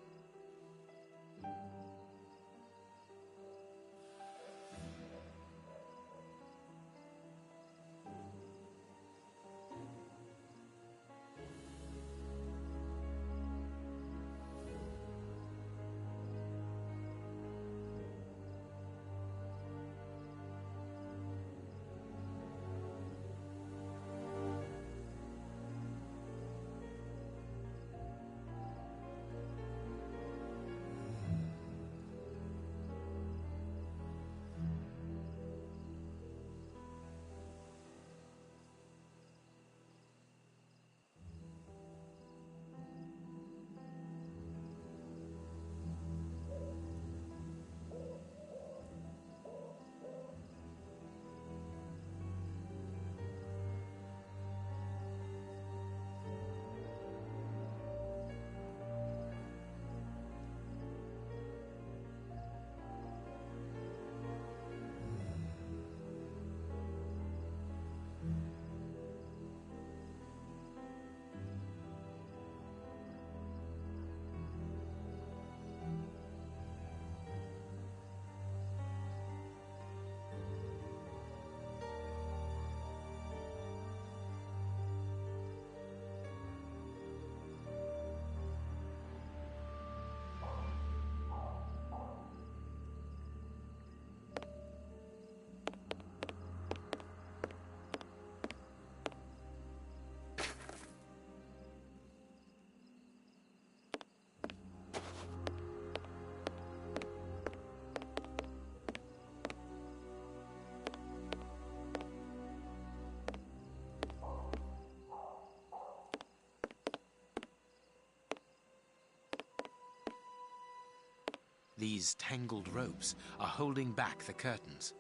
These tangled ropes are holding back the curtains.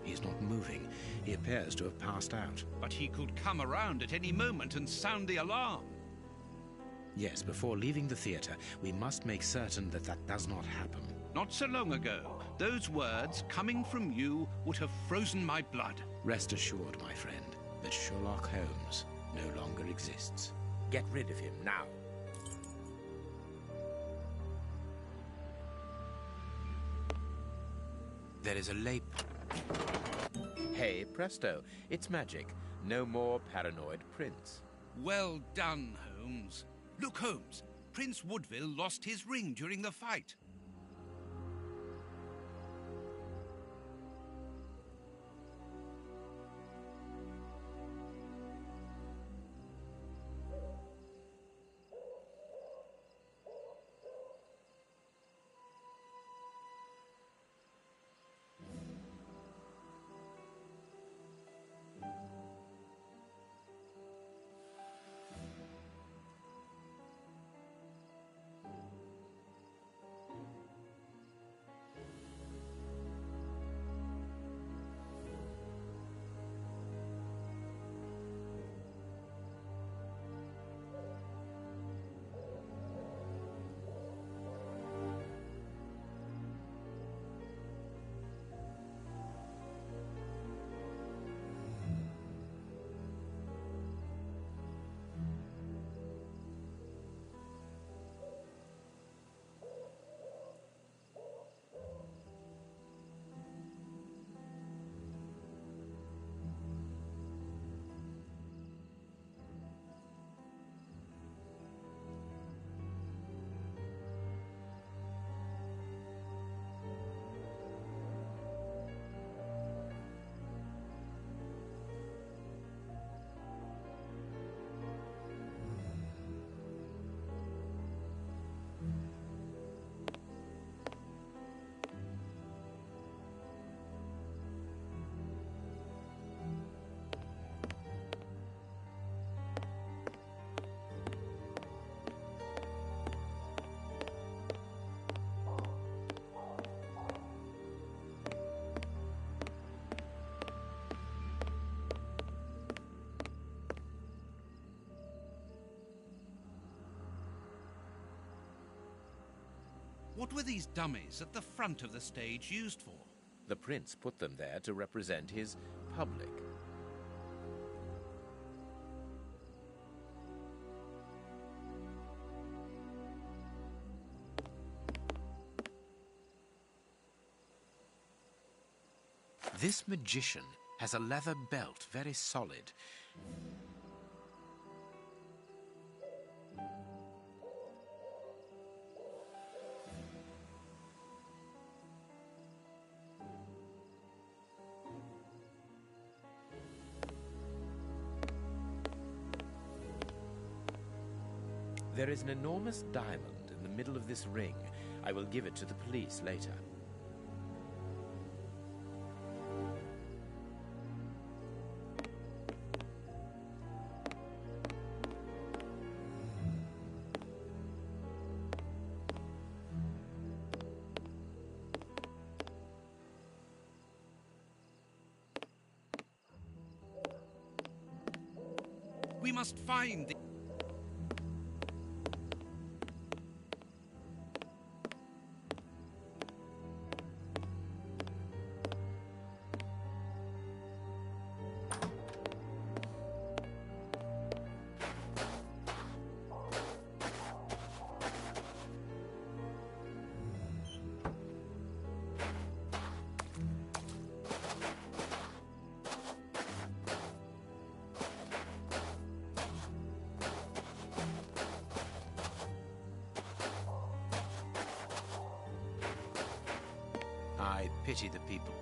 He's not moving. He appears to have passed out. But he could come around at any moment and sound the alarm. Yes, before leaving the theatre, we must make certain that that does not happen. Not so long ago, those words coming from you would have frozen my blood. Rest assured, my friend, that Sherlock Holmes no longer exists. Get rid of him now. There is a lay... Hey, presto, it's magic. No more paranoid prince. Well done, Holmes. Look, Holmes, Prince Woodville lost his ring during the fight. What were these dummies at the front of the stage used for? The prince put them there to represent his public. This magician has a leather belt, very solid. There is an enormous diamond in the middle of this ring. I will give it to the police later. We must find the... I pity the people.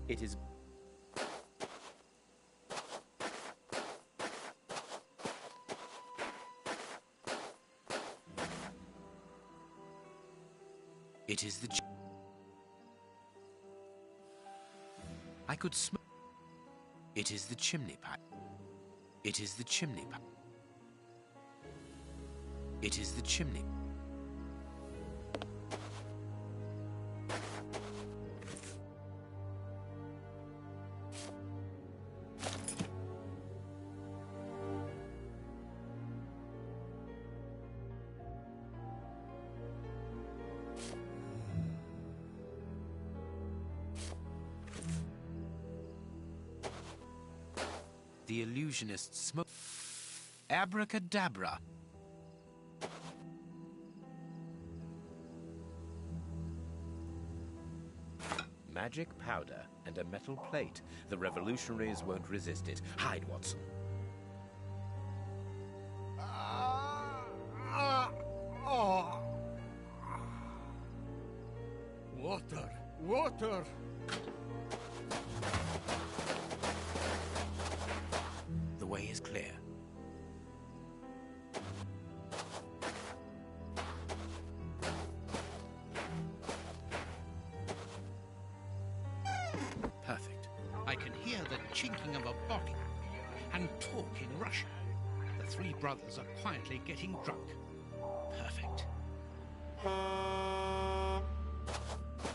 It is... It is the... I could smoke... It is the chimney pipe. It is the chimney pipe. It is the chimney. The illusionist smoke. Abracadabra. Magic powder and a metal plate. The revolutionaries won't resist it. Hide, Watson. Water! Water! The way is clear. Perfect. I can hear the chinking of a bottle and talk in Russian. The three brothers are quietly getting drunk. Perfect.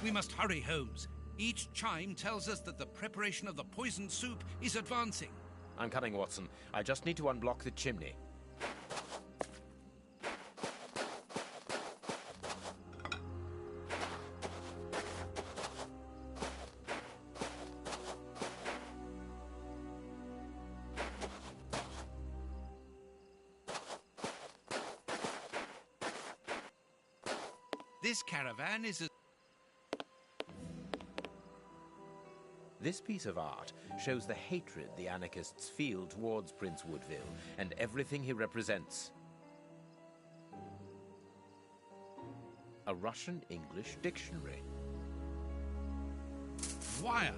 We must hurry, Holmes. Each chime tells us that the preparation of the poisoned soup is advancing. I'm coming, Watson. I just need to unblock the chimney. This caravan is as... This piece of art shows the hatred the anarchists feel towards Prince Woodville and everything he represents. A Russian-English dictionary. Wire.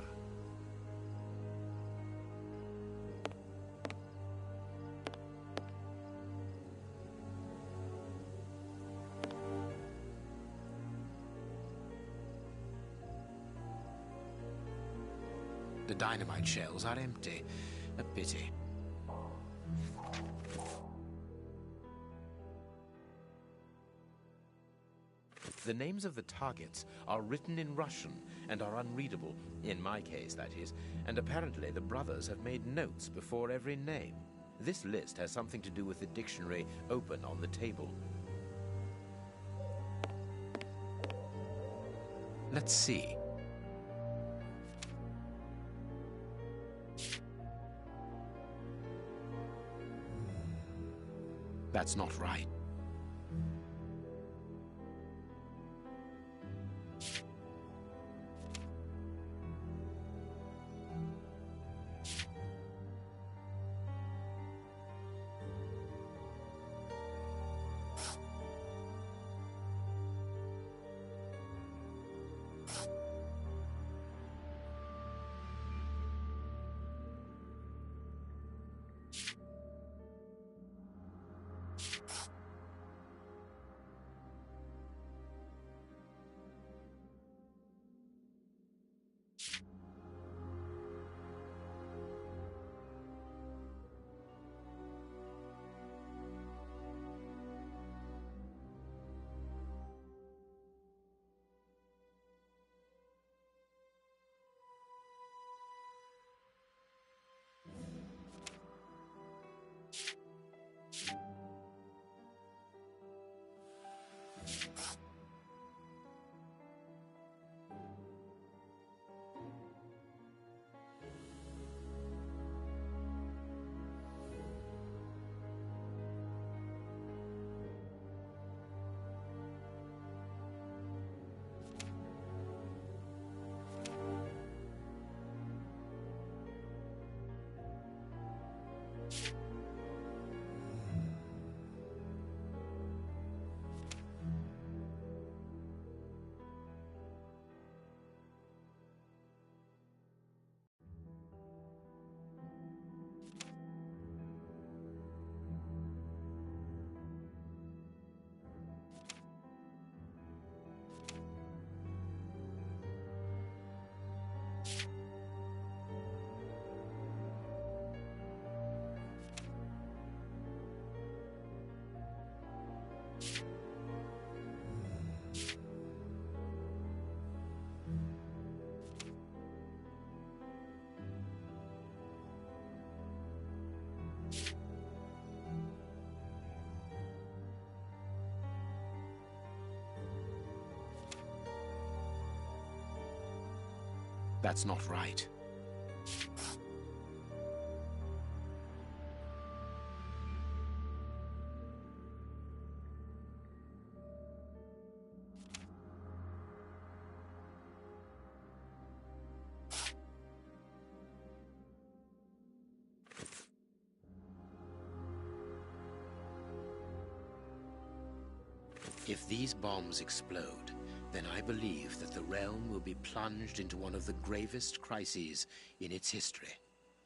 The dynamite shells are empty. A pity. The names of the targets are written in Russian and are unreadable, in my case, that is, and apparently the brothers have made notes before every name. This list has something to do with the dictionary open on the table. Let's see. That's not right. That's not right. If these bombs explode, then I believe that the realm will be plunged into one of the gravest crises in its history.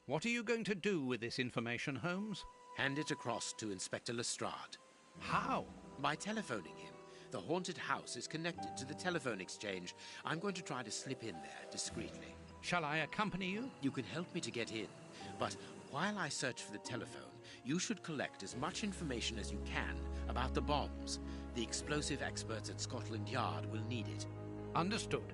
What are you going to do with this information, Holmes? Hand it across to Inspector Lestrade. How? By telephoning him. The haunted house is connected to the telephone exchange. I'm going to try to slip in there discreetly. Shall I accompany you? You can help me to get in, but while I search for the telephone, you should collect as much information as you can about the bombs. The explosive experts at Scotland Yard will need it. Understood.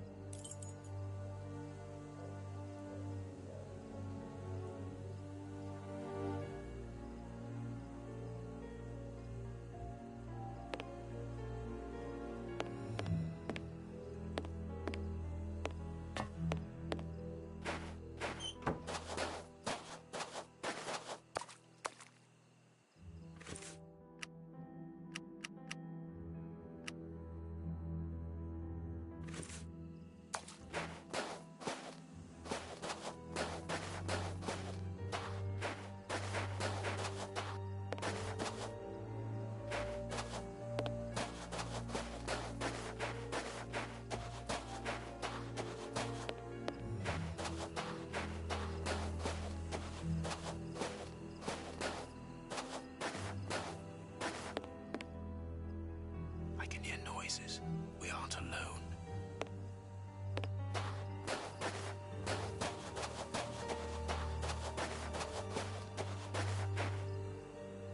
We aren't alone.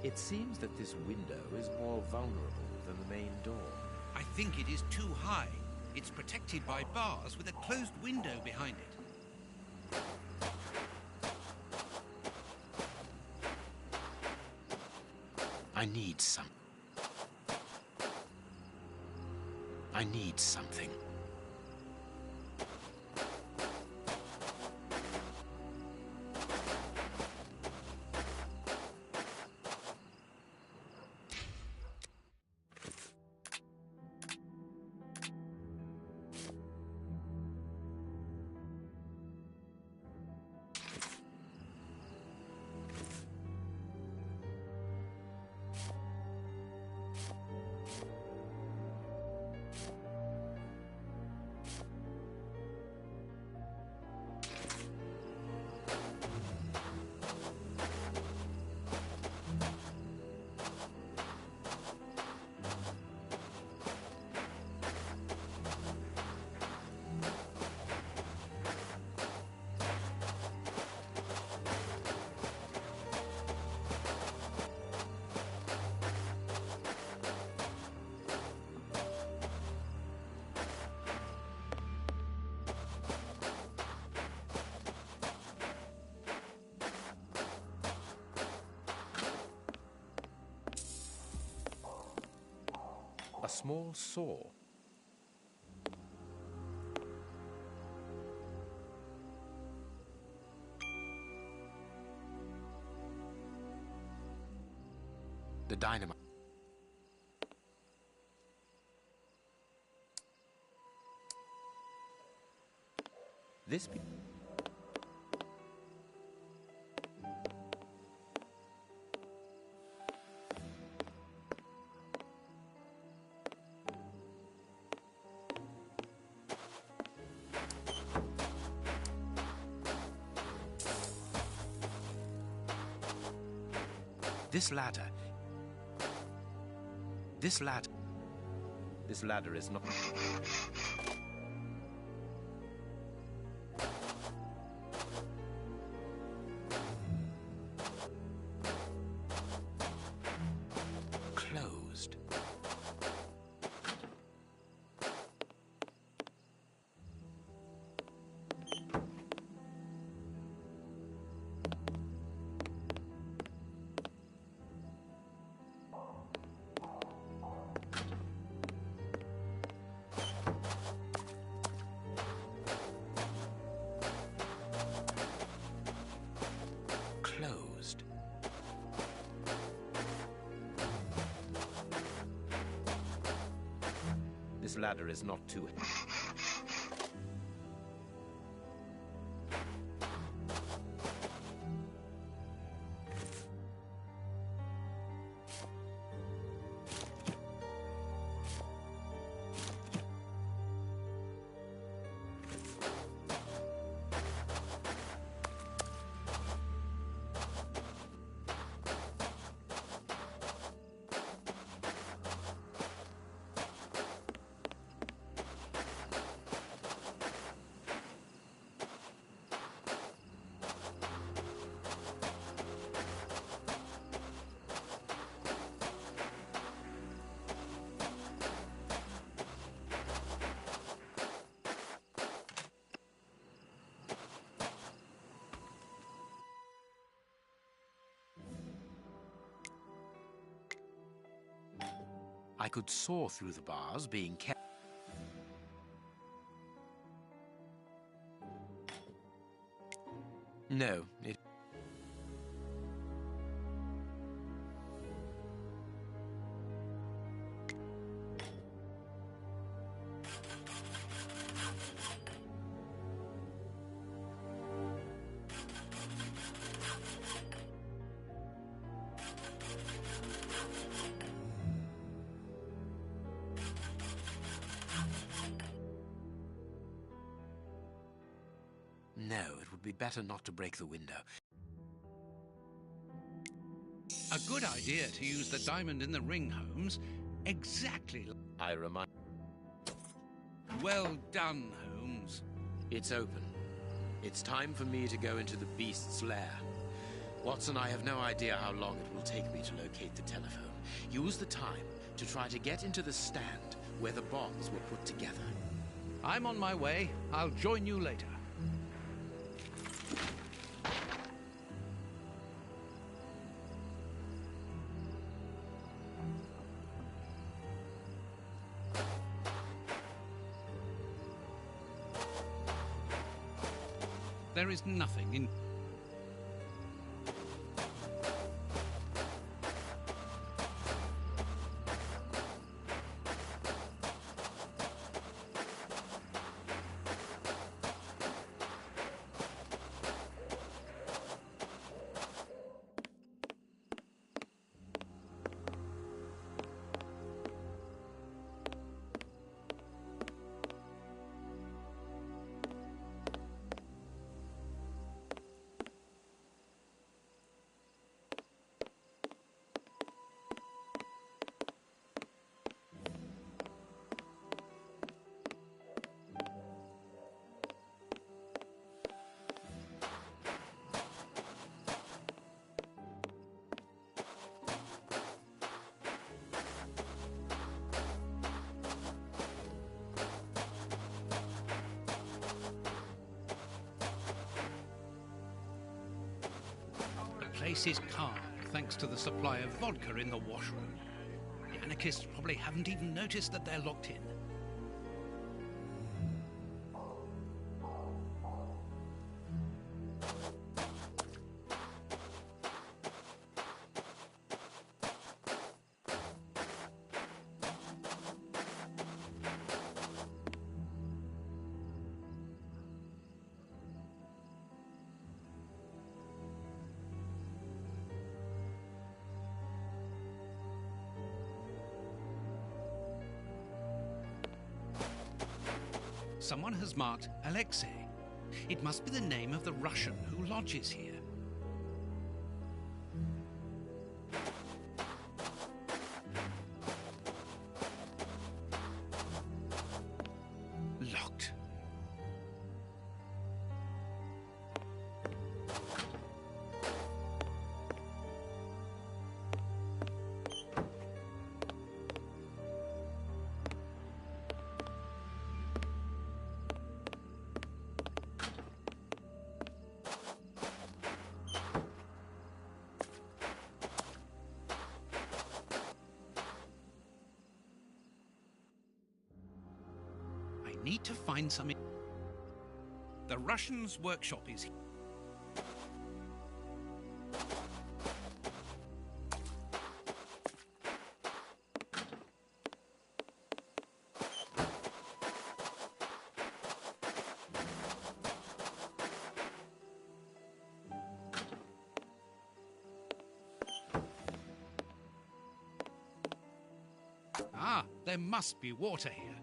It seems that this window is more vulnerable than the main door. I think it is too high. It's protected by bars with a closed window behind it. I need something. A small saw. The dynamite. This This ladder is not... Closed. Closed. This ladder is not too... I could saw through the bars being kept. No, it... No, it would be better not to break the window. A good idea to use the diamond in the ring, Holmes. Exactly. I remind... Well done, Holmes. It's open. It's time for me to go into the beast's lair. Watson, I have no idea how long it will take me to locate the telephone. Use the time to try to get into the stand where the bombs were put together. I'm on my way. I'll join you later. There is nothing in... The place is calm, thanks to the supply of vodka in the washroom. The anarchists probably haven't even noticed that they're locked in. Someone has marked Alexei. It must be the name of the Russian who lodges here. Locked. Need to find some... The Russian's workshop is here. Ah, there must be water here.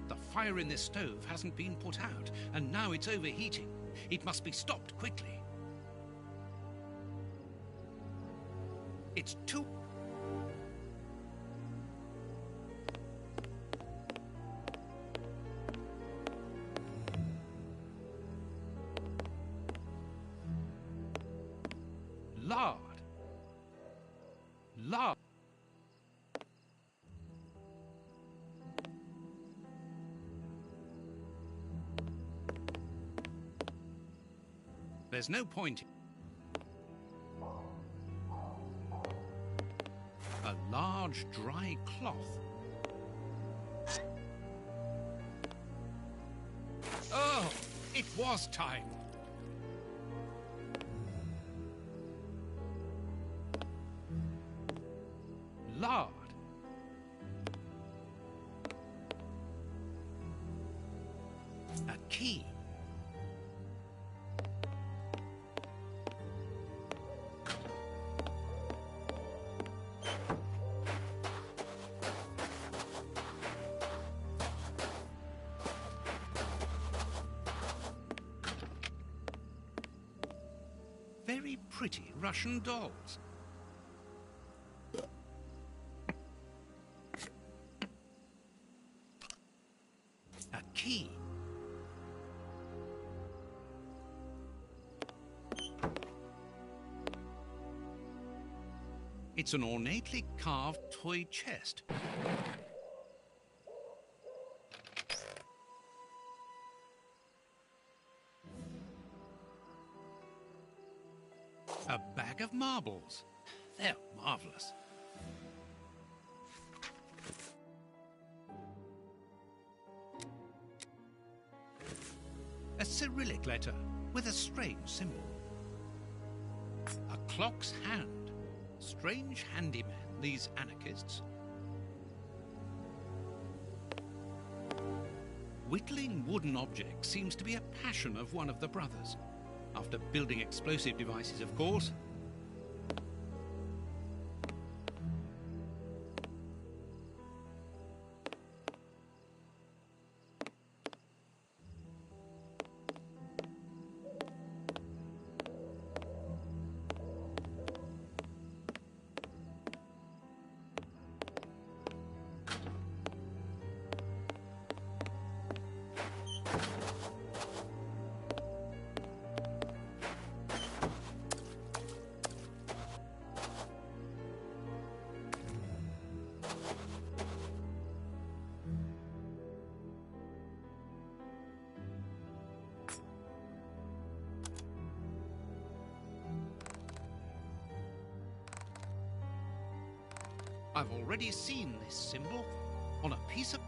The fire in this stove hasn't been put out, and now it's overheating. It must be stopped quickly. It's too... Lard. Lard. There's no point. A large dry cloth. Oh, it was time. Lard. A key. Very pretty Russian dolls. A key. It's an ornately carved toy chest. A bag of marbles. They're marvellous. A Cyrillic letter with a strange symbol. A clock's hand. Strange handymen, these anarchists. Whittling wooden objects seems to be a passion of one of the brothers. After building explosive devices, of course. I've already seen this symbol on a piece of...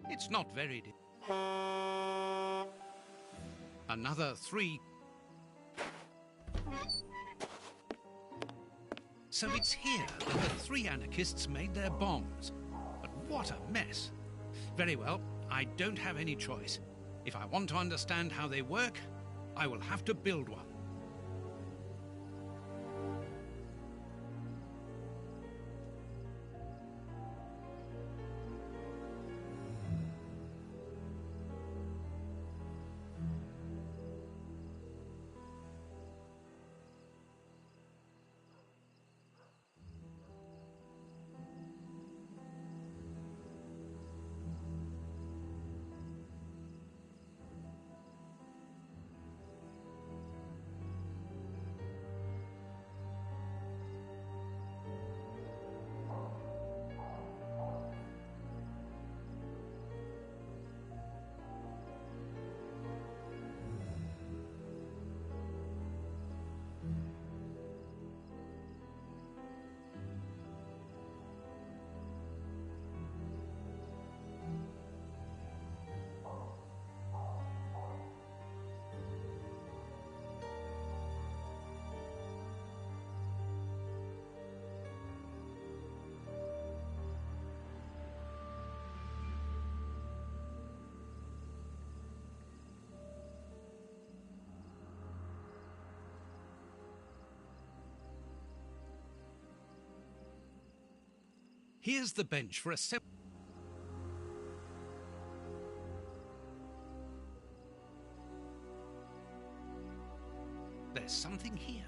It's not very deep. Another 3. So it's here that the 3 anarchists made their bombs. But what a mess. Very well, I don't have any choice. If I want to understand how they work, I will have to build one. Here's the bench for a There's something here.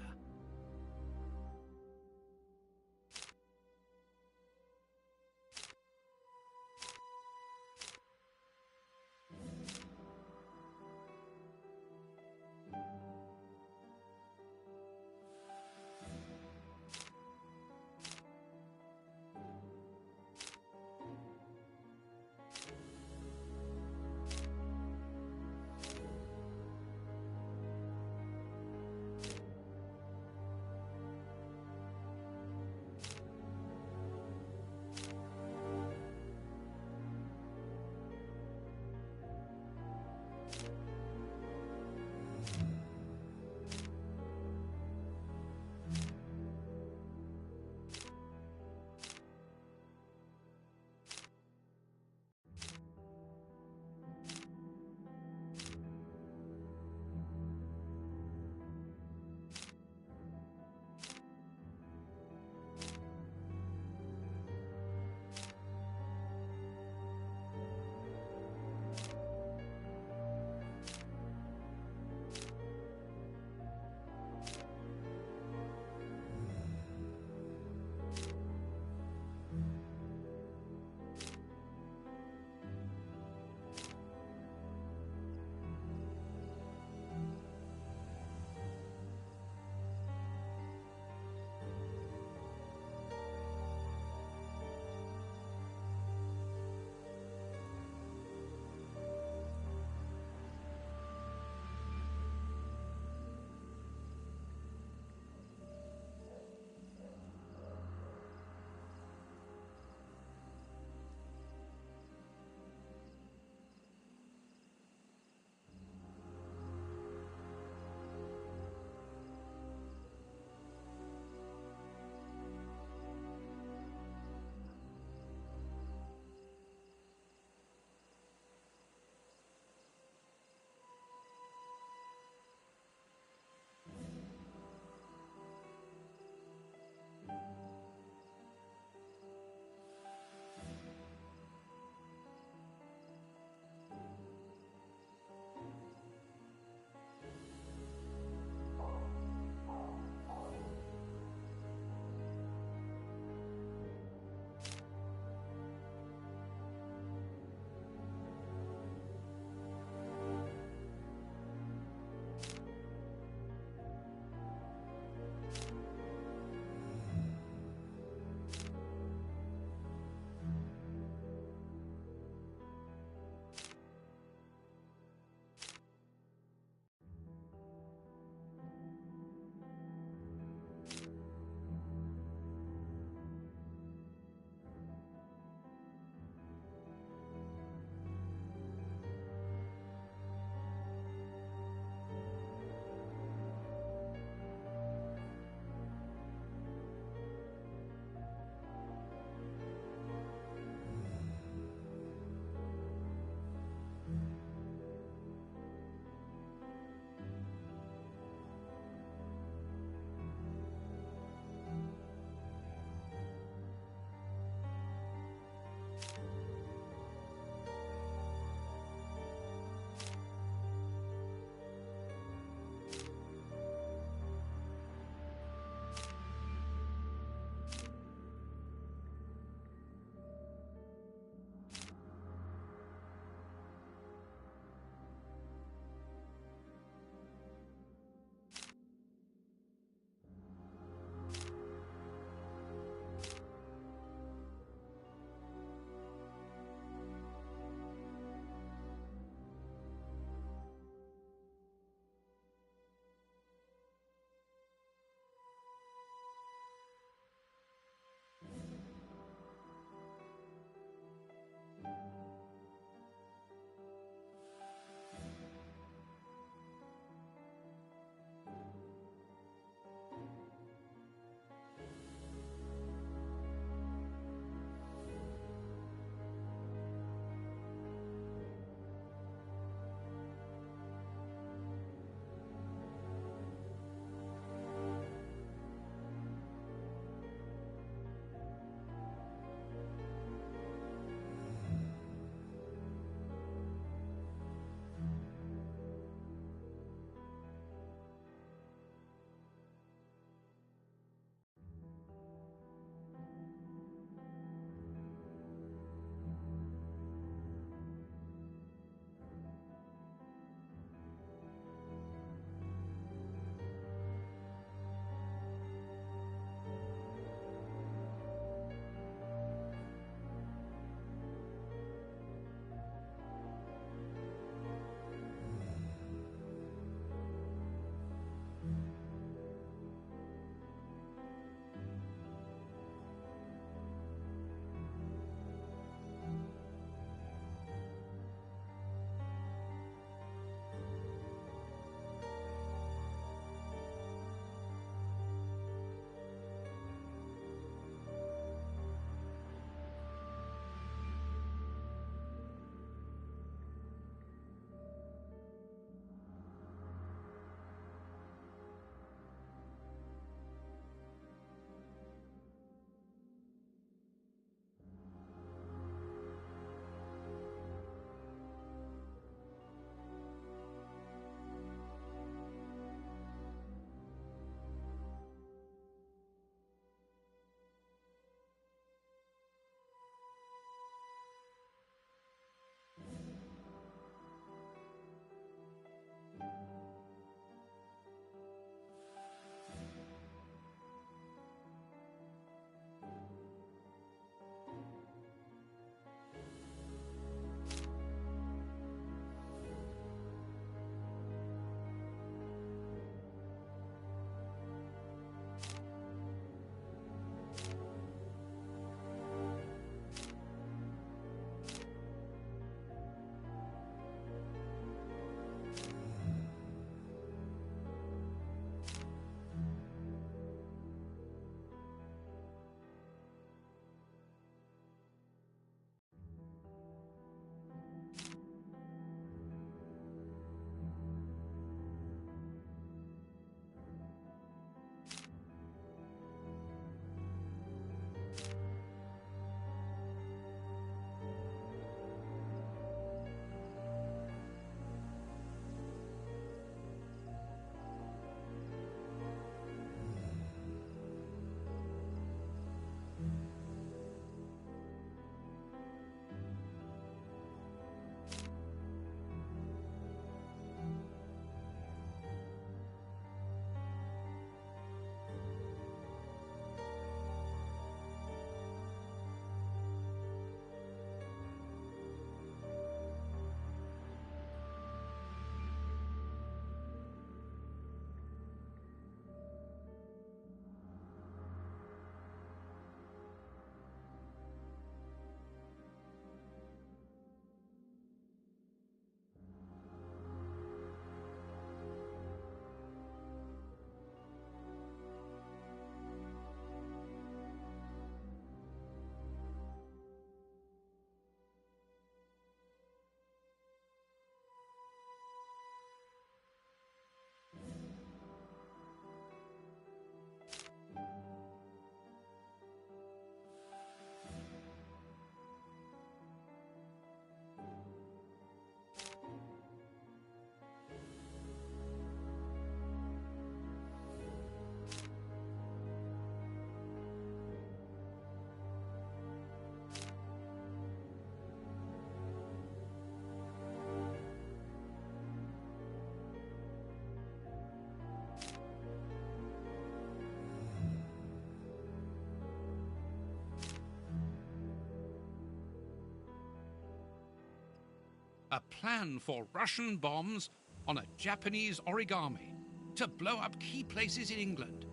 a plan for Russian bombs on a Japanese origami to blow up key places in England.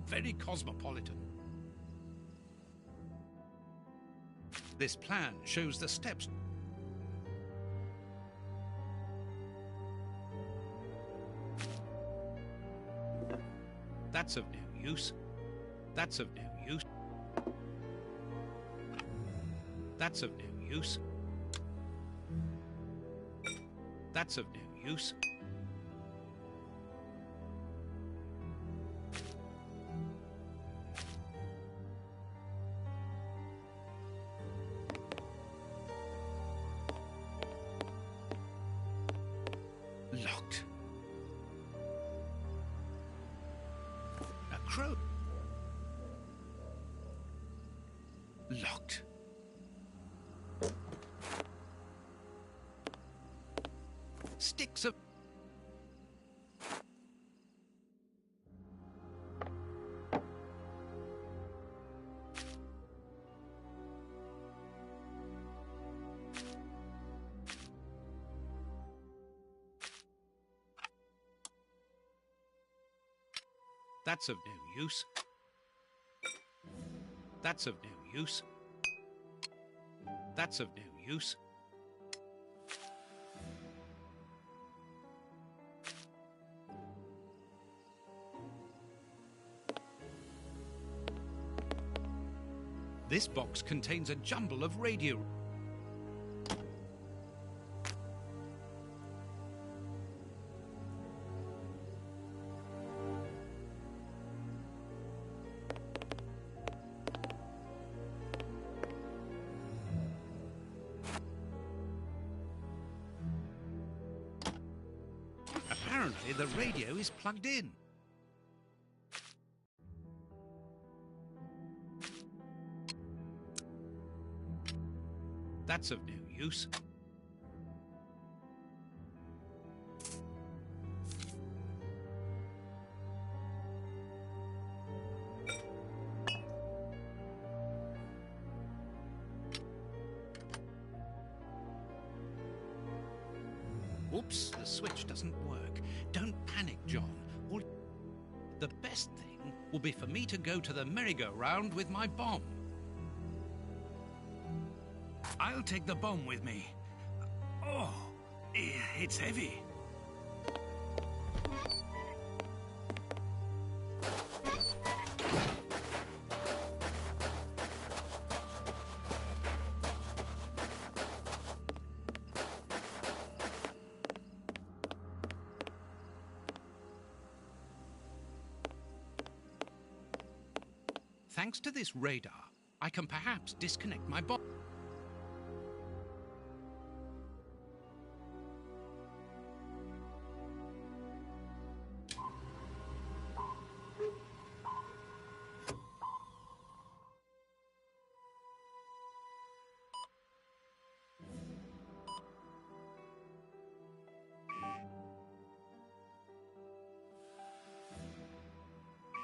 Very cosmopolitan. This plan shows the steps. That's of no use. That's of no use. That's of no use. That's of no use. Locked. A crow. Locked. Sticks of... That's of no use. That's of no use. That's of no use. This box contains a jumble of radio. Apparently, the radio is plugged in. That's of no use. Oops, the switch doesn't work. Don't panic, John. The best thing will be for me to go to the merry-go-round with my bomb. I'll take the bomb with me. Oh, it's heavy. Thanks to this radar, I can perhaps disconnect my bomb.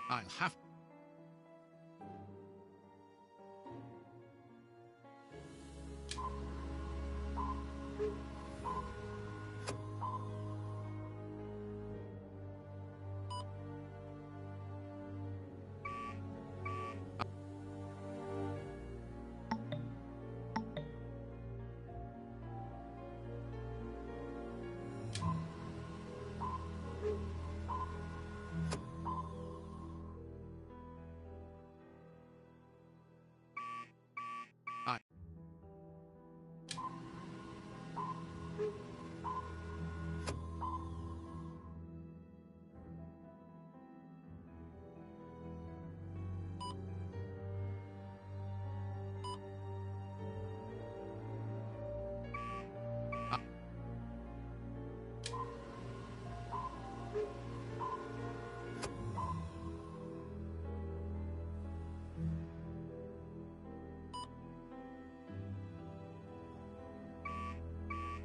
I'll have...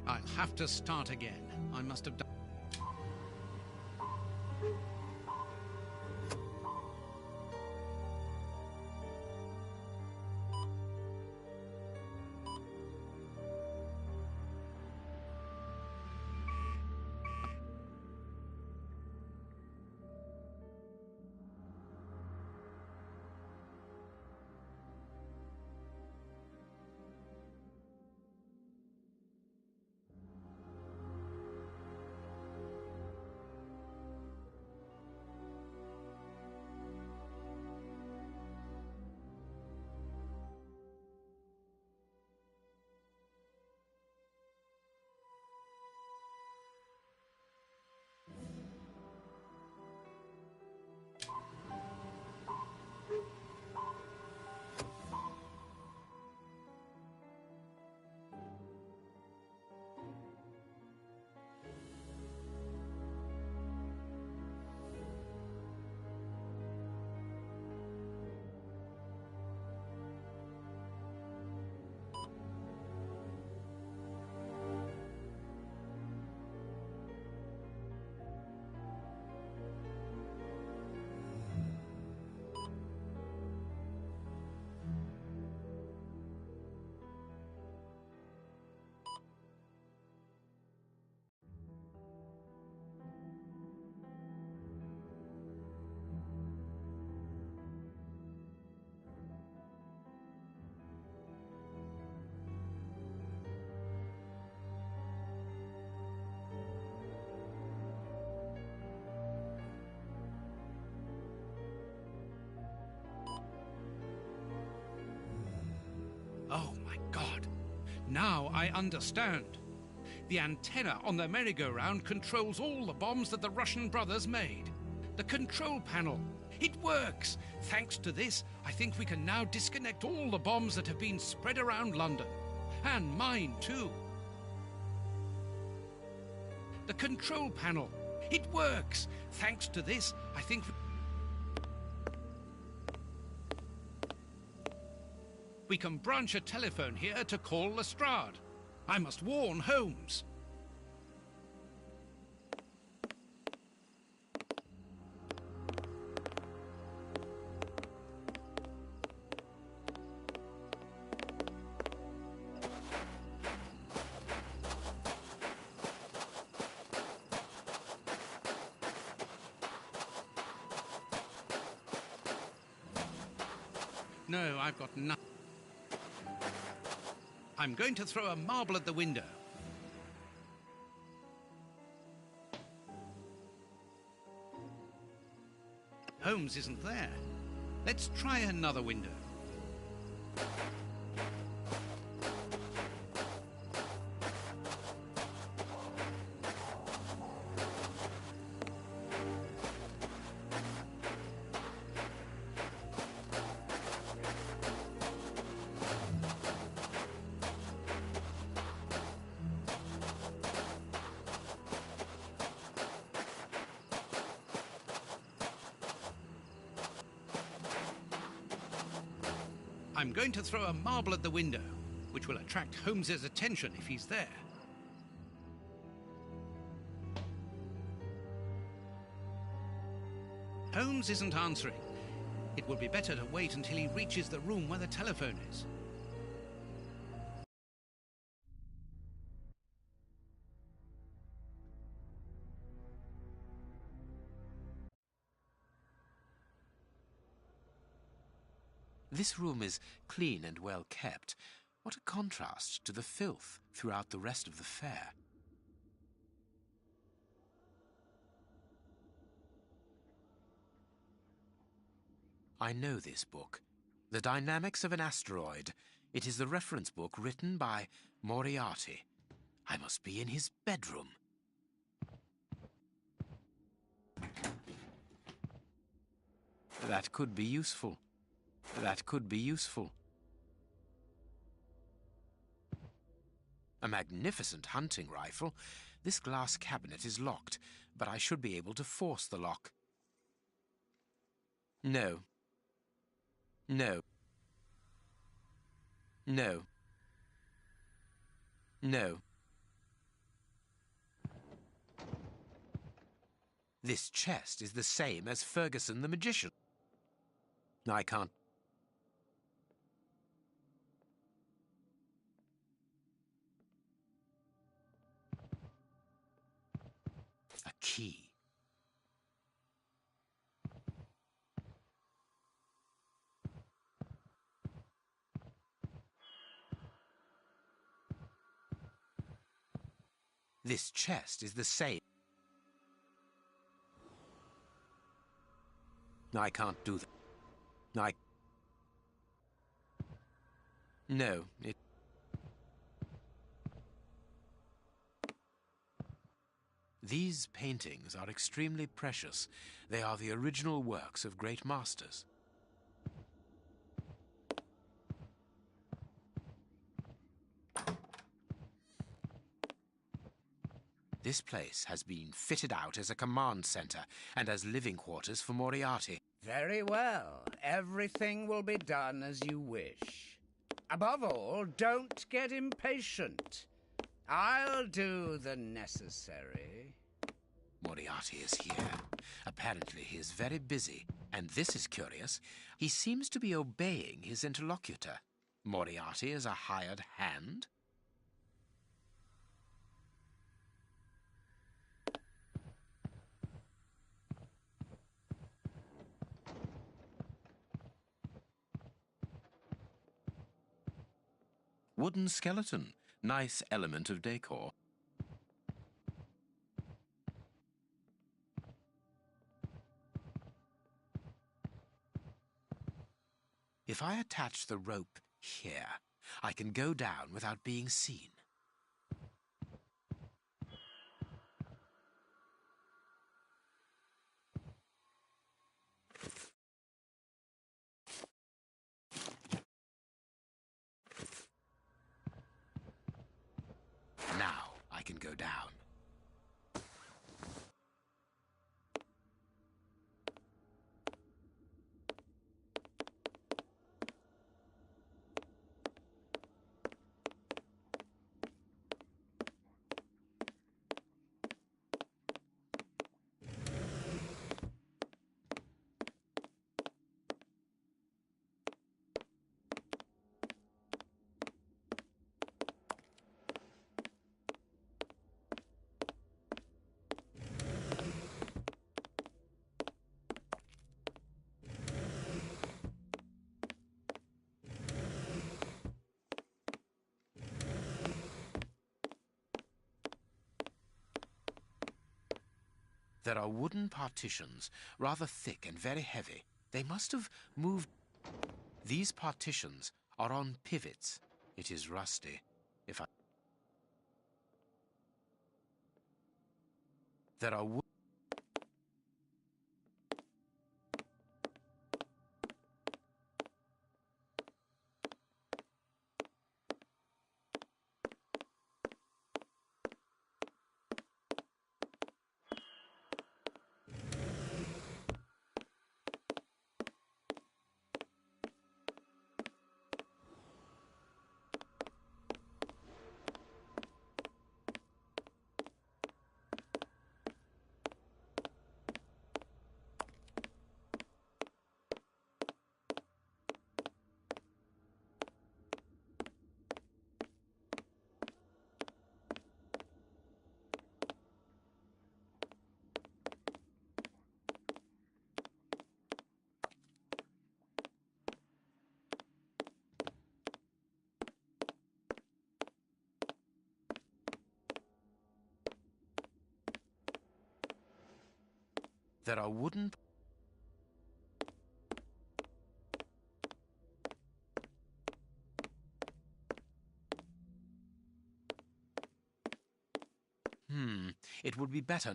I'll have to start again. I must have done... Now I understand. The antenna on the merry-go-round controls all the bombs that the Russian brothers made. The control panel. It works! Thanks to this, I think we can now disconnect all the bombs that have been spread around London. And mine, too. The control panel. It works! Thanks to this, I think we can branch a telephone here to call Lestrade. I must warn Holmes. No, I've got nothing. I'm going to throw a marble at the window. Holmes isn't there. Let's try another window. I'm going to throw a marble at the window, which will attract Holmes's attention if he's there. Holmes isn't answering. It will be better to wait until he reaches the room where the telephone is. This room is clean and well kept. What a contrast to the filth throughout the rest of the fair. I know this book. The Dynamics of an Asteroid. It is the reference book written by Moriarty. I must be in his bedroom. That could be useful. That could be useful. A magnificent hunting rifle. This glass cabinet is locked, but I should be able to force the lock. No. No. No. No. This chest is the same as Ferguson the magician. I can't. A key. This chest is the same. I can't do that. No, it... These paintings are extremely precious. They are the original works of great masters. This place has been fitted out as a command center and as living quarters for Moriarty. Very well. Everything will be done as you wish. Above all, don't get impatient. I'll do the necessary. Moriarty is here. Apparently he is very busy. And this is curious. He seems to be obeying his interlocutor. Moriarty is a hired hand? Wooden skeleton. Nice element of decor. If I attach the rope here, I can go down without being seen. Now I can go down. There are wooden partitions, rather thick and very heavy. They must have moved. These partitions are on pivots. It is rusty. If I... There are wooden... It would be better...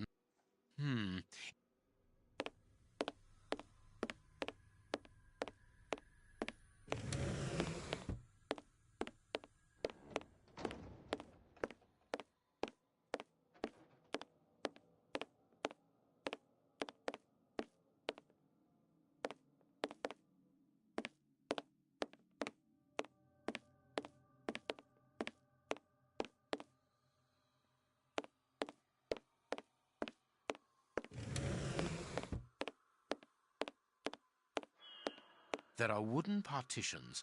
There are wooden partitions.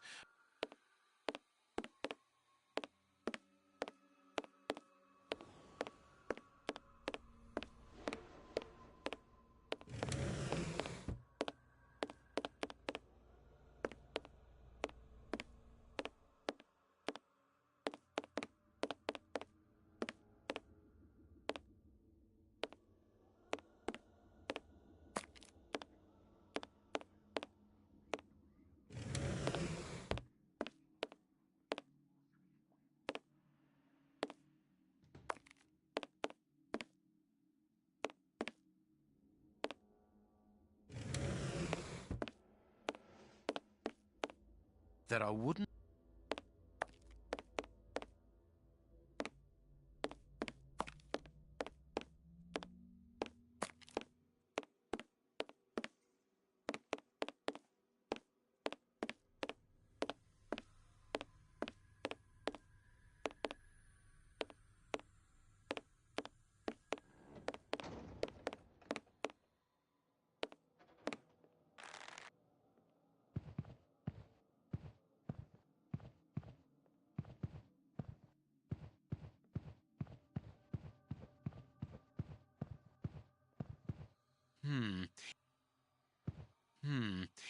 There are wooden...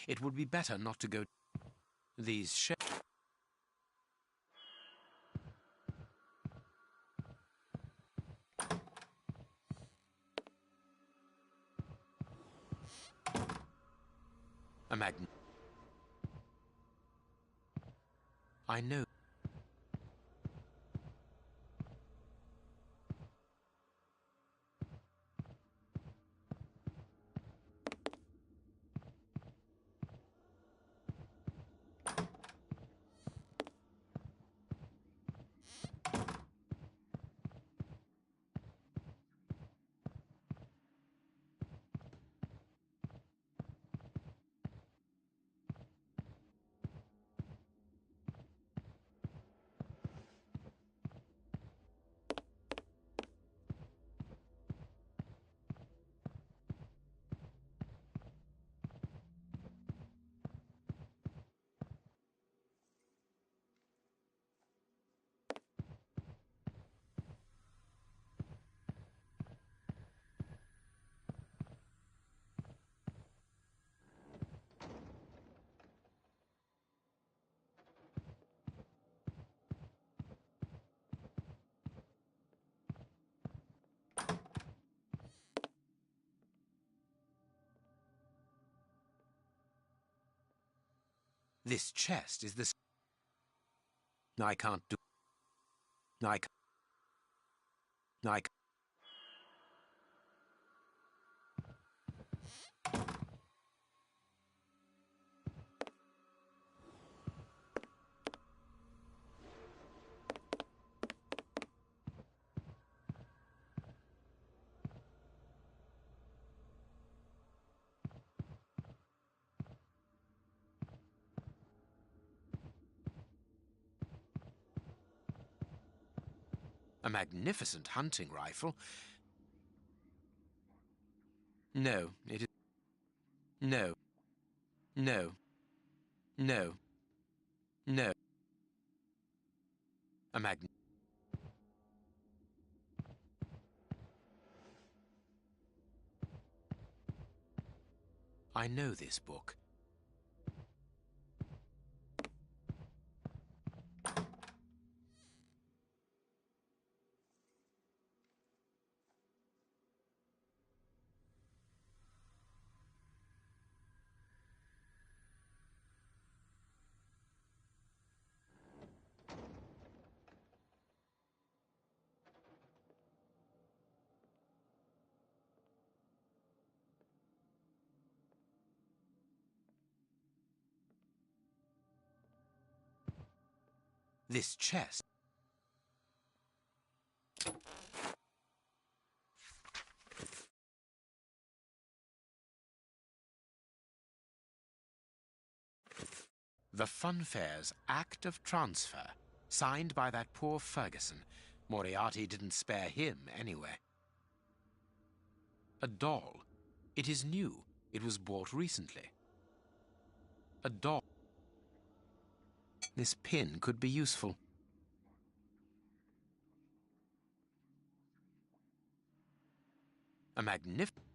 It would be better not to go... These A magnet. I know. This chest is the... I can't do... I can't... I can't... A magnificent hunting rifle. No, it is... No. No. No. No. A I know this book. This chest. The Funfair's Act of Transfer, signed by that poor Ferguson. Moriarty didn't spare him anyway. A doll. It is new. It was bought recently. A doll. This pin could be useful. A magnificent...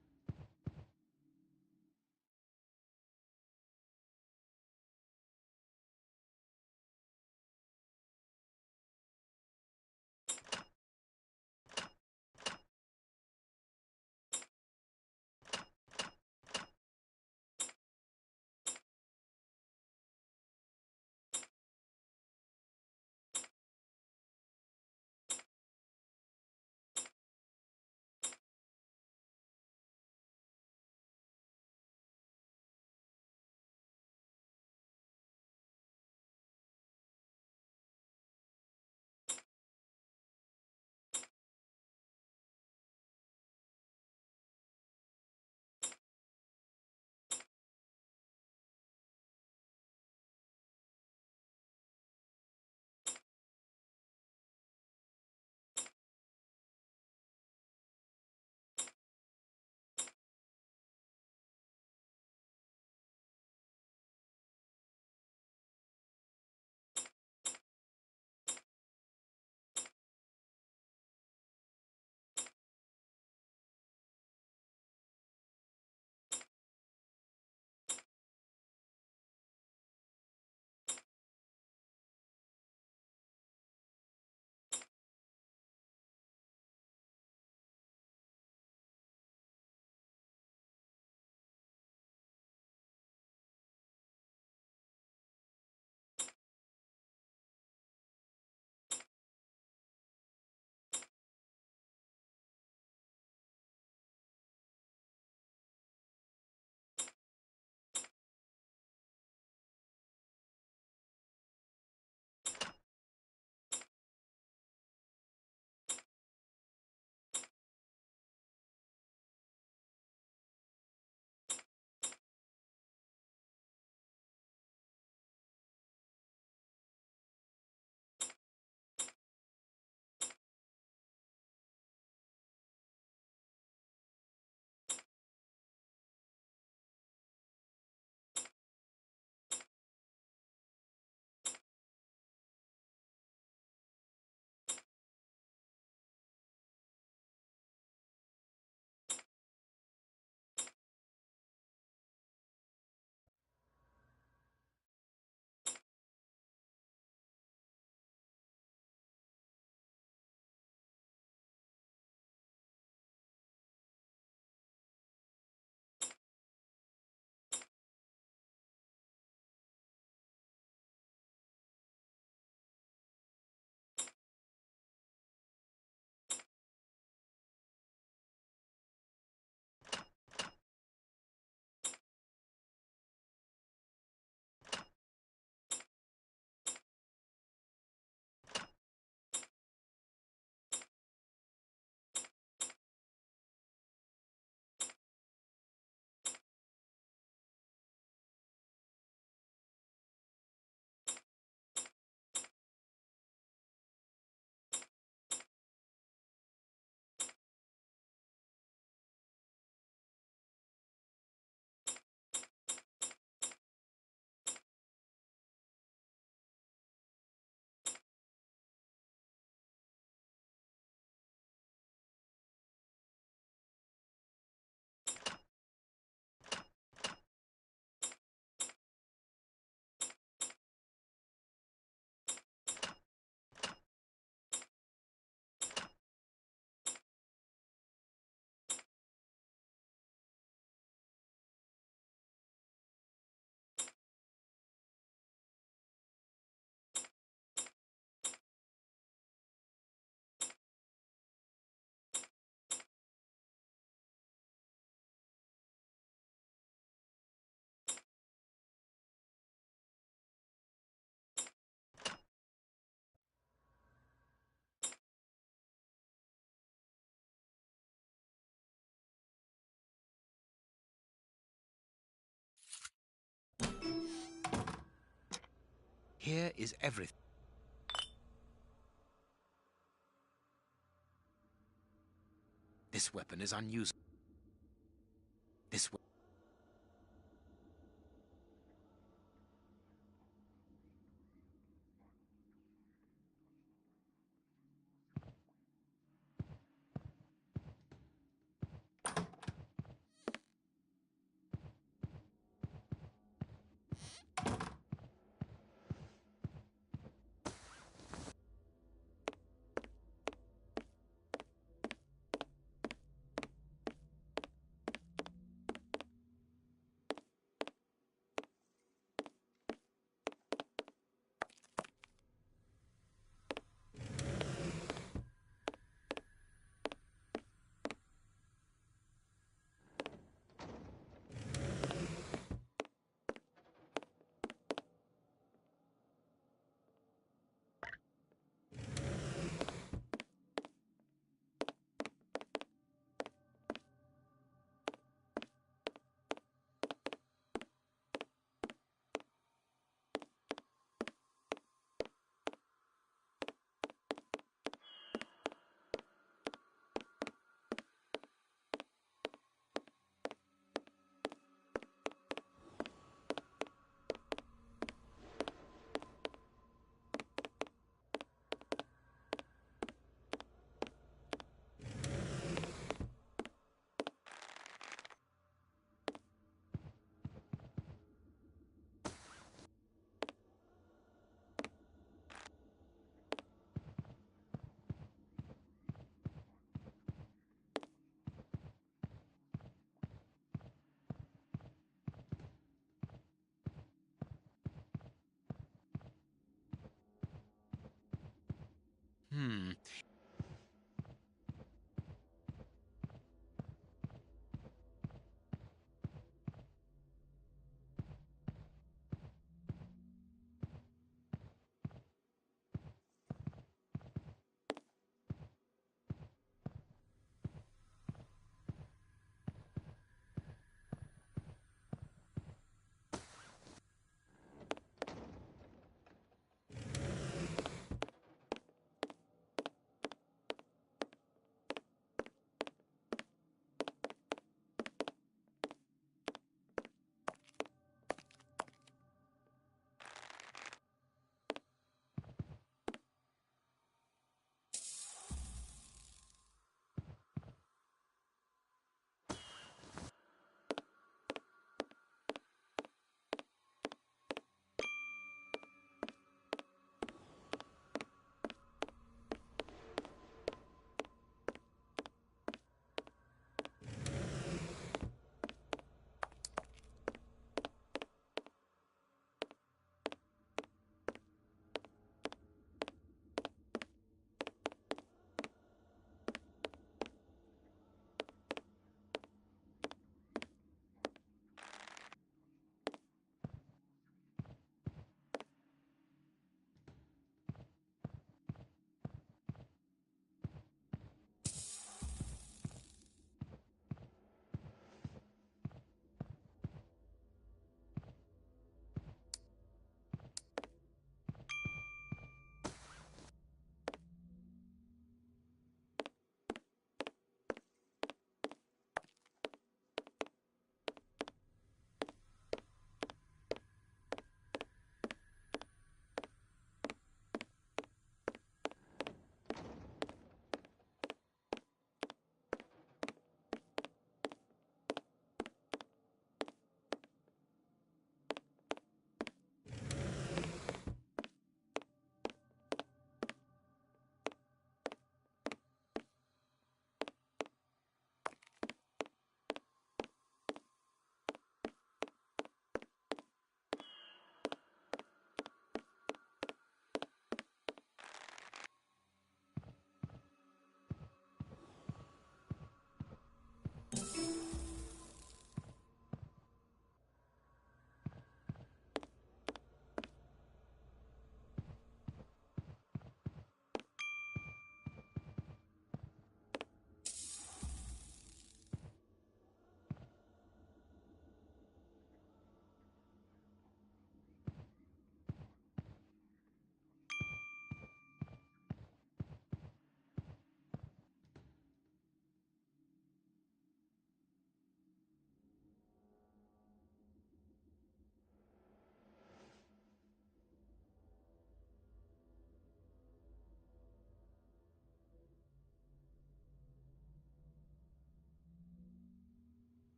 Here is everything. This weapon is unusable. This weapon.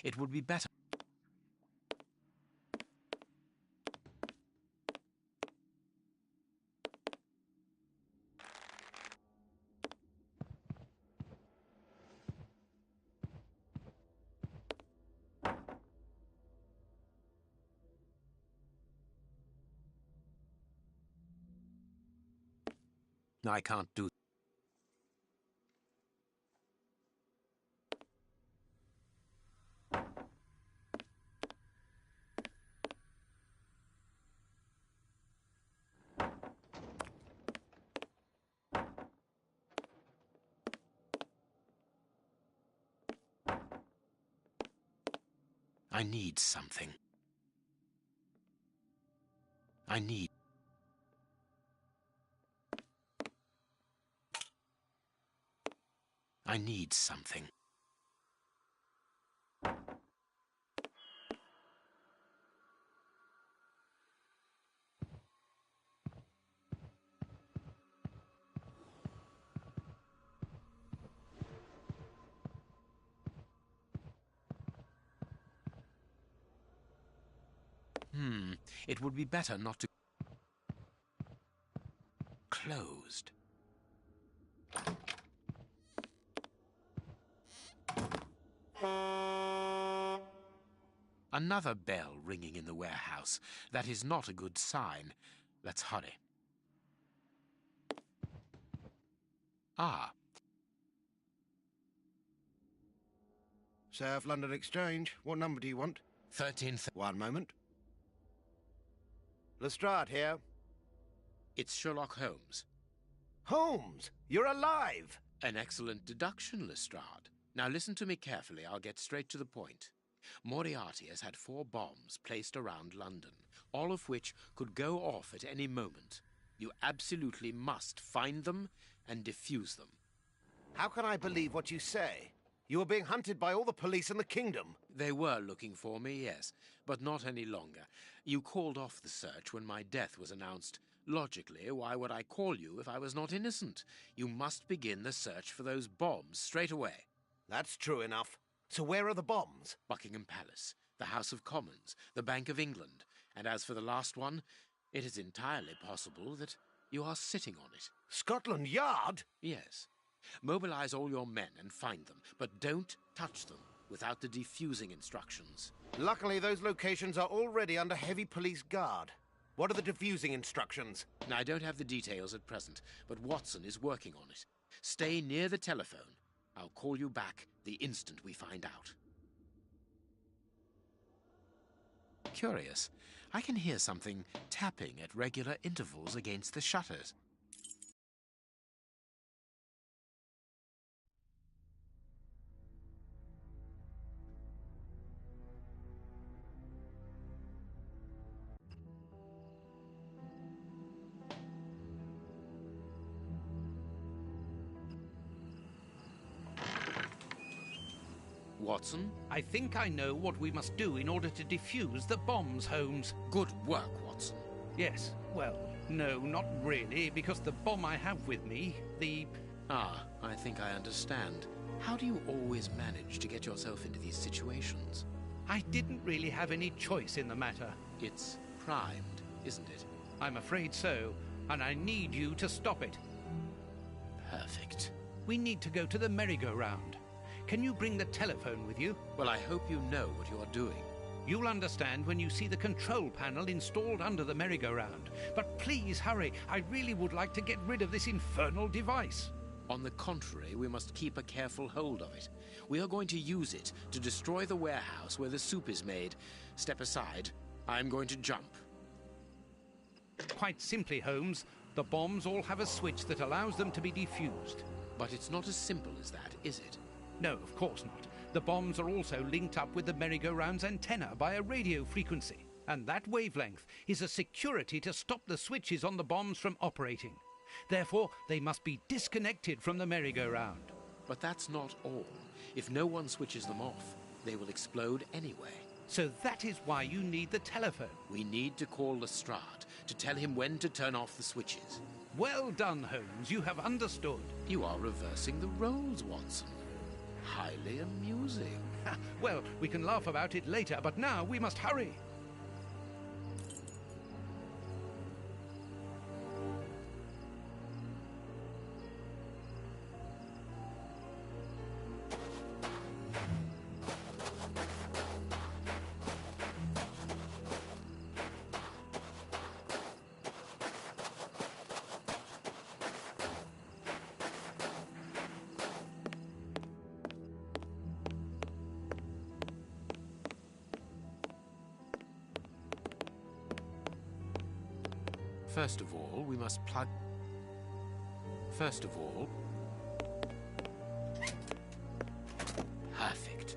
It would be better. I can't do. I need something. I need something. It would be better not to... Closed. Another bell ringing in the warehouse. That is not a good sign. Let's hurry. Ah. South London Exchange. What number do you want? 13th. One moment. Lestrade here. It's Sherlock Holmes. Holmes! You're alive! An excellent deduction, Lestrade. Now listen to me carefully. I'll get straight to the point. Moriarty has had 4 bombs placed around London, all of which could go off at any moment. You absolutely must find them and defuse them. How can I believe what you say? You were being hunted by all the police in the kingdom. They were looking for me, yes, but not any longer. You called off the search when my death was announced. Logically, why would I call you if I was not innocent? You must begin the search for those bombs straight away. That's true enough. So where are the bombs? Buckingham Palace, the House of Commons, the Bank of England. And as for the last one, it is entirely possible that you are sitting on it. Scotland Yard? Yes. Mobilize all your men and find them, but don't touch them without the defusing instructions. Luckily, those locations are already under heavy police guard. What are the defusing instructions? I don't have the details at present, but Watson is working on it. Stay near the telephone. I'll call you back the instant we find out. Curious. I can hear something tapping at regular intervals against the shutters. Watson? I think I know what we must do in order to defuse the bombs, Holmes. Good work, Watson. Yes, well, no, not really, because the bomb I have with me, the... Ah, I think I understand. How do you always manage to get yourself into these situations? I didn't really have any choice in the matter. It's primed, isn't it? I'm afraid so, and I need you to stop it. Perfect. We need to go to the merry-go-round. Can you bring the telephone with you? Well, I hope you know what you're doing. You'll understand when you see the control panel installed under the merry-go-round. But please hurry. I really would like to get rid of this infernal device. On the contrary, we must keep a careful hold of it. We are going to use it to destroy the warehouse where the soup is made. Step aside. I'm going to jump. Quite simply, Holmes, the bombs all have a switch that allows them to be defused. But it's not as simple as that, is it? No, of course not. The bombs are also linked up with the merry-go-round's antenna by a radio frequency, and that wavelength is a security to stop the switches on the bombs from operating. Therefore, they must be disconnected from the merry-go-round. But that's not all. If no one switches them off, they will explode anyway. So that is why you need the telephone. We need to call Lestrade to tell him when to turn off the switches. Well done, Holmes. You have understood. You are reversing the roles, Watson. highly amusing. Well, we can laugh about it later, but now we must hurry. First of all, we must plug... First of all... Perfect.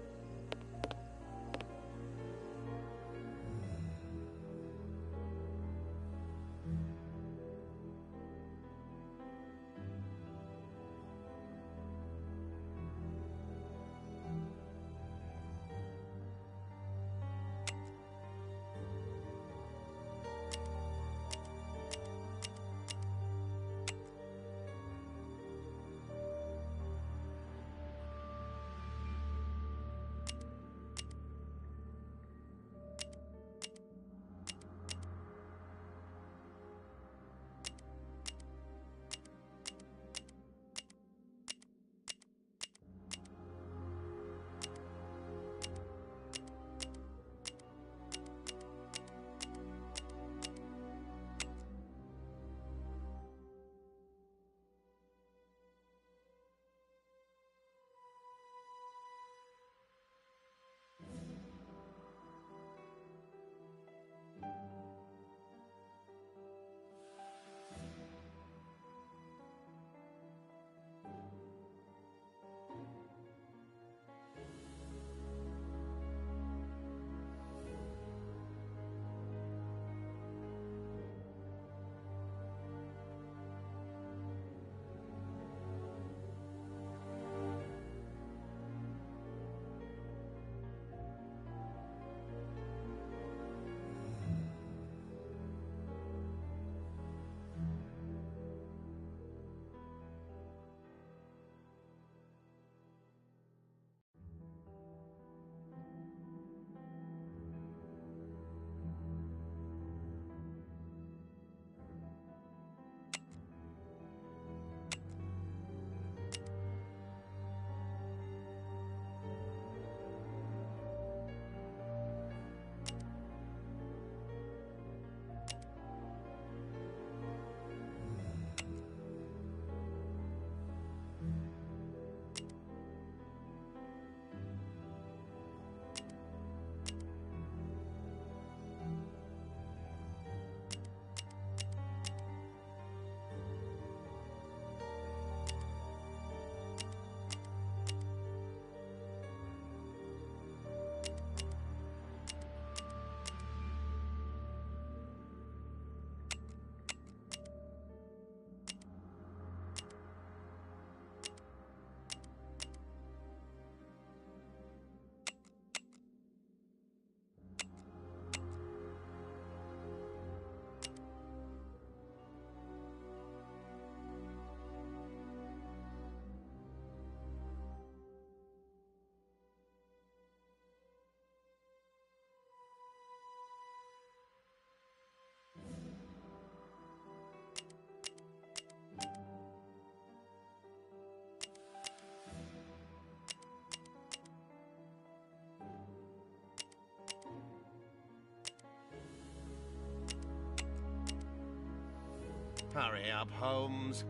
Hurry up, Holmes.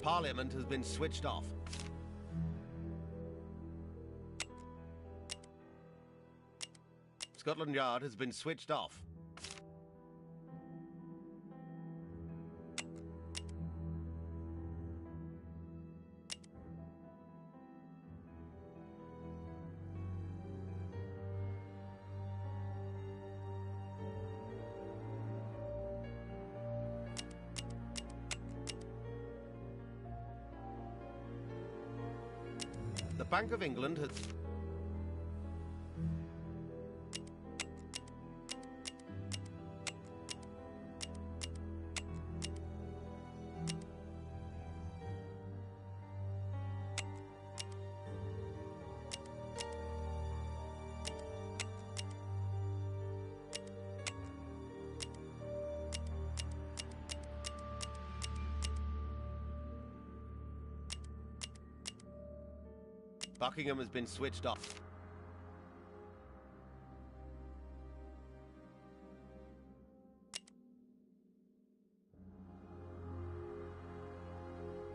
Parliament has been switched off. Scotland Yard has been switched off. The Bank of England has... Buckingham has been switched off.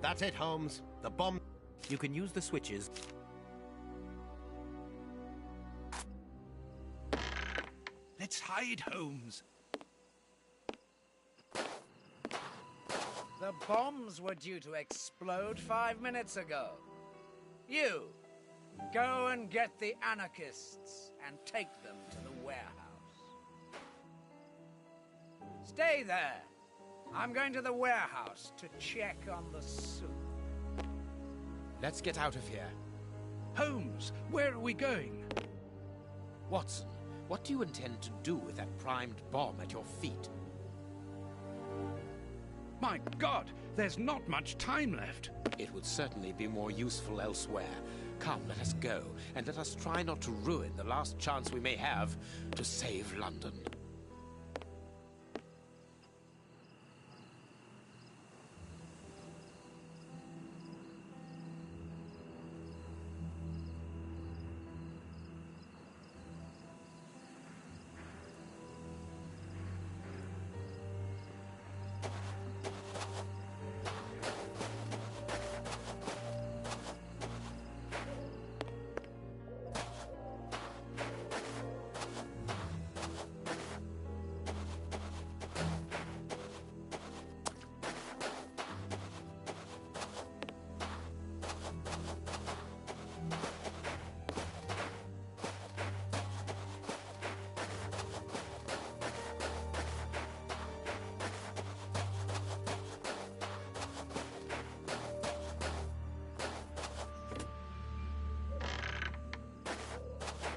That's it, Holmes. The bomb... You can use the switches. Let's hide, Holmes. The bombs were due to explode 5 minutes ago. You, go and get the anarchists and take them to the warehouse. Stay there. I'm going to the warehouse to check on the soup. Let's get out of here. Holmes, where are we going? Watson, what do you intend to do with that primed bomb at your feet? My God, there's not much time left. It would certainly be more useful elsewhere. Come, let us go, and let us try not to ruin the last chance we may have to save London.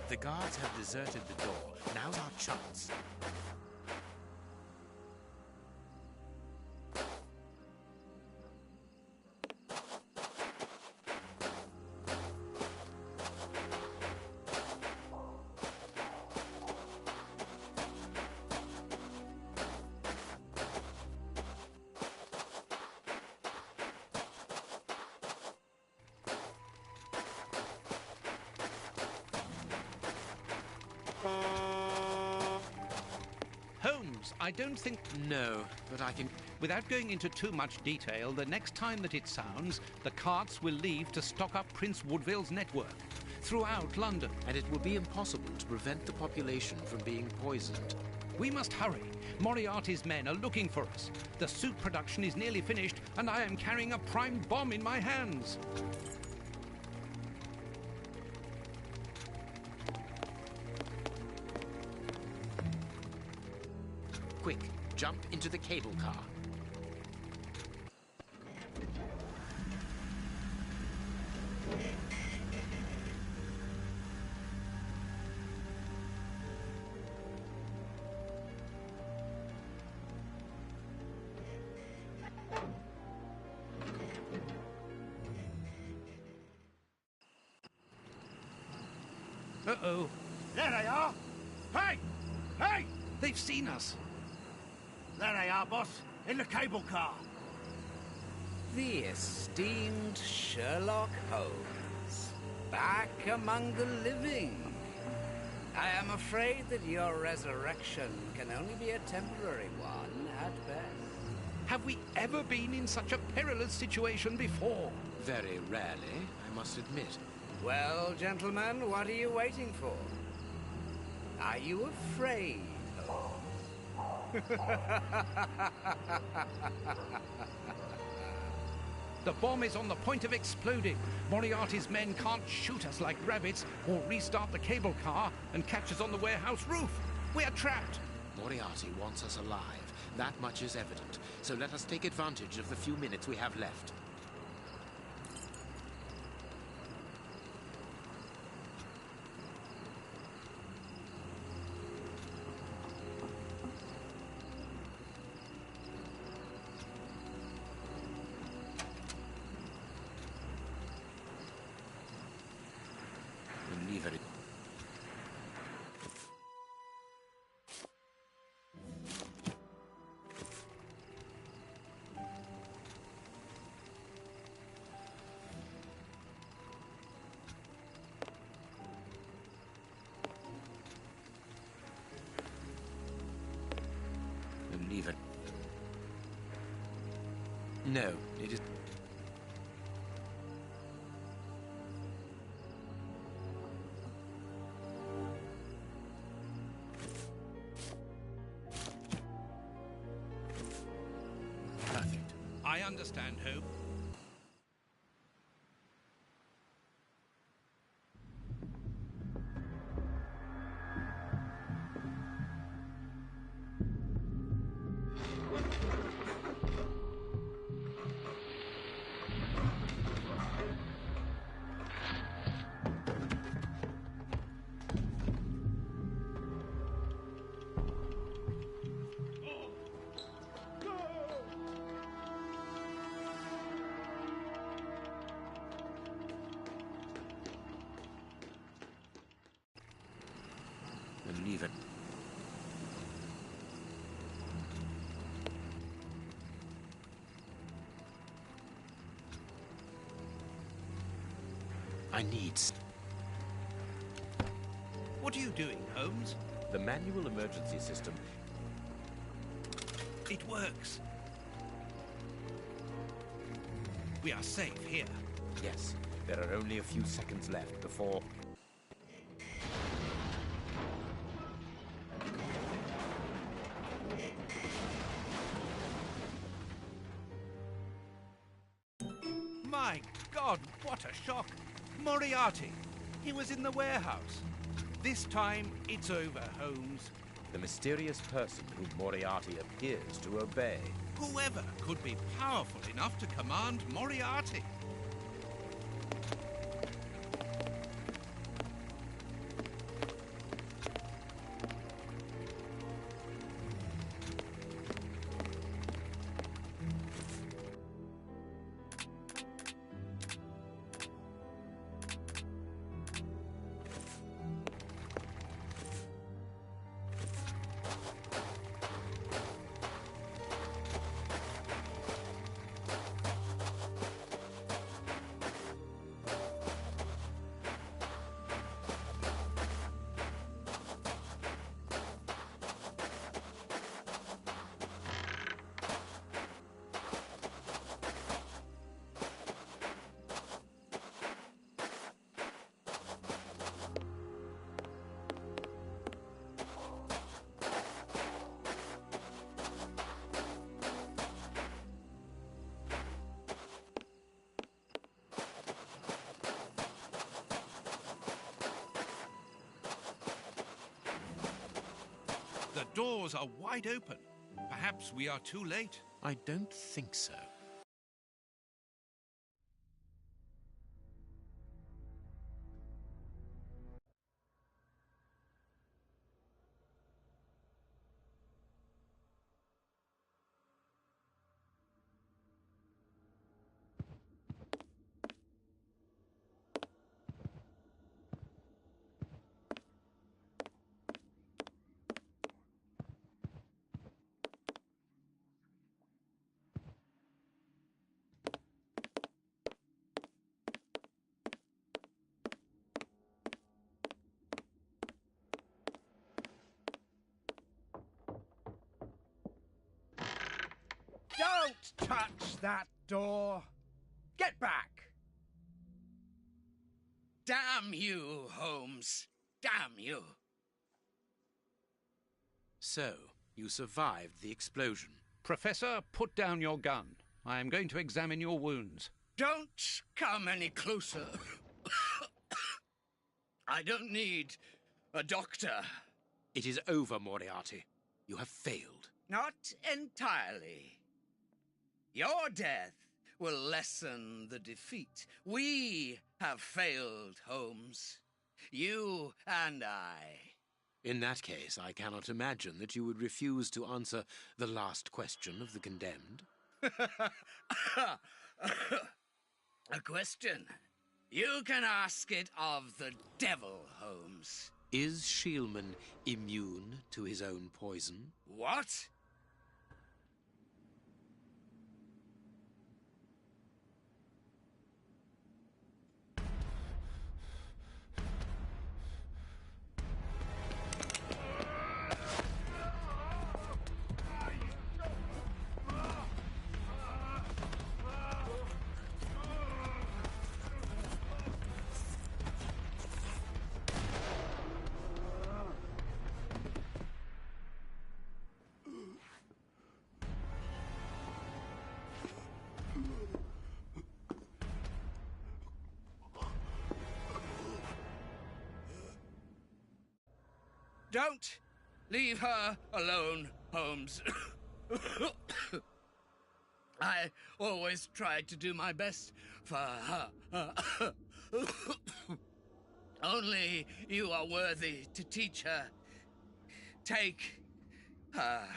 The guards have deserted the door. Now's our chance. Holmes, I don't think... No, but I can... Without going into too much detail, the next time that it sounds, the carts will leave to stock up Prince Woodville's network throughout London. And it will be impossible to prevent the population from being poisoned. We must hurry. Moriarty's men are looking for us. The soup production is nearly finished, and I am carrying a primed bomb in my hands. Quick, jump into the cable car. Uh-oh. There they are! Hey! Hey! They've seen us. There they are, boss. In the cable car. The esteemed Sherlock Holmes, back among the living. I am afraid that your resurrection can only be a temporary one at best. Have we ever been in such a perilous situation before? Very rarely, I must admit. Well, gentlemen, what are you waiting for? Are you afraid, Holmes? The bomb is on the point of exploding. Moriarty's men can't shoot us like rabbits or restart the cable car and catch us on the warehouse roof. We are trapped. Moriarty wants us alive. That much is evident. So let us take advantage of the few minutes we have left. leave it. No, it is... Perfect. I understand, Hope. And leave it. I need... What are you doing, Holmes? The manual emergency system... It works. We are safe here. Yes, there are only a few seconds left before... My God, what a shock! Moriarty! He was in the warehouse. This time, it's over, Holmes. The mysterious person whom Moriarty appears to obey. Whoever could be powerful enough to command Moriarty? The doors are wide open. Perhaps we are too late. I don't think so. Don't touch that door! Get back! Damn you, Holmes. Damn you. So, you survived the explosion. Professor, put down your gun. I am going to examine your wounds. Don't come any closer. I don't need a doctor. It is over, Moriarty. You have failed. Not entirely. Your death will lessen the defeat. We have failed, Holmes. You and I. In that case, I cannot imagine that you would refuse to answer the last question of the condemned. A question. You can ask it of the devil, Holmes. Is Shielman immune to his own poison? What? Don't leave her alone, Holmes. I always tried to do my best for her. Only you are worthy to teach her. Take her.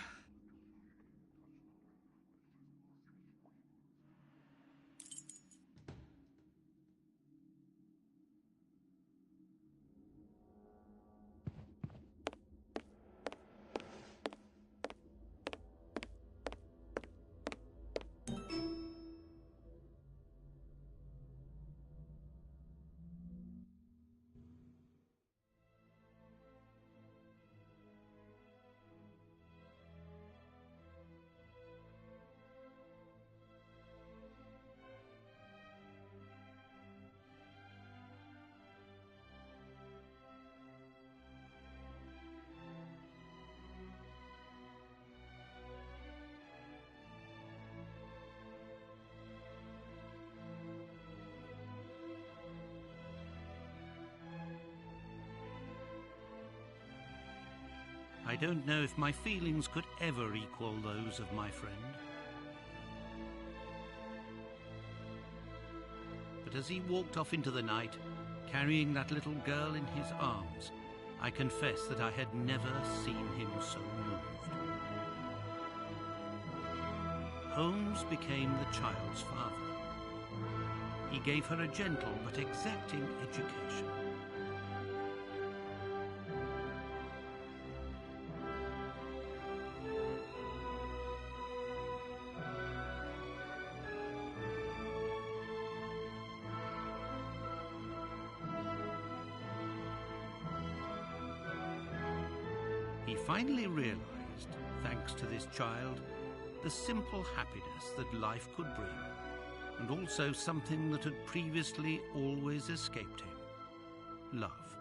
I don't know if my feelings could ever equal those of my friend. But as he walked off into the night, carrying that little girl in his arms, I confess that I had never seen him so moved. Holmes became the child's father. He gave her a gentle but exacting education. He finally realized, thanks to this child, the simple happiness that life could bring, and also something that had previously always escaped him: love.